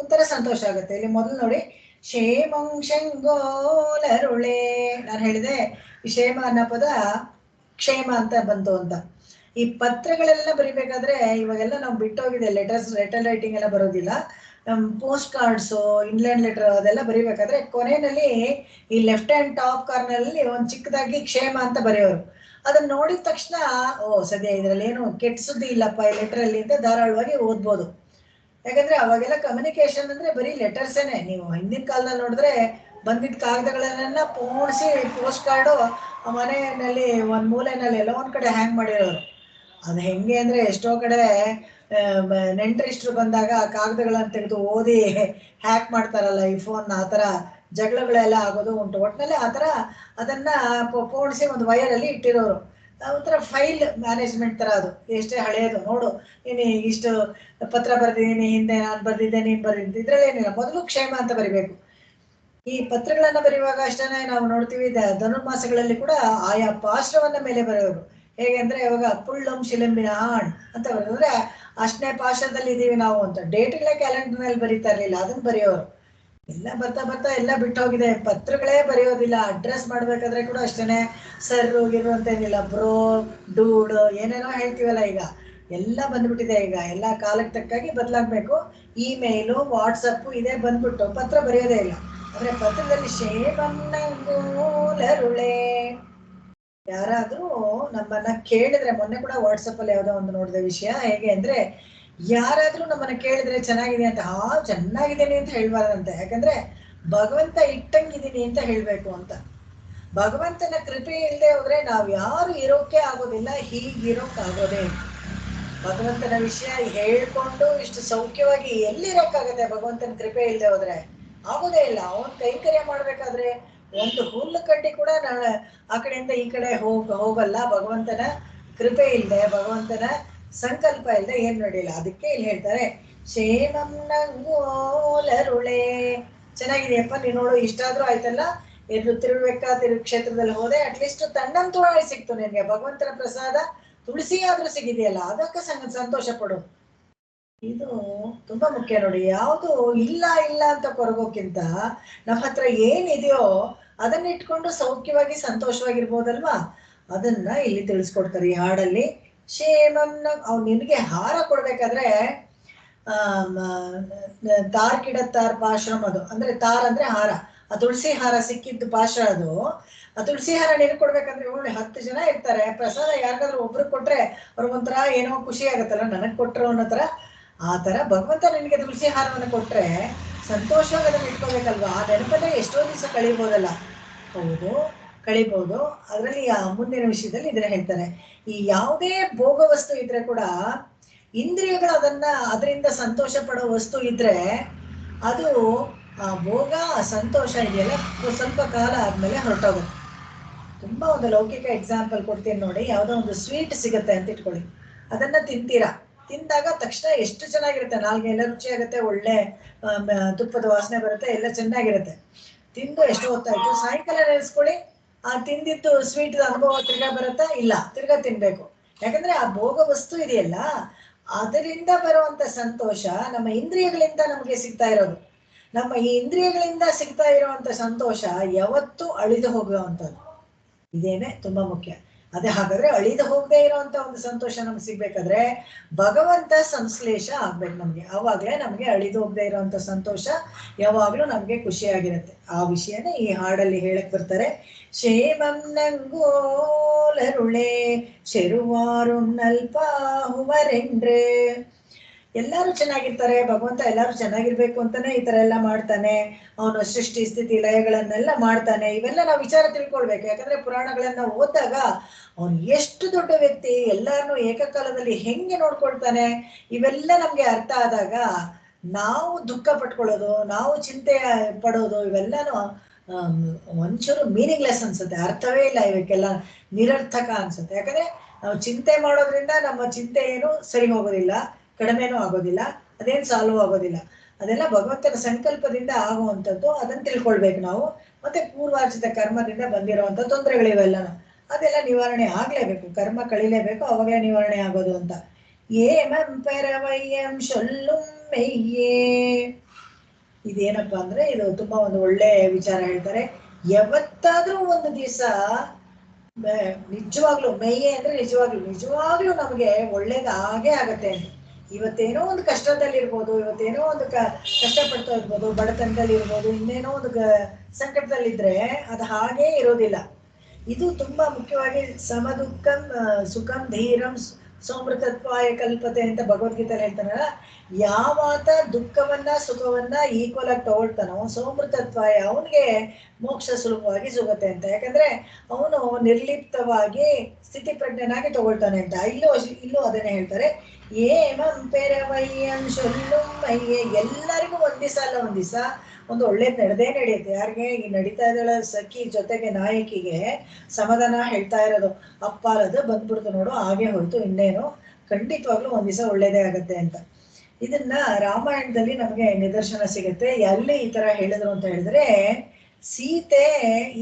ಒಂಥರ ಸಂತೋಷ ಆಗುತ್ತೆ. ಇಲ್ಲಿ ಮೊದಲು ನೋಡಿ, ಕ್ಷೇಮಂ ಶಂಗೋಲರುಳೆ, ನಾನು ಹೇಳಿದೆ ಕ್ಷೇಮ ಅನ್ನೋ ಪದ ಕ್ಷೇಮ ಅಂತ ಬಂತು ಅಂತ. ಈ ಪತ್ರಗಳೆಲ್ಲ ಬರಿಬೇಕಾದ್ರೆ ಇವಾಗೆಲ್ಲ ನಾವು ಬಿಟ್ಟೋಗಿದೆ, ಲೆಟರ್ ರೈಟಿಂಗ್ ಎಲ್ಲ ಬರೋದಿಲ್ಲ. ಪೋಸ್ಟ್ ಕಾರ್ಡ್ಸು, ಇನ್ಲ್ಯಾಂಡ್ ಲೆಟರ್ ಅದೆಲ್ಲ ಬರಿಬೇಕಾದ್ರೆ ಕೊನೆಯಲ್ಲಿ ಈ ಲೆಫ್ಟ್ ಹ್ಯಾಂಡ್ ಟಾಪ್ ಕಾರ್ನರ್ ಅಲ್ಲಿ ಒಂದ್ ಚಿಕ್ಕದಾಗಿ ಕ್ಷೇಮ ಅಂತ ಬರೆಯೋರು. ಅದನ್ನ ನೋಡಿದ ತಕ್ಷಣ ಓ ಸದ್ಯ ಇದ್ರಲ್ಲಿ ಏನು ಕೆಟ್ಟ ಸುದ್ದಿ ಇಲ್ಲಪ್ಪ ಈ ಲೆಟರ್ ಅಲ್ಲಿ ಅಂತ ಧಾರಾಳವಾಗಿ ಓದ್ಬೋದು. ಯಾಕಂದ್ರೆ ಅವಾಗೆಲ್ಲ ಕಮ್ಯುನಿಕೇಶನ್ ಅಂದ್ರೆ ಬರೀ ಲೆಟರ್ಸೇನೆ. ನೀವು ಹಿಂದಿನ ಕಾಲದಲ್ಲಿ ನೋಡಿದ್ರೆ ಬಂದಿದ್ದ ಕಾಗದಗಳನ್ನೆಲ್ಲ ಪೋಣಿಸಿ ಪೋಸ್ಟ್ ಕಾರ್ಡು ಮನೆಯಲ್ಲಿ ಒಂದ್ ಮೂಲೆಯಲ್ಲಿ ಎಲ್ಲೋ ಒಂದ್ ಕಡೆ ಹ್ಯಾಂಗ್ ಮಾಡಿರೋರು. ಅದು ಹೆಂಗೆ ಅಂದ್ರೆ ಎಷ್ಟೋ ಕಡೆ ನೆಂಟರಿಷ್ಟರು ಬಂದಾಗ ಕಾಗದಗಳನ್ನ ತೆಗೆದು ಓದಿ ಹ್ಯಾಕ್ ಮಾಡ್ತಾರಲ್ಲ ಈ ಫೋನ್, ಆ ತರ ಜಗಳಗಳೆಲ್ಲ ಆಗೋದು ಉಂಟು. ಒಟ್ಟಿನಲ್ಲಿ ಆ ತರ ಅದನ್ನ ಪೋಣಿಸಿ ಒಂದು ವೈರಲ್ಲಿ ಇಟ್ಟಿರೋರು. ಒಂಥರ ಫೈಲ್ ಮ್ಯಾನೇಜ್ಮೆಂಟ್ ತರ ಅದು. ಎಷ್ಟೇ ಹಳೆಯದು ನೋಡು, ನೀನು ಇಷ್ಟು ಪತ್ರ ಬರ್ದಿದ್ದೀನಿ, ಹಿಂದೆ ನಾನು ಬರ್ದಿದ್ದೆ, ನೀನ್ ಬರ್ದಿದ್ದೆ, ಇದ್ರಲ್ಲೇನಿಲ್ಲ. ಮೊದಲು ಕ್ಷೇಮ ಅಂತ ಬರಿಬೇಕು. ಈ ಪತ್ರಗಳನ್ನ ಬರೆಯುವಾಗ ಅಷ್ಟೇ ನಾವು ನೋಡ್ತೀವಿ ಧನುರ್ಮಾಸಗಳಲ್ಲಿ ಕೂಡ ಆಯಾ ಪಾಶ್ರವನ್ನ ಮೇಲೆ ಬರೆಯೋರು. ಹೇಗೆ ಅಂದ್ರೆ ಇವಾಗ ಪುಳ್ಳಂ ಶಿಲಂಬಿನ ಆಣ್ ಅಂತ ಬರೆದ್ರೆ ಅಷ್ಟನೇ ಪಾಶದಲ್ಲಿ ಇದೀವಿ ನಾವು ಅಂತ. ಡೇಟ್ಗಳೇ ಕ್ಯಾಲೆಂಡರ್ ನಲ್ಲಿ ಬರೀತಾ ಇರ್ಲಿಲ್ಲ, ಅದನ್ನ ಬರೆಯೋರು. ಎಲ್ಲ ಬರ್ತಾ ಬರ್ತಾ ಎಲ್ಲ ಬಿಟ್ಟು ಹೋಗಿದೆ. ಪತ್ರಗಳೇ ಬರೆಯೋದಿಲ್ಲ. ಅಡ್ರೆಸ್ ಮಾಡ್ಬೇಕಾದ್ರೆ ಕೂಡ ಅಷ್ಟೇನೆ ಸರ್ ಗಿರು ಅಂತ ಏನಿಲ್ಲ, ಬ್ರೋ, ಡೂಡ್ ಏನೇನೋ ಹೇಳ್ತೀವಲ್ಲ, ಈಗ ಎಲ್ಲ ಬಂದ್ಬಿಟ್ಟಿದೆ. ಈಗ ಎಲ್ಲ ಕಾಲಕ್ಕೆ ತಕ್ಕಾಗಿ ಬದಲಾಗ್ಬೇಕು. ಇಮೇಲು, ವಾಟ್ಸಪ್ ಇದೇ ಬಂದ್ಬಿಟ್ಟು ಪತ್ರ ಬರೆಯೋದೇ ಇಲ್ಲ. ಅಂದ್ರೆ ಪತ್ರದಲ್ಲಿ ಶೇಮನ್ನಂಗೂಲರುಳೆ ಯಾರಾದ್ರೂ ನಮ್ಮನ್ನ ಕೇಳಿದ್ರೆ, ಮೊನ್ನೆ ಕೂಡ ವಾಟ್ಸಪ್ ಅಲ್ಲಿ ಯಾವ್ದೋ ಒಂದು ನೋಡಿದ ವಿಷಯ, ಹೇಗೆ ಅಂದ್ರೆ ಯಾರಾದ್ರೂ ನಮ್ಮನ್ನ ಕೇಳಿದ್ರೆ ಚೆನ್ನಾಗಿದೆ ಅಂತ, ಚೆನ್ನಾಗಿದ್ದೀನಿ ಅಂತ ಹೇಳ್ಬಾರ್ದಂತೆ. ಯಾಕಂದ್ರೆ ಭಗವಂತ ಇಟ್ಟಂಗಿದ್ದೀನಿ ಅಂತ ಹೇಳ್ಬೇಕು ಅಂತ. ಭಗವಂತನ ಕೃಪೆ ಇಲ್ಲದೆ ಹೋದ್ರೆ ನಾವ್ ಯಾರು ಇರೋಕೆ ಆಗೋದಿಲ್ಲ, ಹೀಗಿರೋಕ್ ಆಗೋದೇ ಇಲ್ಲ. ಭಗವಂತನ ವಿಷಯ ಹೇಳ್ಕೊಂಡು ಇಷ್ಟು ಸೌಖ್ಯವಾಗಿ ಎಲ್ಲಿರೋಕ್ಕಾಗತ್ತೆ? ಭಗವಂತನ ಕೃಪೆ ಇಲ್ಲದೆ ಹೋದ್ರೆ ಆಗೋದೇ ಇಲ್ಲ. ಅವನ್ ಕೈಂಕರ್ಯ ಮಾಡ್ಬೇಕಾದ್ರೆ ಒಂದು ಹುಲ್ಲು ಕಡ್ಡಿ ಕೂಡ ಆ ಕಡೆಯಿಂದ ಈ ಕಡೆ ಹೋಗಲ್ಲ. ಭಗವಂತನ ಕೃಪೆ ಇಲ್ಲದೆ, ಭಗವಂತನ ಸಂಕಲ್ಪ ಇಲ್ಲದೆ ಏನ್ ನಡೆಯಿಲ್ಲ. ಅದಕ್ಕೆ ಇಲ್ಲಿ ಹೇಳ್ತಾರೆ ಶೇಮನ್ನಂಗೋಲರುಳೆ. ಚೆನ್ನಾಗಿದೆಯಪ್ಪ ನೀನ್ ನೋಡು, ಇಷ್ಟಾದ್ರೂ ಆಯ್ತಲ್ಲ, ಎದ್ದು ಕ್ಷೇತ್ರದಲ್ಲಿ ಹೋದೆ, ಅಟ್ಲೀಸ್ಟ್ ತಣ್ಣಂತುಳಾಗಿ ಸಿಕ್ತು ನಿನ್ಗೆ ಭಗವಂತನ ಪ್ರಸಾದ, ತುಳಸಿ ಆದ್ರೂ ಸಿಗಿದೆಯಲ್ಲ, ಅದಕ್ಕೆ ಸಂತೋಷ ಪಡು. ಇದು ತುಂಬಾ ಮುಖ್ಯ ನೋಡಿ. ಯಾವುದು ಇಲ್ಲ ಇಲ್ಲ ಅಂತ ಕೊರಗೋಕ್ಕಿಂತ ನಮ್ಮ ಹತ್ರ ಏನಿದೆಯೋ ಅದನ್ನ ಇಟ್ಕೊಂಡು ಸೌಖ್ಯವಾಗಿ ಸಂತೋಷವಾಗಿರ್ಬೋದಲ್ವಾ? ಅದನ್ನ ಇಲ್ಲಿ ತಿಳಿಸ್ಕೊಡ್ತಾರೆ ಈ ಹಾಡಲ್ಲಿ. ಶೇಮನ್ನ ಅವ್ನು ನಿನಗೆ ಹಾರ ಕೊಡ್ಬೇಕಾದ್ರೆ ತಾರ್ ಕಿಡತ್ತಾರ್ ಪಾಶ್ರಮ, ಅದು ಅಂದ್ರೆ ತಾರ್ ಅಂದ್ರೆ ಹಾರ, ಆ ತುಳಸಿ ಹಾರ ಸಿಕ್ಕಿದ್ದು ಪಾಶ್ರ ಅದು. ಆ ತುಳಸಿ ಹಾರ ನೀನು ಕೊಡ್ಬೇಕಂದ್ರೆ ಒಳ್ಳೆ 10 ಜನ ಇರ್ತಾರೆ, ಪ್ರಸಾದ ಯಾರಿಗಾದ್ರೂ ಒಬ್ರಿಗೆ ಕೊಟ್ರೆ ಅವ್ರಿಗೊಂಥರ ಏನೋ ಖುಷಿ ಆಗತ್ತಲ್ಲ, ನನಗ್ ಕೊಟ್ರು ಅನ್ನೋ ತರ. ಆ ತರ ಭಗವಂತ ನಿನಗೆ ತುಳಸಿ ಹಾರವನ್ನು ಕೊಟ್ರೆ ಸಂತೋಷವಾಗಿ ಅದನ್ನ ಇಟ್ಕೋಬೇಕಲ್ವಾ? ಆ ನೆನಪಲ್ಲೇ ಎಷ್ಟೋ ದಿವಸ ಕಳಿಬೋದಲ್ಲ. ಹೌದು, ಕಳಿಬಹುದು. ಅದರಲ್ಲಿ ಮುಂದಿನ ವಿಷಯದಲ್ಲಿ ಇದನ್ನ ಹೇಳ್ತಾರೆ. ಈ ಯಾವುದೇ ಭೋಗ ವಸ್ತು ಇದ್ರೆ ಕೂಡ ಇಂದ್ರಿಯಗಳು ಅದರಿಂದ ಸಂತೋಷ ಪಡೋ ವಸ್ತು ಇದ್ರೆ ಅದು ಆ ಭೋಗ, ಸಂತೋಷ ಇದೆಯಲ್ಲ, ಸ್ವಲ್ಪ ಕಾಲ ಆದ್ಮೇಲೆ ಹೊರಟೋಗುತ್ತೆ. ತುಂಬಾ ಒಂದು ಲೌಕಿಕ ಎಕ್ಸಾಂಪಲ್ ಕೊಡ್ತೀನಿ ನೋಡಿ. ಯಾವುದೋ ಒಂದು ಸ್ವೀಟ್ ಸಿಗುತ್ತೆ ಅಂತ ಇಟ್ಕೊಳ್ಳಿ, ಅದನ್ನ ತಿಂತೀರಾ. ತಿಂದಾಗ ತಕ್ಷಣ ಎಷ್ಟು ಚೆನ್ನಾಗಿರುತ್ತೆ, ನಾಲ್ಗೆ ಎಲ್ಲ ರುಚಿ ಆಗುತ್ತೆ, ಒಳ್ಳೆ ತುಪ್ಪದ ವಾಸನೆ ಬರುತ್ತೆ, ಎಲ್ಲ ಚೆನ್ನಾಗಿರುತ್ತೆ. ತಿಂದು ಎಷ್ಟು ಹೊತ್ತಾಯ್ತು, ಸಾಯಂಕಾಲ ನೆನೆಸ್ಕೊಳ್ಳಿ, ಆ ತಿಂದಿದ್ದು ಸ್ವೀಟ್ ಅನುಭವ ತಿರ್ಗಾ ಬರುತ್ತಾ? ಇಲ್ಲ, ತಿರ್ಗಾ ತಿನ್ಬೇಕು. ಯಾಕಂದ್ರೆ ಆ ಭೋಗ ವಸ್ತು ಇದೆಯಲ್ಲ, ಅದರಿಂದ ಬರುವಂತ ಸಂತೋಷ ನಮ್ಮ ಇಂದ್ರಿಯಗಳಿಂದ ನಮಗೆ ಸಿಗ್ತಾ ಇರೋದು. ನಮ್ಮ ಈ ಇಂದ್ರಿಯಗಳಿಂದ ಸಿಗ್ತಾ ಇರುವಂತ ಸಂತೋಷ ಯಾವತ್ತೂ ಅಳಿದು ಹೋಗುವಂಥದ್ದು. ಇದೇನೆ ತುಂಬಾ ಮುಖ್ಯ. ಅದೇ ಹಾಗಾದ್ರೆ ಅಳಿದು ಹೋಗದೆ ಇರುವಂತ ಒಂದು ಸಂತೋಷ ನಮ್ಗೆ ಸಿಗ್ಬೇಕಾದ್ರೆ ಭಗವಂತ ಸಂಶ್ಲೇಷ ಆಗ್ಬೇಕು ನಮ್ಗೆ. ಆವಾಗ್ಲೇ ನಮ್ಗೆ ಅಳಿದು ಹೋಗದೆ ಇರುವಂತ ಸಂತೋಷ ಯಾವಾಗ್ಲೂ ನಮ್ಗೆ ಖುಷಿಯಾಗಿರುತ್ತೆ. ಆ ವಿಷಯನೇ ಈ ಹಾಡಲ್ಲಿ ಹೇಳಕ್ ಬರ್ತಾರೆ. ಶೇಮನ್ನಂಗೋಲರುಳೆ ಶೆರುವಾರುನ್ನಲ್ಪ ಹುವರೆಂಡ್ರೆ. ಎಲ್ಲಾರು ಚೆನ್ನಾಗಿರ್ತಾರೆ, ಭಗವಂತ ಎಲ್ಲಾರು ಚೆನ್ನಾಗಿರ್ಬೇಕು ಅಂತಾನೆ ಈ ತರ ಎಲ್ಲ ಮಾಡ್ತಾನೆ. ಅವನು ಸೃಷ್ಟಿ ಸ್ಥಿತಿ ಲಯಗಳನ್ನೆಲ್ಲ ಮಾಡ್ತಾನೆ. ಇವೆಲ್ಲ ನಾವು ವಿಚಾರ ತಿಳ್ಕೊಳ್ಬೇಕು. ಯಾಕಂದ್ರೆ ಪುರಾಣಗಳನ್ನ ಓದಿದಾಗ ಅವನು ಎಷ್ಟು ದೊಡ್ಡ ವ್ಯಕ್ತಿ, ಎಲ್ಲಾರನ್ನು ಏಕಕಾಲದಲ್ಲಿ ಹೆಂಗೆ ನೋಡ್ಕೊಳ್ತಾನೆ, ಇವೆಲ್ಲ ನಮ್ಗೆ ಅರ್ಥ ಆದಾಗ ನಾವು ದುಃಖ ಪಟ್ಕೊಳ್ಳೋದು, ನಾವು ಚಿಂತೆ ಪಡೋದು, ಇವೆಲ್ಲಾನು ಒಂಚೂರು ಮೀನಿಂಗ್ಲೆಸ್ ಅನ್ಸುತ್ತೆ. ಅರ್ಥವೇ ಇಲ್ಲ, ಇವಕ್ಕೆಲ್ಲ ನಿರರ್ಥಕ ಅನ್ಸುತ್ತೆ. ಯಾಕಂದ್ರೆ ನಾವು ಚಿಂತೆ ಮಾಡೋದ್ರಿಂದ ನಮ್ಮ ಚಿಂತೆ ಏನು ಸರಿ ಹೋಗೋದಿಲ್ಲ, ಕಡಿಮೆನೂ ಆಗೋದಿಲ್ಲ, ಅದೇನು ಸಾಲ್ವ್ ಆಗೋದಿಲ್ಲ. ಅದೆಲ್ಲ ಭಗವಂತನ ಸಂಕಲ್ಪದಿಂದ ಆಗುವಂಥದ್ದು. ಅದನ್ನ ತಿಳ್ಕೊಳ್ಬೇಕು ನಾವು. ಮತ್ತೆ ಪೂರ್ವಾರ್ಜಿತ ಕರ್ಮದಿಂದ ಬಂದಿರುವಂತ ತೊಂದರೆಗಳಿವೆಲ್ಲನೂ ಅದೆಲ್ಲ ನಿವಾರಣೆ ಆಗ್ಲೇಬೇಕು, ಕರ್ಮ ಕಳಿಲೇಬೇಕು, ಅವಾಗಲೇ ನಿವಾರಣೆ ಆಗೋದು ಅಂತ. ಏಮಂ ಪರವಯ್ಯಂ ಶೊಲ್ಲುಂ ಮೆಯ್ಯೇ. ಇದೇನಪ್ಪಾ ಅಂದ್ರೆ ಇದು ತುಂಬಾ ಒಂದು ಒಳ್ಳೆ ವಿಚಾರ ಹೇಳ್ತಾರೆ. ಯಾವತ್ತಾದ್ರೂ ಒಂದು ದಿವಸ ನಿಜವಾಗ್ಲು ಮೆಯ್ಯೆ ಅಂದ್ರೆ ನಿಜವಾಗ್ಲು ನಮಗೆ ಒಳ್ಳೇದು ಆಗೇ ಆಗತ್ತೆ ಅಂತ. ಇವತ್ತೇನೋ ಒಂದು ಕಷ್ಟದಲ್ಲಿ ಇರ್ಬೋದು, ಇವತ್ತೇನೋ ಒಂದು ಕಷ್ಟಪಡ್ತಾ ಇರ್ಬೋದು, ಬಡತನದಲ್ಲಿ ಇರ್ಬೋದು, ಇನ್ನೇನೋ ಒಂದು ಸಂಕಟದಲ್ಲಿದ್ರೆ ಅದು ಹಾಗೇ ಇರೋದಿಲ್ಲ. ಇದು ತುಂಬಾ ಮುಖ್ಯವಾಗಿ ಸಮದುಃಖಂ ಸುಖಂ ಧೀರಂ ಸೋಮೃತತ್ವಾಯ ಕಲ್ಪತೆ ಅಂತ ಭಗವದ್ಗೀತೆಯಲ್ಲಿ ಹೇಳ್ತಾನಲ್ಲ, ಯಾವಾತ ದುಃಖವನ್ನ ಸುಖವನ್ನ ಈಕ್ವಲ್ ಆಗಿ ತಗೊಳ್ತಾನೋ ಸೋಮೃತತ್ವಾಯ ಅವನಿಗೆ ಮೋಕ್ಷ ಸುಲಭವಾಗಿ ಸಿಗುತ್ತೆ ಅಂತ. ಯಾಕಂದ್ರೆ ಅವನು ನಿರ್ಲಿಪ್ತವಾಗಿ ಸ್ಥಿತಿ ಪ್ರಜ್ಞನಾಗಿ ತಗೊಳ್ತಾನೆ ಅಂತ. ಇಲ್ಲೂ ಅದನ್ನೇ ಹೇಳ್ತಾರೆ, ಏಮಂ ಪೆರವಯ್ಯಂ ಶೊಲ್ಲುಂ ಮಯ್ಯೆ. ಎಲ್ಲರಿಗೂ ಒಂದ್ ದಿವಸ ಅಲ್ಲ ಒಂದ್ ದಿವಸ ಒಂದು ಒಳ್ಳೇದ್ ನಡೆಯುತ್ತೆ. ಯಾರಿಗೆ ಈ ನಡೀತಾ ಇದ್ದಾಳ ಸಖಿ ಜೊತೆಗೆ ನಾಯಕಿಗೆ ಸಮಾಧಾನ ಹೇಳ್ತಾ ಇರೋದು, ಅಪ್ಪಾಲದು ಬಂದ್ಬಿಡ್ತು ನೋಡು, ಹಾಗೆ ಹೋಯ್ತು, ಇನ್ನೇನು ಖಂಡಿತವಾಗ್ಲೂ ಒಂದ್ ದಿವಸ ಒಳ್ಳೇದೇ ಆಗತ್ತೆ ಅಂತ. ಇದನ್ನ ರಾಮಾಯಣದಲ್ಲಿ ನಮಗೆ ನಿದರ್ಶನ ಸಿಗುತ್ತೆ. ಎಲ್ಲಿ ಈ ತರ ಹೇಳಿದ್ರು ಅಂತ ಹೇಳಿದ್ರೆ, ಸೀತೆ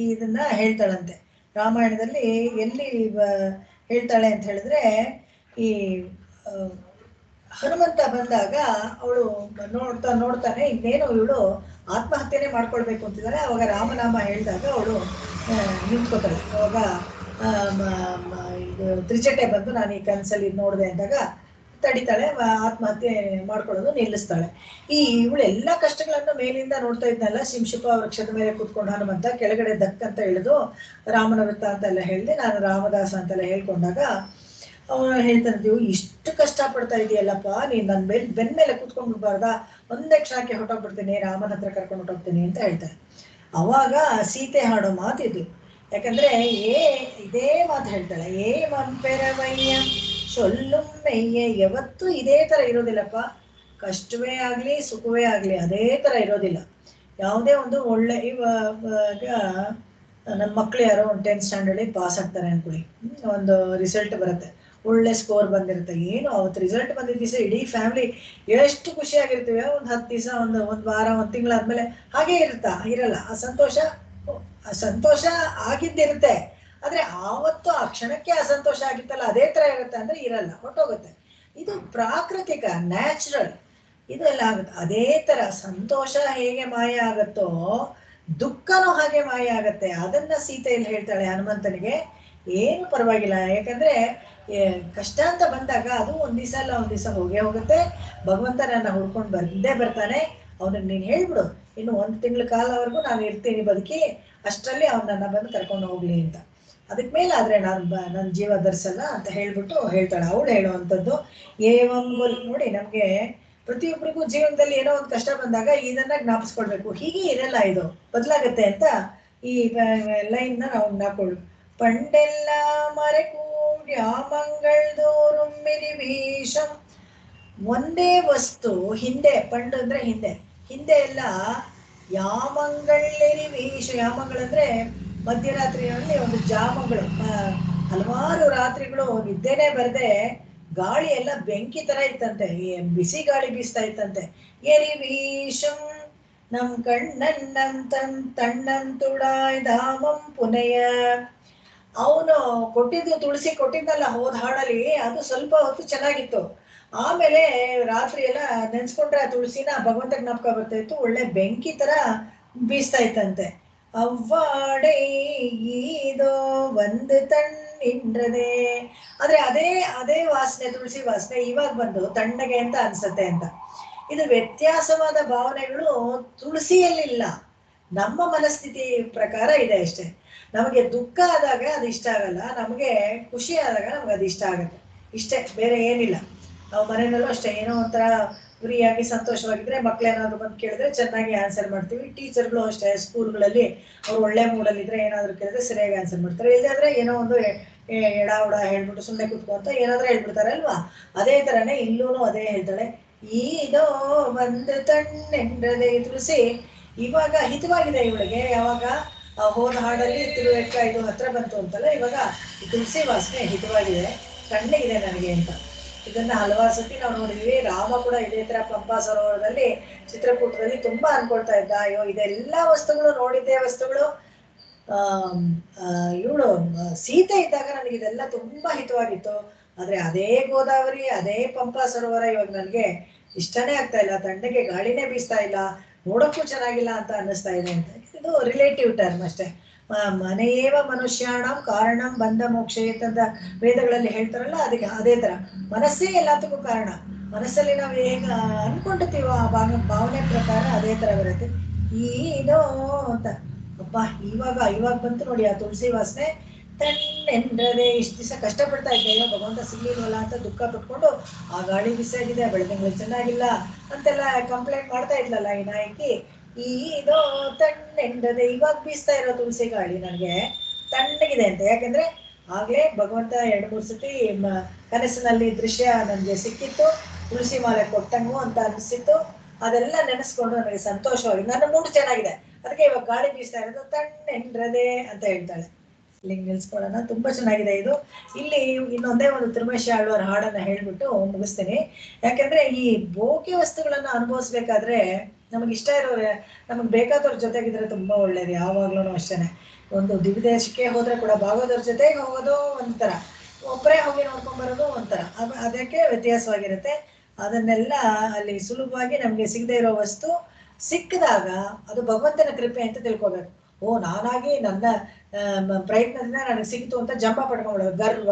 ಇದನ್ನ ಹೇಳ್ತಾಳಂತೆ ರಾಮಾಯಣದಲ್ಲಿ. ಎಲ್ಲಿ ಹೇಳ್ತಾಳೆ ಅಂತ ಹೇಳಿದ್ರೆ, ಈ ಹನುಮಂತ ಬಂದಾಗ ಅವಳು ನೋಡ್ತಾನೆ ಇನ್ನೇನು ಇವಳು ಆತ್ಮಹತ್ಯೆನೇ ಮಾಡ್ಕೊಳ್ಬೇಕು ಅಂತಿದ್ದಾರೆ. ಅವಾಗ ರಾಮನಾಮ ಹೇಳಿದಾಗ ಅವಳು ನಿಂತ್ಕೋತಾಳೆ. ಅವಾಗ ಇದು ತ್ರಿಚಟೆ ಬಂದು ನಾನು ಈ ಕನಸಲ್ಲಿ ನೋಡಿದೆ ಅಂದಾಗ ತಡಿತಾಳೆ, ಆತ್ಮಹತ್ಯೆ ಮಾಡ್ಕೊಳ್ಳೋದು ನಿಲ್ಲಿಸ್ತಾಳೆ. ಇವಳೆಲ್ಲ ಕಷ್ಟಗಳನ್ನು ಮೇಲಿಂದ ನೋಡ್ತಾ ಇದ್ನಲ್ಲ, ಶಿಂಶುಪ ವೃಕ್ಷದ ಮೇಲೆ ಕೂತ್ಕೊಂಡು ಹನುಮಂತ ಕೆಳಗಡೆ ದಕ್ ಅಂತ ಹೇಳಿದು ರಾಮನ ವೃತ್ತ ಅಂತೆಲ್ಲ ಹೇಳಿದೆ, ನಾನು ರಾಮದಾಸ ಅಂತೆಲ್ಲ ಹೇಳ್ಕೊಂಡಾಗ ಅವನು ಹೇಳ್ತಾನೆ, ಇಷ್ಟು ಕಷ್ಟ ಪಡ್ತಾ ಇದೆಯಲ್ಲಪ್ಪ, ನೀನ್ ನನ್ನ ಬೆನ್ ಮೇಲೆ ಕೂತ್ಕೊಂಡ್ಬಿಡ್ಬಾರ್ದಾ, ಒಂದೇ ಕ್ಷಣಕ್ಕೆ ಹೊಟ್ಟೋಗ್ಬಿಡ್ತೀನಿ, ರಾಮನ ಹತ್ರ ಕರ್ಕೊಂಡು ಹೊಟ್ಟೋಗ್ತೀನಿ ಅಂತ ಹೇಳ್ತಾರೆ. ಅವಾಗ ಸೀತೆ ಹಾಡೋ ಮಾತಿದು. ಯಾಕಂದ್ರೆ ಇದೇ ಮಾತು ಹೇಳ್ತಾಳೆ, ಮಂಪೆರವಯ್ಯ ಸೊಲ್ಲುಂ ಮೆಯ್ಯೆ. ಯಾವತ್ತೂ ಇದೇ ತರ ಇರೋದಿಲ್ಲಪ್ಪ, ಕಷ್ಟವೇ ಆಗ್ಲಿ ಸುಖವೇ ಆಗ್ಲಿ ಅದೇ ತರ ಇರೋದಿಲ್ಲ. ಯಾವುದೇ ಒಂದು ಒಳ್ಳೆ ಇವಾಗ ನನ್ನ ಮಕ್ಳು ಯಾರೋ ಒಂದು 10th ಸ್ಟ್ಯಾಂಡರ್ಡ್ ಪಾಸ್ ಆಗ್ತಾರೆ ಅನ್ಕೊಳ್ಳಿ, ಒಂದು ರಿಸಲ್ಟ್ ಬರುತ್ತೆ, ಒಳ್ಳೆ ಸ್ಕೋರ್ ಬಂದಿರುತ್ತೆ. ಏನು ಅವತ್ತು ರಿಸಲ್ಟ್ ಬಂದಿದ್ದ ದಿವಸ ಇಡೀ ಫ್ಯಾಮಿಲಿ ಎಷ್ಟು ಖುಷಿಯಾಗಿರ್ತೀವಿ. ಒಂದು 10 ದಿವಸ ಒಂದು ವಾರ ಒಂದು ತಿಂಗಳಾದ್ಮೇಲೆ ಹಾಗೆ ಇರಲ್ಲ. ಆ ಸಂತೋಷ ಆಗಿದ್ದಿರುತ್ತೆ. ಆದ್ರೆ ಆವತ್ತು ಆ ಕ್ಷಣಕ್ಕೆ ಆ ಸಂತೋಷ ಆಗಿತ್ತಲ್ಲ ಅದೇ ತರ ಇರುತ್ತೆ ಅಂದ್ರೆ ಇರಲ್ಲ, ಹೊಟ್ಟೋಗುತ್ತೆ. ಇದು ಪ್ರಾಕೃತಿಕ, ನ್ಯಾಚುರಲ್, ಇದೆಲ್ಲ ಆಗುತ್ತೆ. ಅದೇ ತರ ಸಂತೋಷ ಹೇಗೆ ಮಾಯ ಆಗತ್ತೋ ದುಃಖನೂ ಹಾಗೆ ಮಾಯ ಆಗತ್ತೆ. ಅದನ್ನ ಸೀತೆಯಲ್ಲಿ ಹೇಳ್ತಾಳೆ ಹನುಮಂತನಿಗೆ, ಏನು ಪರವಾಗಿಲ್ಲ. ಯಾಕಂದ್ರೆ ಕಷ್ಟ ಅಂತ ಬಂದಾಗ ಅದು ಒಂದ್ ದಿವಸ ಅಲ್ಲ ಒಂದ್ ದಿವಸ ಹೋಗೇ ಹೋಗುತ್ತೆ. ಭಗವಂತ ನನ್ನ ಹುಡ್ಕೊಂಡು ಬಂದೇ ಬರ್ತಾನೆ. ಅವನಿಗೆ ನೀನ್ ಹೇಳ್ಬಿಡು, ಇನ್ನು 1 ತಿಂಗಳ ಕಾಲವರೆಗೂ ನಾನು ಇರ್ತೀನಿ ಬದುಕಿ, ಅಷ್ಟರಲ್ಲಿ ಅವ್ನು ನನ್ನ ಬಂದು ಕರ್ಕೊಂಡು ಹೋಗ್ಲಿ ಅಂತ. ಅದಕ್ ಮೇಲೆ ಆದ್ರೆ ನನ್ನ ಜೀವ ಧರಿಸಲ್ಲ ಅಂತ ಹೇಳ್ಬಿಟ್ಟು ಹೇಳ್ತಾಳೆ. ಅವಳು ಹೇಳುವಂಥದ್ದು ನೋಡಿ, ನಮ್ಗೆ ಪ್ರತಿಯೊಬ್ಬರಿಗೂ ಜೀವನದಲ್ಲಿ ಏನೋ ಒಂದು ಕಷ್ಟ ಬಂದಾಗ ಇದನ್ನ ಜ್ಞಾಪಿಸ್ಕೊಳ್ಬೇಕು. ಹೀಗೆ ಇರಲ್ಲ, ಇದು ಬದಲಾಗತ್ತೆ ಅಂತ ಈ ಲೈನ್ ನಾವು ಜ್ಞಾಪಕೊಳ್ಳು. ಪಂಡೆಲ್ಲ ಮರೆಕೂಡ್ಯಾಮಂಗಳ್ದೋರುಂ ಮಿರಿವೀಶಂ. ಒಂದೇ ವಸ್ತು ಹಿಂದೆ, ಪಂಡು ಅಂದ್ರೆ ಹಿಂದೆ ಎಲ್ಲ ಯಾಮಂಗಳ್ಳಿರಿವೀಶ. ಯಾಮಂಗಳಂದ್ರೆ ಮಧ್ಯರಾತ್ರಿಯಲ್ಲಿ ಒಂದು ಜಾಮಗಳು, ಹಲವಾರು ರಾತ್ರಿಗಳು ನಿದ್ದೆನೆ ಬರದೆ ಗಾಳಿ ಎಲ್ಲ ಬೆಂಕಿ ತರ ಇತ್ತಂತೆ, ಬಿಸಿ ಗಾಳಿ ಬೀಸ್ತಾ ಇತ್ತಂತೆ. ಎರಿವೀಶಂ ನಮ್ ಕಣ್ಣನ್ನಂ ತಣ್ಣಂತುಡಾಯ್ ಧಾಮಂ ಪುನಯ. ಅವನು ಕೊಟ್ಟಿದ್ದು ತುಳಸಿ ಕೊಟ್ಟಿದ್ದಲ್ಲ ಹೋದ ಹಾಡಲ್ಲಿ, ಅದು ಸ್ವಲ್ಪ ಹೊತ್ತು ಚೆನ್ನಾಗಿತ್ತು. ಆಮೇಲೆ ರಾತ್ರಿ ಎಲ್ಲ ನೆನ್ಸ್ಕೊಂಡ್ರೆ ಆ ತುಳಸಿನ ಭಗವಂತ ಜ್ಞಾಪಕ ಬರ್ತಾ ಇತ್ತು, ಒಳ್ಳೆ ಬೆಂಕಿ ತರ ಬೀಸ್ತಾ ಇತ್ತಂತೆ. ಅವ್ವಾಡೇ ಈದೋ ಒಂದು ತಣ್ಣಿಂಡ್ರದೆ. ಆದ್ರೆ ಅದೇ ವಾಸನೆ, ತುಳಸಿ ವಾಸನೆ ಇವಾಗ ಬಂದು ತಣ್ಣಗೆ ಅಂತ ಅನ್ಸತ್ತೆ ಅಂತ. ಇದು ವ್ಯತ್ಯಾಸವಾದ ಭಾವನೆಗಳು ತುಳಸಿಯಲ್ಲಿಲ್ಲ, ನಮ್ಮ ಮನಸ್ಥಿತಿ ಪ್ರಕಾರ ಇದೆ ಅಷ್ಟೇ. ನಮಗೆ ದುಃಖ ಆದಾಗ ಅದು ಇಷ್ಟ ಆಗಲ್ಲ, ನಮಗೆ ಖುಷಿ ಆದಾಗ ನಮ್ಗೆ ಅದು ಇಷ್ಟ ಆಗುತ್ತೆ, ಇಷ್ಟೇ, ಬೇರೆ ಏನಿಲ್ಲ. ನಾವು ಮನೆಯಲ್ಲೂ ಅಷ್ಟೇ, ಏನೋ ಒಂಥರ ಫ್ರೀಯಾಗಿ ಸಂತೋಷವಾಗಿದ್ರೆ ಮಕ್ಳೇನಾದ್ರು ಬಂದು ಕೇಳಿದ್ರೆ ಚೆನ್ನಾಗಿ ಆನ್ಸರ್ ಮಾಡ್ತೀವಿ. ಟೀಚರ್ಗಳು ಅಷ್ಟೇ, ಸ್ಕೂಲ್ಗಳಲ್ಲಿ ಅವ್ರು ಒಳ್ಳೆ ಮೂಡಲ್ಲಿದ್ರೆ ಏನಾದ್ರು ಕೇಳಿದ್ರೆ ಸರಿಯಾಗಿ ಆನ್ಸರ್ ಮಾಡ್ತಾರೆ. ಇಲ್ಲಾಂದ್ರೆ ಏನೋ ಒಂದು ಎಡ ಉಡ ಹೇಳ್ಬಿಟ್ಟು ಸುಮ್ಮನೆ ಕುತ್ಕೊಂತ ಏನಾದ್ರೂ ಹೇಳ್ಬಿಡ್ತಾರೆ ಅಲ್ವಾ. ಅದೇ ತರನೇ ಇಲ್ಲೂನು ಅದೇ ಹೇಳ್ತಾಳೆ, ಈದೋ ಒಂದು ತಣ್ಣೆಂಡ್ರದೆ. ತುಳಸಿ ಇವಾಗ ಹಿತವಾಗಿದೆ ಇವಳಿಗೆ. ಯಾವಾಗ ಹೋದ ಹಾಡಲ್ಲಿ ತಿರುವೆಕ್ಕ ಇದು ಹತ್ರ ಬಂತು ಅಂತಲ್ಲ, ಇವಾಗ ತುಳಸಿ ವಾಸನೆ ಹಿತವಾಗಿದೆ, ತಣ್ಣಗಿದೆ ನನಗೆ ಅಂತ. ಇದನ್ನ ಹಲವಾರು ಸತಿ ನಾವು ನೋಡಿದ್ವಿ. ರಾಮ ಕೂಡ ಇದೇ ತರ ಪಂಪಾ ಸರೋವರದಲ್ಲಿ ಚಿತ್ರಕೂಟದಲ್ಲಿ ತುಂಬಾ ಅನ್ಕೊಳ್ತಾ ಇದ್ದ, ಅಯ್ಯೋ ಇದೆಲ್ಲಾ ವಸ್ತುಗಳು ನೋಡಿದ್ದೇ ವಸ್ತುಗಳು. ಇವಳು ಸೀತೆ ಇದ್ದಾಗ ನನಗೆ ಇದೆಲ್ಲ ತುಂಬಾ ಹಿತವಾಗಿತ್ತು. ಆದ್ರೆ ಅದೇ ಗೋದಾವರಿ, ಅದೇ ಪಂಪಾ ಸರೋವರ ಇವಾಗ ನನ್ಗೆ ಇಷ್ಟನೇ ಆಗ್ತಾ ಇಲ್ಲ, ತಣ್ಣಗೆ ಗಾಳಿನೇ ಬೀಸ್ತಾ ಇಲ್ಲ, ನೋಡಕ್ಕೂ ಚೆನ್ನಾಗಿಲ್ಲ ಅಂತ ಅನ್ನಿಸ್ತಾ ಇದೆ ಅಂತ. ಇದು ರಿಲೇಟಿವ್ ಟರ್ಮ್ ಅಷ್ಟೇ. ಮನೆಯೇವ ಮನುಷ್ಯಾಣಂ ಕಾರಣಂ ಬಂಧ ಮೋಕ್ಷ ಅಂತ ವೇದಗಳಲ್ಲಿ ಹೇಳ್ತಾರಲ್ಲ, ಅದಕ್ಕೆ ಅದೇ ತರ ಮನಸ್ಸೇ ಎಲ್ಲದಕ್ಕೂ ಕಾರಣ. ಮನಸ್ಸಲ್ಲಿ ನಾವು ಹೇಗ ಅನ್ಕೊಂಡಿರ್ತೀವೋ ಆ ಭಾವನೆ ಪ್ರಕಾರ ಅದೇ ತರ ಬರುತ್ತೆ. ಏನೋ ಅಂತ ಅಪ್ಪ ಇವಾಗ ಬಂತು ನೋಡಿ ಆ ತುಳಸಿ ವಾಸನೆ. ತಣ್ಣೆಂದ್ರದೆ ಇಷ್ಟು ದಿವಸ ಕಷ್ಟಪಡ್ತಾ ಇದ್ದೆ, ಅಯ್ಯೋ ಭಗವಂತ ಸಿಗ್ಲಿಲ್ವಲ್ಲ ಅಂತ ದುಃಖ ಪಟ್ಕೊಂಡು ಆ ಗಾಳಿ ಬಿಸಾಗಿದೆ, ಬೆಳದಿಂಗಳು ಚೆನ್ನಾಗಿಲ್ಲ ಅಂತೆಲ್ಲ ಕಂಪ್ಲೇಂಟ್ ಮಾಡ್ತಾ ಇದ್ಲಲ್ಲ ಈ ನಾಯಕಿ. ಇದೋ ತಣ್ಣೆಂದ್ರದೆ ಇವಾಗ ಬೀಸ್ತಾ ಇರೋ ತುಳಸಿ ಗಾಳಿ ನನಗೆ ತಣ್ಣಗಿದೆ ಅಂತ. ಯಾಕಂದ್ರೆ ಆಗ್ಲೇ ಭಗವಂತ 2-3 ಸತಿ ಕನಸಿನಲ್ಲಿ ದೃಶ್ಯ ನನಗೆ ಸಿಕ್ಕಿತ್ತು, ತುಳಸಿ ಮಾಲೆ ಕೊಟ್ಟಂಗು ಅಂತ ಅನಿಸಿತ್ತು. ಅದೆಲ್ಲ ನೆನೆಸ್ಕೊಂಡು ನನಗೆ ಸಂತೋಷವಾಗಿ ನನ್ನ ಮೂಡ್ ಚೆನ್ನಾಗಿದೆ, ಅದಕ್ಕೆ ಇವಾಗ ಗಾಳಿ ಬೀಸ್ತಾ ಇರೋದು ತಣ್ಣೆಂದ್ರದೆ ಅಂತ ಹೇಳ್ತಾಳೆ. ಇಲ್ಲಿಗೆ ನಿಲ್ಸ್ಕೊಳ್ಳೋಣ. ತುಂಬಾ ಚೆನ್ನಾಗಿದೆ ಇದು. ಇಲ್ಲಿ ಇನ್ನೊಂದೇ ಒಂದು ತಿರುಮೇಶಿ ಆಳ್ವಾರ್ ಹಾಡನ್ನ ಹೇಳ್ಬಿಟ್ಟು ಮುಗಿಸ್ತೀನಿ. ಯಾಕಂದ್ರೆ ಈ ಭೋಗ್ಯ ವಸ್ತುಗಳನ್ನ ಅನುಭವಿಸ್ಬೇಕಾದ್ರೆ ನಮಗೆ ಇಷ್ಟ ಇರೋರೆ, ನಮಗ್ ಬೇಕಾದವ್ರ ಜೊತೆಗಿದ್ರೆ ತುಂಬಾ ಒಳ್ಳೇದು. ಯಾವಾಗ್ಲೂ ಅಷ್ಟೇನೆ. ಒಂದು ದಿವ್ಯದೇಶಕ್ಕೆ ಹೋದ್ರೆ ಕೂಡ ಭಾಗೋದವ್ರ ಜೊತೆಗೆ ಹೋಗೋದು ಒಂಥರ, ಒಬ್ಬರೇ ಹೋಗಿ ನೋಡ್ಕೊಂಡ್ ಬರೋದು ಒಂಥರ, ಅದಕ್ಕೆ ವ್ಯತ್ಯಾಸವಾಗಿರುತ್ತೆ. ಅದನ್ನೆಲ್ಲ ಅಲ್ಲಿ ಸುಲಭವಾಗಿ ನಮ್ಗೆ ಸಿಗದೆ ಇರೋ ವಸ್ತು ಸಿಕ್ಕಿದಾಗ ಅದು ಭಗವಂತನ ಕೃಪೆ ಅಂತ ತಿಳ್ಕೊಬೇಕು. ನಾನಾಗಿ ನನ್ನ ಪ್ರಯತ್ನದಿಂದ ನನಗೆ ಸಿಕ್ತು ಅಂತ ಜಂಬ ಪಡ್ಕೊಂಡ್ಬಿಡೋದು, ಗರ್ವ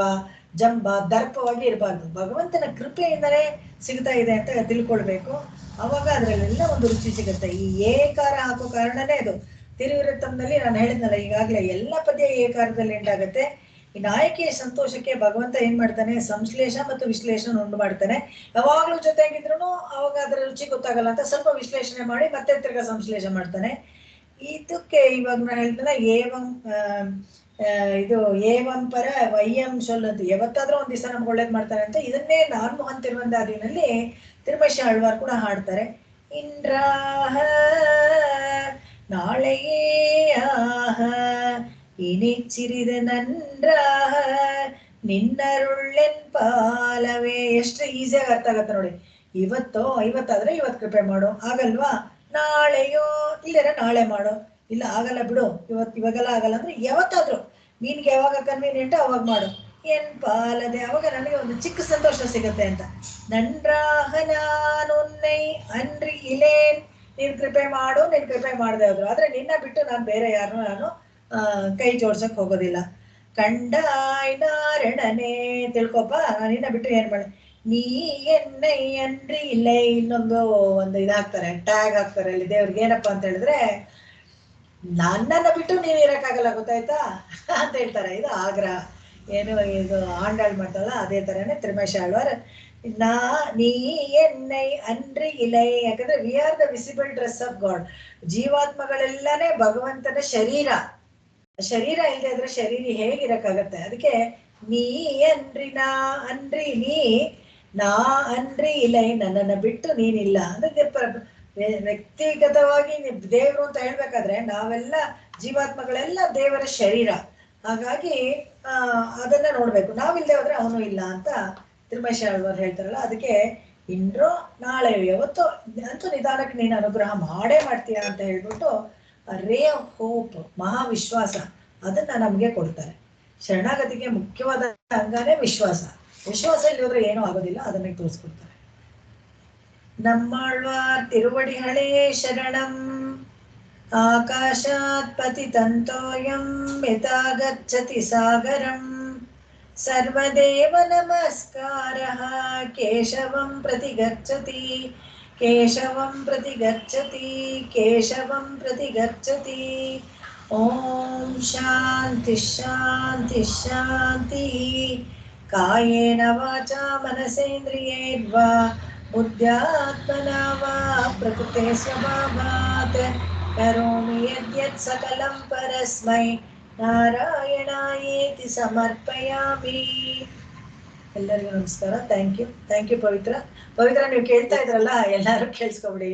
ಜಂಬ ದರ್ಪವಾಗಿ ಇರಬಾರ್ದು. ಭಗವಂತನ ಕೃಪೆಯಿಂದಲೇ ಸಿಗ್ತಾ ಇದೆ ಅಂತ ತಿಳ್ಕೊಳ್ಬೇಕು. ಅವಾಗ ಅದ್ರಲ್ಲೆಲ್ಲ ಒಂದು ರುಚಿ ಸಿಗುತ್ತೆ. ಈ ಏಕಾರ ಹಾಕೋ ಕಾರಣನೇ ಅದು. ತಿರುವಿರತ್ತಂದಲ್ಲಿ ನಾನು ಹೇಳಿದ್ನಲ್ಲ ಈಗಾಗ್ಲೇ, ಎಲ್ಲ ಪದ್ಯ ಏಕಾರದಲ್ಲಿ ಎಂಡಾಗತ್ತೆ. ಈ ನಾಯಕಿಯ ಸಂತೋಷಕ್ಕೆ ಭಗವಂತ ಏನ್ ಮಾಡ್ತಾನೆ, ಸಂಶ್ಲೇಷ ಮತ್ತು ವಿಶ್ಲೇಷಣೆ ಉಂಟು ಮಾಡ್ತಾನೆ. ಯಾವಾಗ್ಲೂ ಜೊತೆಗಿದ್ರು ಅವಾಗ ಅದರ ರುಚಿ ಗೊತ್ತಾಗಲ್ಲ ಅಂತ ಸ್ವಲ್ಪ ವಿಶ್ಲೇಷಣೆ ಮಾಡಿ ಮತ್ತೆ ತಿರ್ಗಾ ಸಂಶ್ಲೇಷ ಮಾಡ್ತಾನೆ. ಇದಕ್ಕೆ ಇವಾಗ ನಾನು ಹೇಳ್ತಾನೆ ಇದು ಏವಂ ಪರ ವೈಯಂ ಸೊಲ್ಲಂತ, ಯಾವತ್ತಾದ್ರೂ ಒಂದ್ ದಿವಸ ನಮ್ಗೆ ಒಳ್ಳೇದ್ ಮಾಡ್ತಾನೆ ಅಂತ. ಇದನ್ನೇ ನಾನ್ಮೋಹನ್ ತಿರುವಂದಾದಿನಲ್ಲಿ ತಿರುಮೇಶಿ ಆಳ್ವಾರ್ ಕೂಡ ಹಾಡ್ತಾರೆ. ಇಂದ್ರಾಹ ನಾಳೆಯೇ ಆಹ ಇನಿಚ್ಚಿರಿದ ನನ್ರಾಹ ನಿನ್ನರುಳ್ಳೆನ್ ಪಾಲವೇ. ಎಷ್ಟು ಈಸಿಯಾಗಿ ಅರ್ಥ ಆಗತ್ತೆ ನೋಡಿ. ಇವತ್ತಾದ್ರೆ ಇವತ್ತು ಕೃಪೆ ಮಾಡು, ಆಗಲ್ವಾ ನಾಳೆಯೋ ಇಲ್ಲರ ನಾಳೆ ಮಾಡು, ಇಲ್ಲ ಆಗಲ್ಲ ಬಿಡು ಇವಾಗೆಲ್ಲ ಆಗಲ್ಲ ಅಂದ್ರೆ ಯಾವತ್ತಾದ್ರೂ ನಿನ್ಗೆ ಯಾವಾಗ ಕನ್ವೀನಿಯಂಟ್ ಅವಾಗ ಮಾಡು, ಏನ್ ಪಾಲದೆ, ಅವಾಗ ನನಗೆ ಒಂದು ಚಿಕ್ಕ ಸಂತೋಷ ಸಿಗತ್ತೆ ಅಂತ. ನನ್ರಾಹ ನಾನುನ್ನೈ ಅನ್ರಿ ಇಲೇನ್, ನೀನ್ ಕೃಪೆ ಮಾಡು, ನೀನ್ ಕೃಪೆ ಮಾಡದೆ ಹೋದ್ರು, ಆದ್ರೆ ನಿನ್ನ ಬಿಟ್ಟು ನಾನು ಬೇರೆ ಯಾರನ್ನೂ ನಾನು ಕೈ ಜೋಡ್ಸಕ್ ಹೋಗೋದಿಲ್ಲ. ಕಂಡಾಯ್ ನಾರಣನೇ, ತಿಳ್ಕೊಪ್ಪ, ನಾನು ನಿನ್ನ ಬಿಟ್ಟು ಏನ್ ಮಾಡ, ನೀ ಎನ್ನೈ ಅನ್ರಿ ಇಲ್ಲೇ. ಇನ್ನೊಂದು ಇದಾಗ್ತಾರೆ, ಟ್ಯಾಗ್ ಹಾಕ್ತಾರೆ ಅಲ್ಲಿ ದೇವ್ರಿಗೆ. ಏನಪ್ಪಾ ಅಂತ ಹೇಳಿದ್ರೆ, ನನ್ನನ್ನ ಬಿಟ್ಟು ನೀವ್ ಇರಕ್ಕಾಗಲ್ಲ, ಗೊತ್ತಾಯ್ತಾ ಅಂತ ಹೇಳ್ತಾರೆ. ಇದು ಆಗ್ರಹ, ಏನು ಇದು ಆಂಡಾಳ್ ಮಾಡ್ತಾರಲ್ಲ ಅದೇ ತರನೇ ತಿರುಮೇಶಿ ಆಳ್ವಾರ್. ನೀ ಎನ್ನೈ ಅನ್ರಿ ಇಲೈ. ಯಾಕಂದ್ರೆ we are the visible dress of God. ಜೀವಾತ್ಮಗಳೆಲ್ಲಾನೇ ಭಗವಂತನ ಶರೀರ. ಶರೀರ ಇಲ್ಲದೆ ಇದ್ರೆ ಶರೀರ ಹೇಗಿರಕ್ಕಾಗತ್ತೆ? ಅದಕ್ಕೆ ನೀ ಅನ್ರಿ ನಾ ಅನ್ರಿ ನೀ ನಾ ಅನ್ರಿ ಇಲೈ, ನನ್ನನ್ನ ಬಿಟ್ಟು ನೀನಿಲ್ಲ ಅಂದ್ರೆ ವ್ಯಕ್ತಿಗತವಾಗಿ ದೇವರು ಅಂತ ಹೇಳ್ಬೇಕಾದ್ರೆ ನಾವೆಲ್ಲ ಜೀವಾತ್ಮಗಳೆಲ್ಲ ದೇವರ ಶರೀರ. ಹಾಗಾಗಿ ಅದನ್ನ ನೋಡ್ಬೇಕು. ನಾವಿಲ್ದೆ ಹೋದ್ರೆ ಅವನು ಇಲ್ಲ ಅಂತ ತಿರುಮೇಶಿ ಆಳ್ವಾರ್ ಹೇಳ್ತಾರಲ್ಲ. ಅದಕ್ಕೆ ಇಂದ್ರೋ ನಾಳೆ ಯಾವತ್ತೋ ಅಂತೂ ನಿಧಾನಕ್ಕೆ ನೀನು ಅನುಗ್ರಹ ಮಾಡೇ ಮಾಡ್ತೀಯ ಅಂತ ಹೇಳ್ಬಿಟ್ಟು ರೇ ಆಫ್ ಹೋಪ್, ಮಹಾವಿಶ್ವಾಸ, ಅದನ್ನ ನಮ್ಗೆ ಕೊಡ್ತಾರೆ. ಶರಣಾಗತಿಗೆ ಮುಖ್ಯವಾದ ಅಂಗನೇ ವಿಶ್ವಾಸ. ವಿಶ್ವಾಸ ಇಲ್ಲಿ ಹೋದ್ರೆ ಏನೂ ಆಗೋದಿಲ್ಲ, ಅದನ್ನೇ ತೋರಿಸ್ಕೊಡ್ತಾರೆ. ನಮ್ಮಾಳ್ವಾರ್ ತಿರುವಡಿಗಳೇ ಶರಣಂ. ಆಕಾಶಾತ್ ಪತಿತಂತೋಯಂ ಯಥಾ ಗಚ್ಚತಿ ಸಾಗರಂ. ಸರ್ವದೇವ ನಮಸ್ಕಾರಃ ಕೇಶವಂ ಪ್ರತಿ ಗಚ್ಚತಿ, ಕೇಶವಂ ಪ್ರತಿ ಗಚ್ಚತಿ, ಕೇಶವಂ ಪ್ರತಿ ಗಚ್ಚತಿ. ಓಂ ಶಾಂತಿ ಶಾಂತಿ ಶಾಂತಿ. ಕಾಯೇನ ವಾಚಾ ಮನಸೇಂದ್ರಿಯೇರ್ವಾ ಬುದ್ಧ್ಯಾತ್ಮನಾ ವಾ ಪ್ರಕೃತೆ ಸ್ವಭಾವಾತ್ ಕರೋಮಿ ಯದ್ಯತ್ ಸಕಲಂ ಪರಸ್ಮೈ ನಾರಾಯಣಾಯೇತಿ ಸಮರ್ಪಯಾಮಿ. ಎಲ್ಲರಿಗೂ ನಮಸ್ಕಾರ. ಥ್ಯಾಂಕ್ ಯು ಪವಿತ್ರ. ನೀವು ಕೇಳ್ತಾ ಇದ್ರಲ್ಲ, ಎಲ್ಲರೂ ಕೇಳಿಸ್ಕೊಬಿಡಿ.